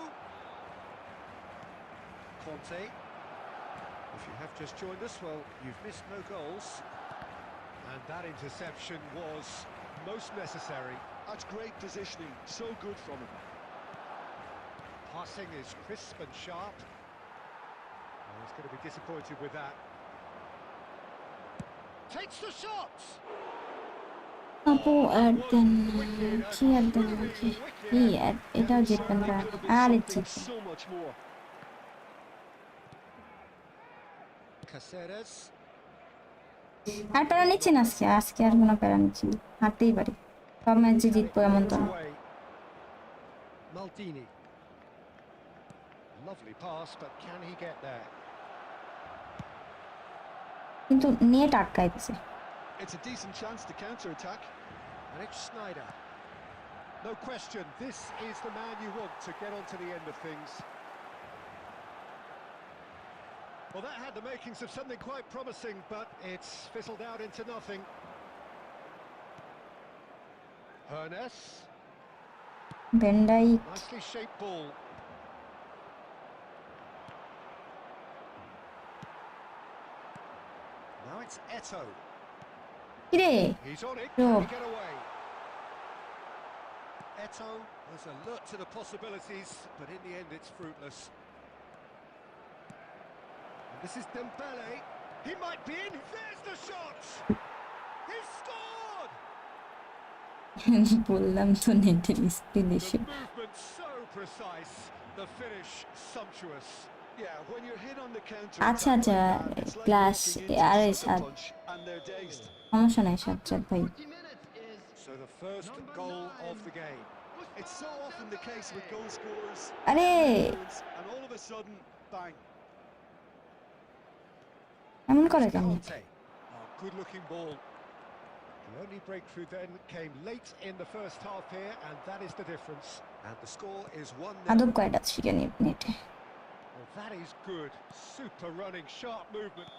Conte. If you have just joined us, well, you've missed no goals. And that interception was most necessary. That's great positioning, so good from him. Passing is crisp and sharp. Oh, he's going to be disappointed with that. Takes the shot! আপু add দেন না, কি add দেন নাকি? এই add, এটাও জিতবেন না। আরে জিতবেন। So much more. Caceres. আর প্যারা নিচ্ছি না আজকে, আজকে আর কোনো প্যারা নিচ্ছি না, হারতেই পারি, সব ম্যাচে জিতবো এমন তো না। Maldini. Lovely pass, but can he get there? কিন্তু নেট আটকাই দিছে। It's a decent chance to counter-attack. And it's Snyder. No question, this is the man you want to get on to the end of things. Well, that had the makings of something quite promising, but it's fizzled out into nothing. Hernes. ভেন্ডাইক Nicely shaped ball. Now it's Eto. কিরে He's on it. No. Can he get away? Eto was alert to the possibilities, but in the end it's fruitless. And this is Dembele. He might be in. There's the shot. He scored. বললাম তো নেটের speed The issue movement so precise, the finish sumptuous. Yeah, when you're hit on the counter আচ্ছা attack আচ্ছা like that, it's like class walking into আরে sucker সাত punch and they're dazed. সমস্যা নাই সাজ্জাদ ভাই 40 minutes is So the first Number goal 9. of the game. It's so often the case with goal scorers. আরে Influence, and all of a sudden, bang. এমন করে It's কেন Conte. Oh, good-looking ball. The only breakthrough then came late in the first half here, and that is the difference. And the score is 1-0. আদব কয়টা শিখে নেটে Well, that is good. Super running, sharp movement.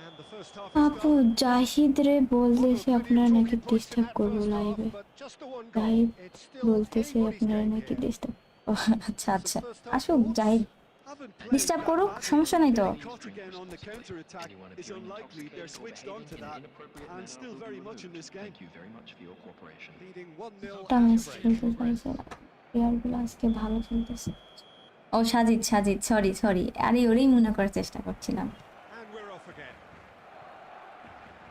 And the first half is আপু done. Zahid রে বলতেছে Plenty of আপনারা নাকি talking points in disturb that করবো first half, লাইভে but just the one Zahid goal. It's still বলতেছে anybody's আপনারা game নাকি here. ডিস্টার্ব আচ্ছা আচ্ছা First half আসুক thoughts? Zahid Haven't played disturb that করুক badly. সমস্যা নাই তো Getting caught again on the counter attack is unlikely. They're switched on to that and still very much in this game. Thank you very much for your cooperation. Leading 1-0 একটা at match the break. খেলতে চাইছে প্লেয়ারগুলো আজকে ভালো খেলতেছে ও Sajid Sajid sorry sorry আরে ওরেই মনে করার চেষ্টা করছিলাম And we're off again.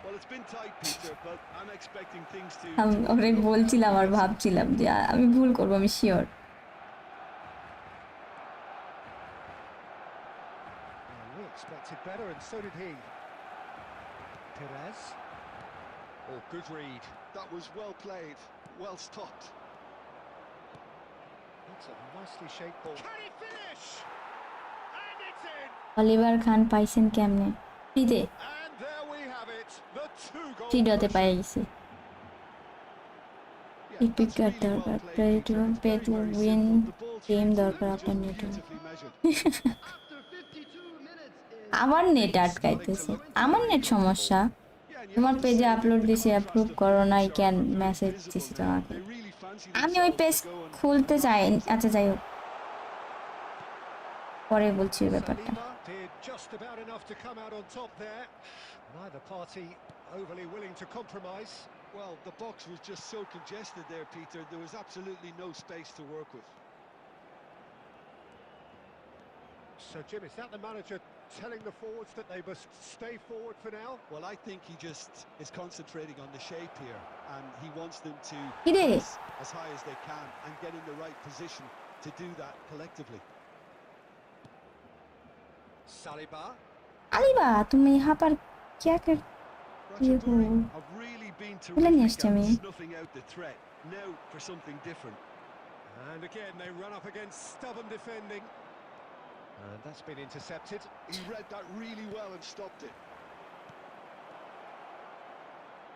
Well, it's been tight, Peter, but I'm expecting things to. আমি ওরে বলছিলাম আর ভাবছিলাম যে আমি ভুল করবো আমি sure Well, we expected better, and so did he. Perez. Oh, good read. That was well played, well stopped. That's a nicely shaped ball. Can he finish? And it's in. Oliver Kahn পাইছেন কেমনে ফ্রিতে And there we have it. The two-goal ফ্রিডতে পাই cushion. গেছি Yeah, Epic that's cut really দরকার well play played, to Peter. It's pay very, to very win simple. The ball game through দরকার to আপনার just নেটে beautifully measured. after 52 minutes is আমার net আটকাইতেছে আমার net সমস্যা Yeah, and you তোমার have to পেজে say upload the দিছি contrast approve of করো both নাই are কেন very মেসেজ visible দিছি now. তোমাকে They really fancy আমি ওই themselves page to go and খুলতে চাই আচ্ছা যাই হোক পরে বলছি ওই ব্যাপারটা Saliba did just about enough to come out on top there. Neither party overly willing to compromise. Well, the box was just so congested there, Peter. There was absolutely no space to work with. So, Jim, is that the manager telling the forwards that they must stay forward for now? Well, I think he just is concentrating on the shape here, and he wants them to Kide. press as high as they can and get in the right position to do that collectively. Saliba. আলিবা তুমি यहाँ पर क्या कर Ratchaburi Yoo-hoo. have really been Wala niya terrific siya, at me. snuffing out the threat. Now for something different. And again, they run up against stubborn defending. And that's been intercepted. He read that really well and stopped it.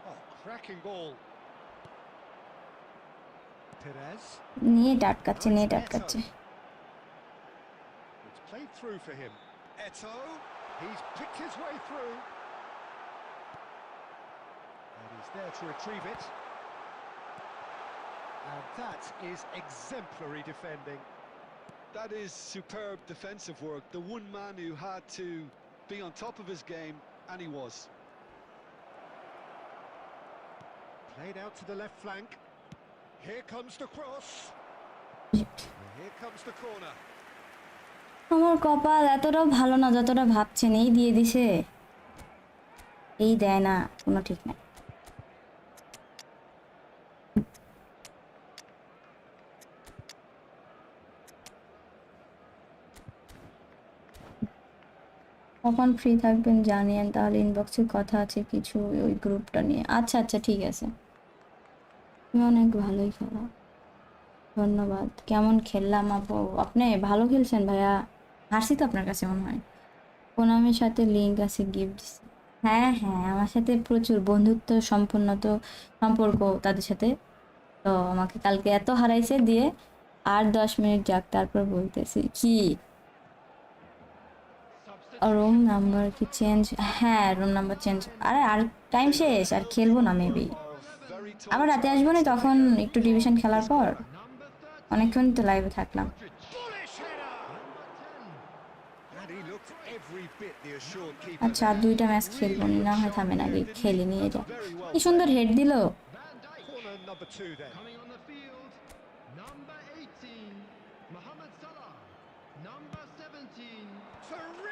Oh, cracking ball. Perez. Net আটকাচ্ছে net আটকাচ্ছে It's played through for him. Eto. He's picked his way through. And he's there to retrieve it. And that is exemplary defending. That is superb defensive work. The one man who had to be on top of his game, and he was. Played out to the left flank. Here comes the cross. And here comes the corner. আমার কপাল এতটাও ভালো না যতটা ভাবছেন এই দিয়ে দিছে এই দেয় না কোনো ঠিক নাই কখন ফ্রি থাকবেন জানিয়েন তাহলে ইনবক্সে কথা আছে কিছু ওই গ্রুপটা নিয়ে আচ্ছা আচ্ছা ঠিক আছে তুমি অনেক ভালোই খেলা ধন্যবাদ কেমন খেললাম আপু আপনি ভালো খেলছেন ভাইয়া হাসি তো আপনার কাছে মনে হয় কোনামের সাথে লিঙ্ক আছে গিফট হ্যাঁ হ্যাঁ আমার সাথে প্রচুর বন্ধুত্ব সম্পূর্ণ তো সম্পর্ক তাদের সাথে তো আমাকে কালকে এত হারাইছে দিয়ে আর 10 মিনিট যাক তারপর বলতেছি কি রুম নাম্বার কি চেঞ্জ? হ্যাঁ, রুম নাম্বার চেঞ্জ। আরে আর টাইম শেষ, আর খেলবো না মেবি। Very আবার tall রাতে আসবো না, targets to তখন pick out একটু from ডিভিশন খেলার this পর corner. Number 13. অনেকক্ষণ তো লাইভে থাকলাম। Bullish header! Number 10. And he looked every bit the assured keeper আচ্ছা, আর there. 2টা ম্যাচ খেলবো, Really না looked হয় sharp থামেন, there, আগে didn't খেলে he? নিয়ে যা। Very well কি সুন্দর played. হেড দিল। Van Dijk. Corner number 2 then. Coming on the field. Number 18. Mohamed Salah. Number 17.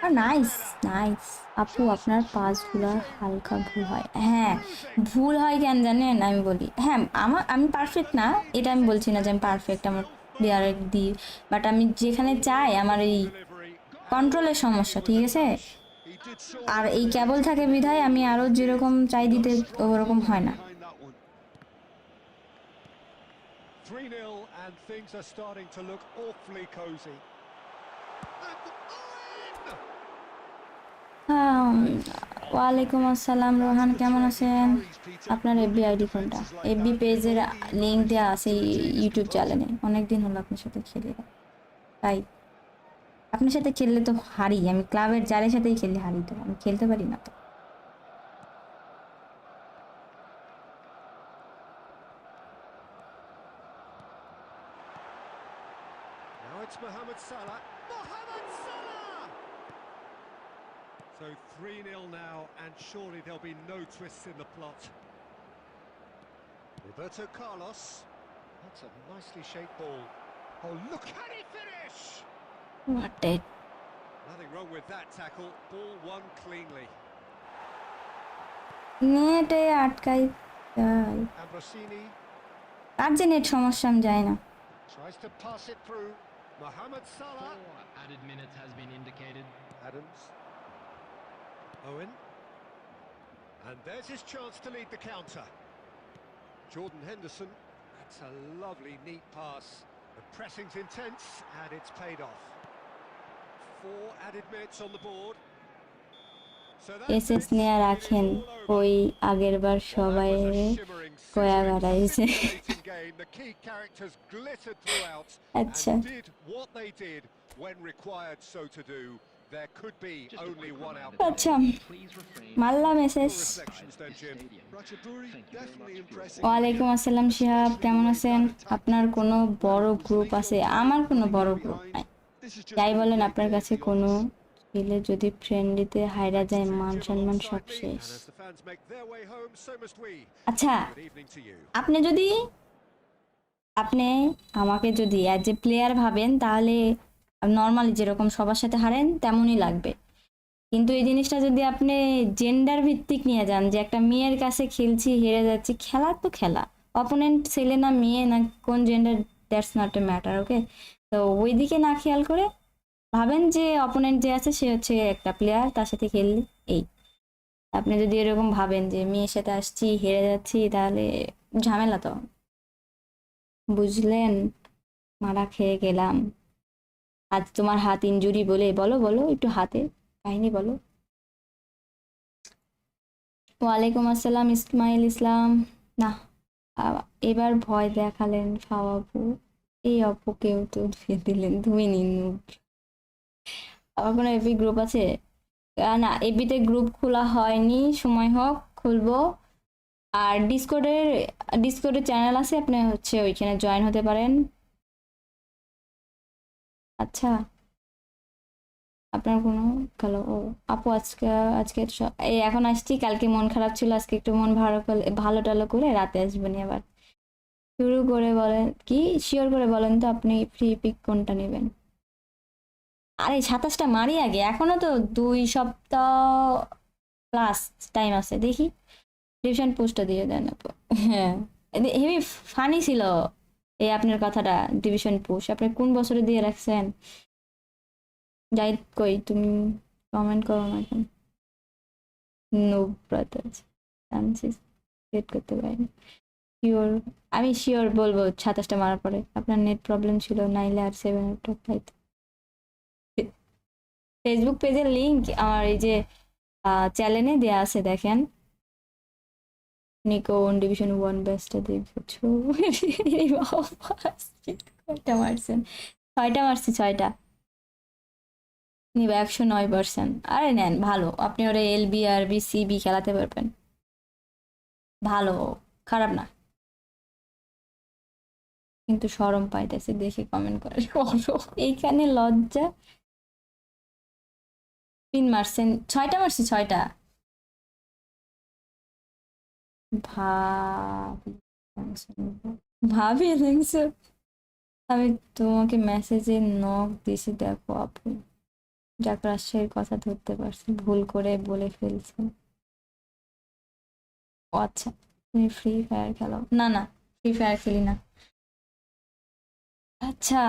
R Terrific nice header! Nice আপু, Just আপনার পাসগুলা cruising, হালকা ভুল হয়। brilliant, হ্যাঁ, cruising. ভুল হয় কেন জানেন? আমি বলি, হ্যাঁ আমি পারফেক্ট না, এটা আমি বলছি না যে আমি পারফেক্ট, আমার প্লেয়ারের দিই, বাট আমি যেখানে চাই আমার এই Delivery. কন্ট্রোলের সমস্যা, ঠিক আছে? He did so R well এই there কেবল to থাকে keep the বিধায় ball আমি where আরও it যেরকম is. চাই দিতে No strong ওরকম হয় forward না। behind that one. 3-0 and things are starting to look awfully cosy. ওয়ালাইকুম আসসালাম রোহান, কেমন আছেন? আপনার এফবি আইডি কোনটা? এফবি পেজের লিঙ্ক দেওয়া আছে ইউটিউব চ্যানেলে। অনেকদিন হলো আপনার সাথে খেলি না, তাই আপনার সাথে খেললে তো হারি, আমি ক্লাবের যারের সাথেই খেলি হারি, তো আমি খেলতে পারি না তো। Now it's Mohamed Salah. Mohamed Salah! So 3-0 now, and surely there'll be no twists in the plot. Roberto Carlos. That's a nicely shaped ball. Oh, look, can he finish? What a Nothing wrong with that tackle. Ball won cleanly. নেটে আটকাই তাই। Ambrosini আর যে net সমস্যা আমি যাই না। tries to pass it through. Mohamed Salah. 4 added minutes has been indicated. Adams. Owen. And there's his chance to lead the counter. Jordan Henderson. That's a lovely, neat pass. The pressing's intense, and it's paid off. 4 added minutes on the board. So that's SS it. নিয়ে It is রাখেন, all over. ওই আগেরবার Well, সবাই that was a shimmering, কয়া sizzling, বেড়াইছে। scintillating game. The key characters glittered throughout আচ্ছা and did what they did when required so to do. There could be Just a only quick one reminder outcome. আচ্ছা, Please refrain মারলাম Your SS. reflections then, Jim. stadium. Ratchaburi, Thank you very definitely much for your impressive. ওয়ালাইকুম আসসালাম শিহাব, কেমন আছেন? আপনার কোনো বড় group আছে? আমার কোনো বড় গ্রুপ নাই। This is just যাই been a বলেন, great আপনার game, কাছে to be কোনো honest. ছেলে যদি ফ্রেন্ডলিতে হাইরা যায়, To মান Jim সম্মান সব alongside me, শেষ। and as the fans make their way home, so must we. আচ্ছা, Good evening to you. আপনি আমাকে যদি অ্যাজ এ প্লেয়ার ভাবেন, তাহলে নর্মালি যেরকম সবার সাথে হারেন তেমনই লাগবে। কিন্তু এই জিনিসটা যদি আপনি জেন্ডার ভিত্তিক নিয়ে যান, যে একটা মেয়ের কাছে খেলছি হেরে যাচ্ছি, খেলা তো খেলা, অপোনেন্ট ছেলে না মেয়ে না কোন gender, that's not a matter, okay? তো ওই দিকে না খেয়াল করে ভাবেন যে অপোনেন্ট যে আছে সে হচ্ছে একটা প্লেয়ার, তার সাথে খেললি এই। আপনি যদি এরকম ভাবেন যে মেয়ের সাথে আসছি হেরে যাচ্ছি, তাহলে ঝামেলা তো, বুঝলেন? মারা খেয়ে গেলাম। আজ তোমার হাত ইনজুরি বলে, বলো বলো একটু হাতে কাহিনী বলো। ওয়ালাইকুম আসসালাম ইসমাইল ইসলাম। না, এবার ভয় দেখালেন ফাওয়াবু, এই অপুকেও তো ধুয়ে দিলেন, ধুয়ে নিন। আবার কোনো এপি গ্রুপ আছে? না, এপিতে গ্রুপ খোলা হয়নি, সময় হোক খুলবো। আর ডিসকর্ডের চ্যানেল আছে, আপনি হচ্ছে ওইখানে জয়েন হতে পারেন। আচ্ছা, আপনার কোনো গেলো? ও আপু, আজকে এই এখন আসছি, কালকে মন খারাপ ছিল, আজকে একটু মন ভালো টালো করে রাতে আসবেন। আবার শুরু করে বলেন, কি শিওর করে বলেন তো আপনি ফ্রি পিক কোনটা নেবেন? আরে 27টা মারি আগে, এখনো তো 2 সপ্তাহ প্লাস টাইম আছে, দেখি ডিভিশন পোস্টটা দিয়ে দেন আপু। হ্যাঁ, হেভি ফানি ছিল এই আপনার কথাটা, ডিভিশন পোস্ট আপনি কোন বছরে দিয়ে রাখছেন? যাই কই, তুমি কমেন্ট করো না এখন। নো ব্রাদার্স চান্সেস সেট করতে পারিনি। শিওর, আমি শিওর বলবো 27টা মারার পরে। আপনার নেট প্রবলেম ছিল, নাইলে আর 7 পাইতো। ফেসবুক পেজের লিংক আমার এই যে চ্যানেলে দেয়া আছে, দেখেন। নিকো ডিভিশন 1 বেস্টটা দেখছো? কয়টা মারছেন? 6টা মারছি, 6টা। নিবে 109%। আরে নেন, ভালো, আপনি ওরা LB RB CB খেলাতে পারবেন, ভালো, খারাপ না। কিন্তু শরম পাইতেছে দেখে কমেন্ট করে। এইখানে লজ্জা। 3 মারছেন, 6টা মারছি, 6টা। ভাবি ভাবি দেখছো, আমি তোমাকে মেসেজে নক দিছি, দেখো আপু, যাক রাজশাহীর কথা ধরতে পারছি, ভুল করে বলে ফেলছেন। ও আচ্ছা, তুমি ফ্রি ফায়ার খেলো? না না, ফ্রি ফায়ার খেলি না। আচ্ছা,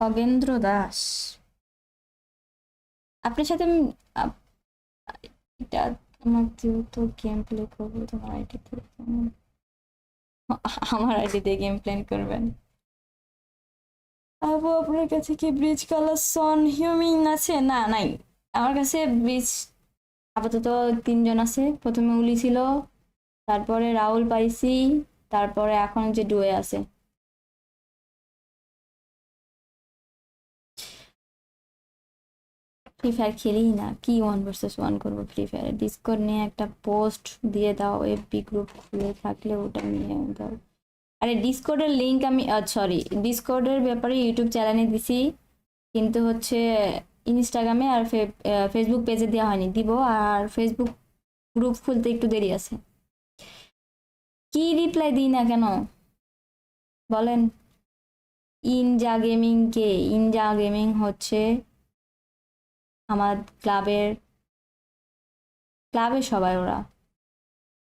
খগেন্দ্র দাস, আপনার সাথে এটা আমার যেহেতু গেম প্লে করবো তোমার আইডিতে, আমার আইডিতে গেম প্লে করবেন। আপু আপনার কাছে কি ব্রিজ কালার সন হিউমিং আছে? না, নাই আমার কাছে। ব্রিজ আপাতত 3জন আছে, প্রথমে উলি ছিল, তারপরে রাহুল পাইছি, তারপরে এখন যে ডুয়ে আছে। ফ্রি ফায়ার খেলি না, কি 1 vs 1 করবো ফ্রি ফায়ারে? ডিসকর্ড নিয়ে একটা পোস্ট দিয়ে দাও, এফবি গ্রুপ খুলে থাকলে ওটা নিয়ে দাও। আরে ডিসকর্ডের লিঙ্ক আমি, সরি, ডিসকর্ডের ব্যাপারে ইউটিউব চ্যানেলে দিছি, কিন্তু হচ্ছে ইনস্টাগ্রামে আর ফেসবুক পেজে দেওয়া হয়নি, দিব। আর ফেসবুক গ্রুপ খুলতে একটু দেরি আছে। কি রিপ্লাই দিই না কেন বলেন? ইনজা গেমিং কে? ইনজা গেমিং হচ্ছে আমার ক্লাবের সবাই, ওরা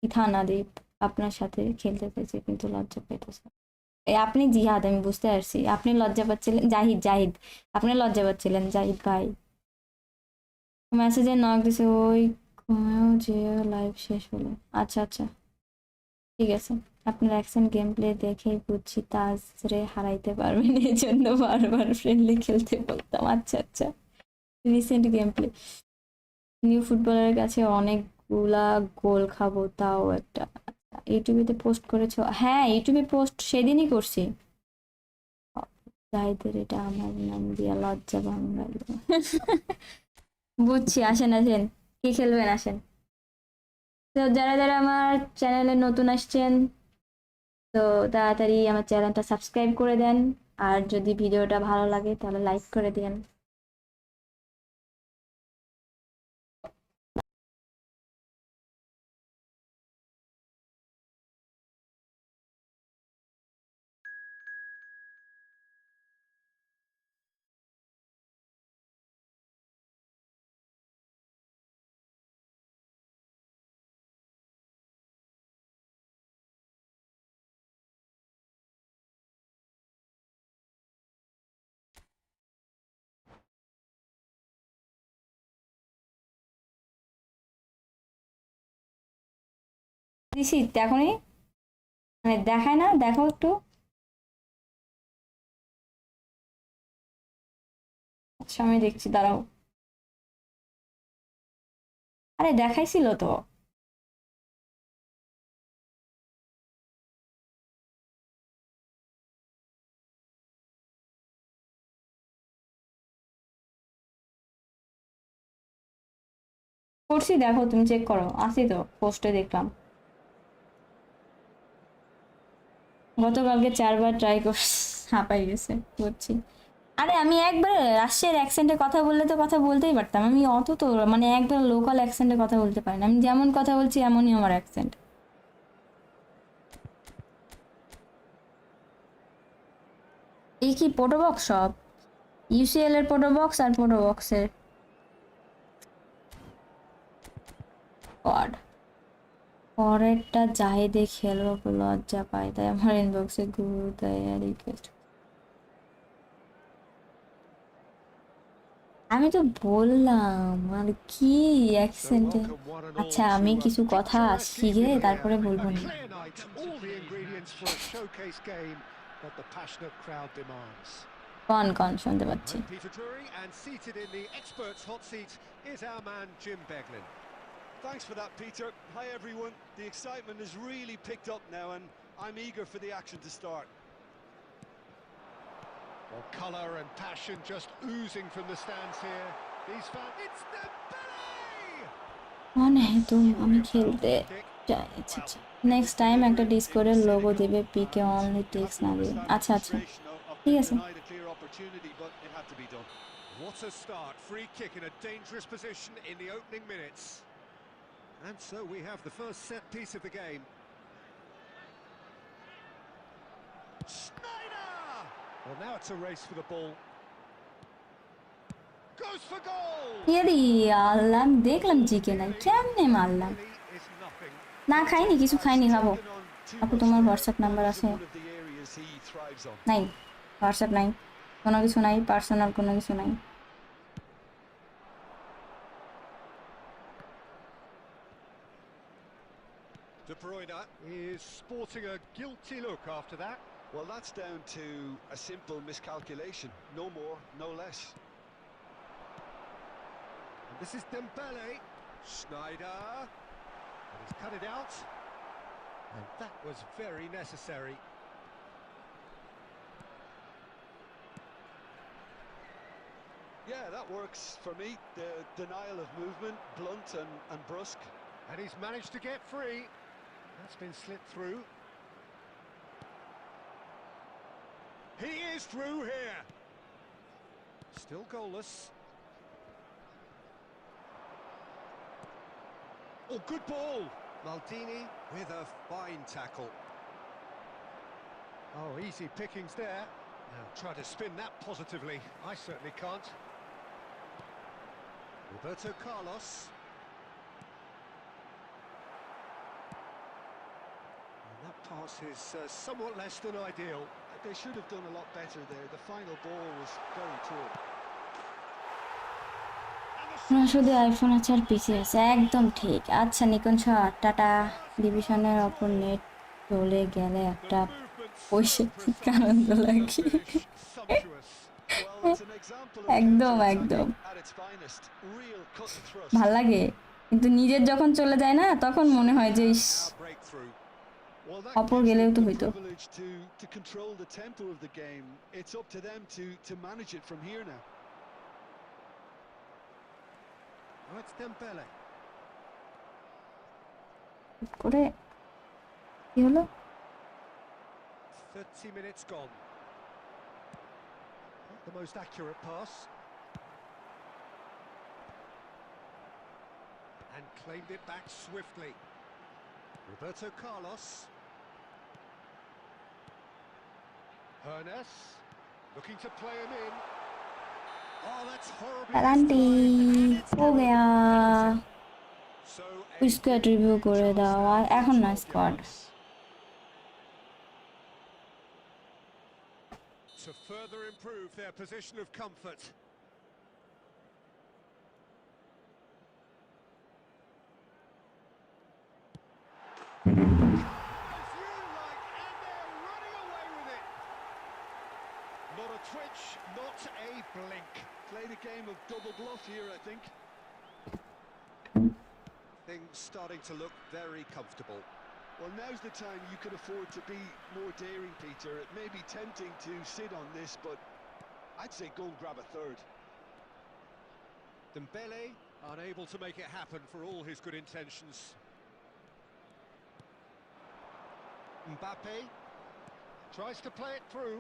থানাদ্বীপ আপনার সাথে খেলতে পেয়েছে কিন্তু লজ্জা পেতেছে। আপনি জিহাদ, আমি বুঝতে পারছি, আপনি লজ্জা পাচ্ছিলেন। জাহিদ, জাহিদ, আপনি লজ্জা পাচ্ছিলেন জাহিদ ভাই। মেসেজে নক দিছে, ওই ঘুমেও যে লাইভ শেষ হলো। আচ্ছা আচ্ছা, ঠিক আছে। আপনার অ্যাকশন গেম প্লে দেখেই বুঝছি তাজ রে হারাইতে পারবেন, এই জন্য বারবার ফ্রেন্ডলি খেলতে বলতাম। আচ্ছা আচ্ছা, রিসেন্ট গেম প্লে। নিউ ফুটবলারের কাছে অনেকগুলা গোল খাবো, তাও একটা। ইউটিউবে পোস্ট করেছো? হ্যাঁ, ইউটিউবে পোস্ট সেদিনই করছি। জাহিদের এটা আমার নাম দিয়া লজ্জা বাঙালি। বুঝছি, আসেন আসেন, কি খেলবেন আসেন। তো যারা যারা আমার চ্যানেলে নতুন আসছেন, তো তাড়াতাড়ি আমার চ্যানেলটা সাবস্ক্রাইব করে দেন, আর যদি ভিডিওটা ভালো লাগে তাহলে লাইক করে দেন। দিছি এখনই, মানে দেখায় না, দেখো একটু। আচ্ছা আমি দেখছি, দাঁড়াও। আরে দেখাইছিল তো। করছি, দেখো তুমি চেক করো, আসি তো, পোস্টে দেখলাম। গতকালকে 4বার ট্রাই করছি, হাঁপাই গেছে, বুঝছি। আরে আমি একবার রাশিয়ার অ্যাকসেন্টে কথা বললে তো কথা বলতেই পারতাম, আমি অত তো মানে একবার লোকাল অ্যাকসেন্টে কথা বলতে পারি না, আমি যেমন কথা বলছি এমনই আমার অ্যাকসেন্ট। এই কি পোটোবক্স সব? ইউসিএল এর পোটোবক্স আর পোটোবক্সের কড। পরেরটা জাহিদে খেলবো, লজ্জা পাই, তাই আমার ইনবক্সে গুরু দেয় রিকোয়েস্ট। আমি তো বললাম, আর কি So অ্যাকসেন্টে। welcome one and all আচ্ছা আমি to a কিছু কথা picturesque শিখে evening তারপরে here. বলবো A না। clear night, all the ingredients for a showcase game that the passionate crowd demands. কন কন শুনতে পাচ্ছি। I'm Peter Drury, and seated in the experts' hot seat is our man Jim Beglin. Thanks for that, Peter. Hi, everyone. The excitement has really picked up now, and I'm eager for the action to start. Well, colour and passion just oozing from the stands here. These fans... It's Dembele! অনেক আমি খেলতে চাই। আচ্ছা আচ্ছা, next time একটা ডিসকর্ডের logo দেবে, পিকে only text না দেবে। আচ্ছা আচ্ছা, ঠিক আছে। What a start, free kick in a dangerous position in the opening minutes. And so we have the first set piece of the game. Schneider! Well, now it's a race for the ball. Goes for goal! এরি আল্লাহ, আমি দেখলাম GK নাই, কেমনে মারলাম। Really is nothing. না খাইনি, কিছু খাইনি, খাবো। আপু তোমার হোয়াটসঅ্যাপ নাম্বার আছে? নাই, হোয়াটসঅ্যাপ নাই, কোনো কিছু নাই, পার্সোনাল কোনো কিছু নাই। De Bruyne is sporting a guilty look after that. Well, that's down to a simple miscalculation. No more, no less. And this is Dembele. Schneider. And he's cut it out. And that was very necessary. Yeah, that works for me. The denial of movement, blunt and brusque. And he's managed to get free. That's been slipped through. He is through here. Still goalless. Oh, good ball. Maldini with a fine tackle. Oh, easy pickings there. Now try to spin that positively. I certainly can't. Roberto Carlos. And that pass is somewhat less than ideal. They should have done a lot better there. The final ball was very poor. শুধু iPhone আছে আর পিসি আছে, একদম ঠিক। আচ্ছা Nikon shot, tata. ডিভিশনের অপর net চলে গেলে একটা পয়সা আনন্দ লাগে। একদম একদম ভাল লাগে, কিন্তু নিজের যখন চলে যায় না, তখন মনে হয় যে অপর গেলেও তো হইতো। To control the tempo of the game, it's up to them to manage it from here now. Oh, it's Dembele. করে কি হলো? 30 minutes gone. Not the most accurate pass. And claimed it back swiftly. Roberto Carlos. Hernes looking to play him in. Oh, that's horribly গারান্টি mistimed. হো Gaya. So squad review করে দাও, আর এখন না squad. to further improve their position of comfort. Not a twitch, not a blink. Played a game of double bluff here, I think. Things starting to look very comfortable. Well, now's the time you could afford to be more daring, Peter. It may be tempting to sit on this, but I'd say go and grab a third. Dembele unable to make it happen for all his good intentions. Mbappe tries to play it through.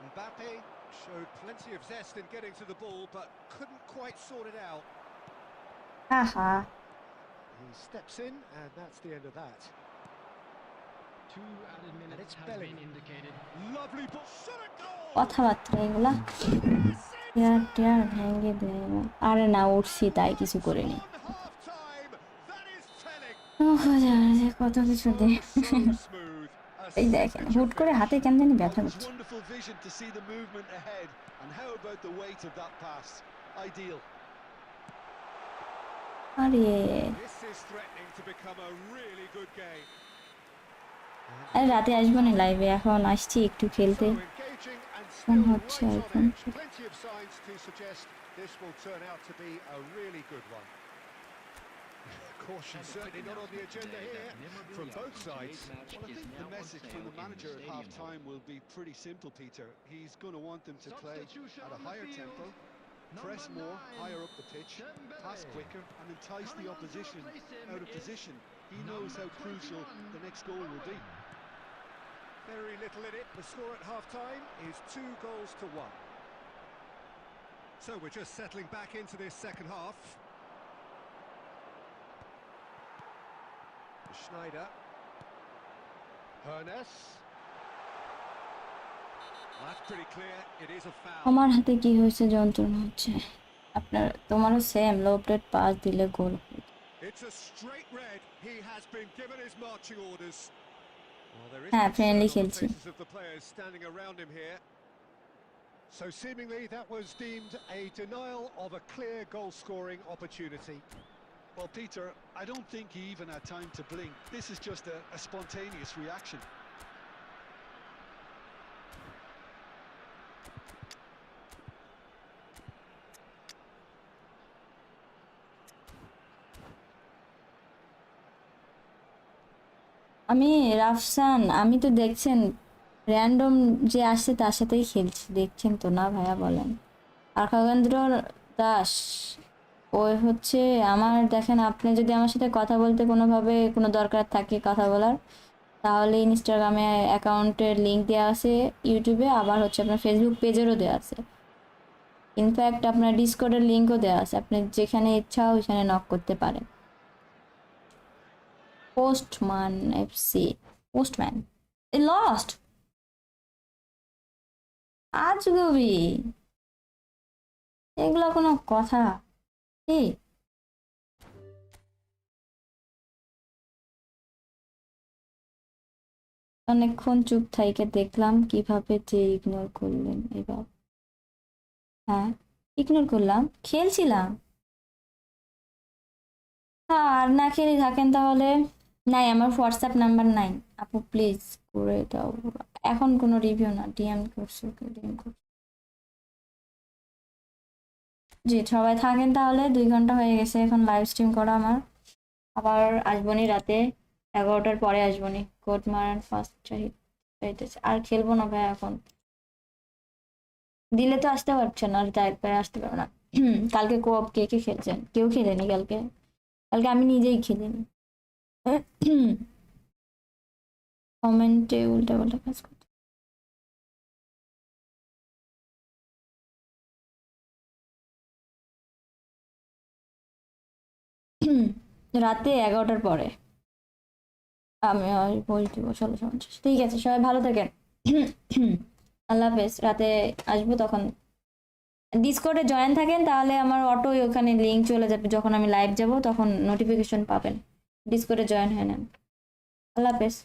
Mbappe showed plenty of zest in getting to the ball, but couldn't quite sort it out. আহা, He steps in, and that's the end of that. 2 added minutes it's has Bellingham. been indicated. Lovely ball. Shot a goal! কথাবার্তা এগুলা টিয়ার টিয়ার ভেঙে দেয়। আরে না, উঠছি তাই কিছু করিনি। On half-time, that is telling. কত কিছু দে। So smooth. এই দেখেন, হুট করে হাতে কেন জানি ব্যথা It was করছে। wonderful vision to see the movement ahead. And how about the weight of that pass? Ideal. আরে This is threatening to become a really good game. আরে রাতে আসবো না লাইভে, এখন আসছি একটু খেলতে। So engaging and phone still হচ্ছে right on iPhone. edge. Plenty of signs to suggest this will turn out to be a really good one. Caution certainly not on the agenda here from both sides. Well, I think the message from the manager at half-time will be pretty simple, Peter. He's going to want them to play at a higher tempo, press more, higher up the pitch, pass quicker, and entice the opposition out of position. He knows how crucial the next goal will be. Very little in it. The score at half-time is 2-1. So we're just settling back into this second half. Schneider. Hernes. That's pretty clear. It is a foul. আমার হাতে কি হয়েছে যন্ত্রণা হচ্ছে আপনার তোমারও same লো plate pass দিলে গোল It's a straight red. He has been given his marching orders. Well, there is হ্যাঁ ফ্রেন্ডলি concern on the খেলছি faces of the players standing around him here. So seemingly that was deemed a denial of a clear goal-scoring opportunity. Well, Peter, I don't think he even had time to blink. This is just a spontaneous reaction. আমি রাফসান আমি তো দেখছেন random যে আসছে তার সাথেই খেলছি দেখছেন তো না ভাইয়া বলেন আর খগেন্দ্র দাস ওই হচ্ছে আমার দেখেন আপনি যদি আমার সাথে কথা বলতে কোনোভাবে কোনো দরকার থাকে কথা বলার তাহলে ইনস্টাগ্রামে অ্যাকাউন্টের লিঙ্ক দেওয়া আছে ইউটিউবে আবার হচ্ছে আপনার ফেসবুক পেজেরও দেওয়া আছে ইনফ্যাক্ট আপনার ডিসকর্ডের লিঙ্কও দেওয়া আছে আপনি যেখানে ইচ্ছা ওইখানে নক করতে পারেন পোস্টম্যান এফসি পোস্টম্যান লস্ট আজগবি এগুলো কোনো কথা কি অনেকক্ষণ চুপ থাইকে দেখলাম কিভাবে যে ইগনোর করলেন এবার হ্যাঁ ইগনোর করলাম খেলছিলাম হ্যাঁ আর না খেলে থাকেন তাহলে নাই আমার হোয়াটসঅ্যাপ নাম্বার নাই আপু প্লিজ করে দাও এখন কোনো রিভিউ না ডিএম করছো ডিএম করছো জি সবাই থাকেন তাহলে 2 ঘন্টা হয়ে গেছে এখন লাইভ স্ট্রিম করা আমার আবার আসবনি রাতে 11টার পরে আসবনি কোড মারান ফার্স্ট চাইতেছে আর খেলবো না ভাই এখন দিলে তো আসতে পারছে না আর তাই আসতে পারবে না কালকে কোঅপ কে কে খেলছেন কেউ খেলেনি কালকে কালকে আমি নিজেই খেলিনি কমেন্টে উল্টা পাল্টা কাজ করতে রাতে 11টার পরে আমি বই দিব 16:50 ঠিক আছে সবাই ভালো থাকেন আল্লাহ হাফেজ রাতে আসবো তখন ডিসকর্ডে জয়েন থাকেন তাহলে আমার অটোই ওখানে লিঙ্ক চলে যাবে যখন আমি লাইভ যাব তখন নোটিফিকেশন পাবেন ডিসকর্ডে জয়েন হয়ে নেন আল্লাহ হাফেজ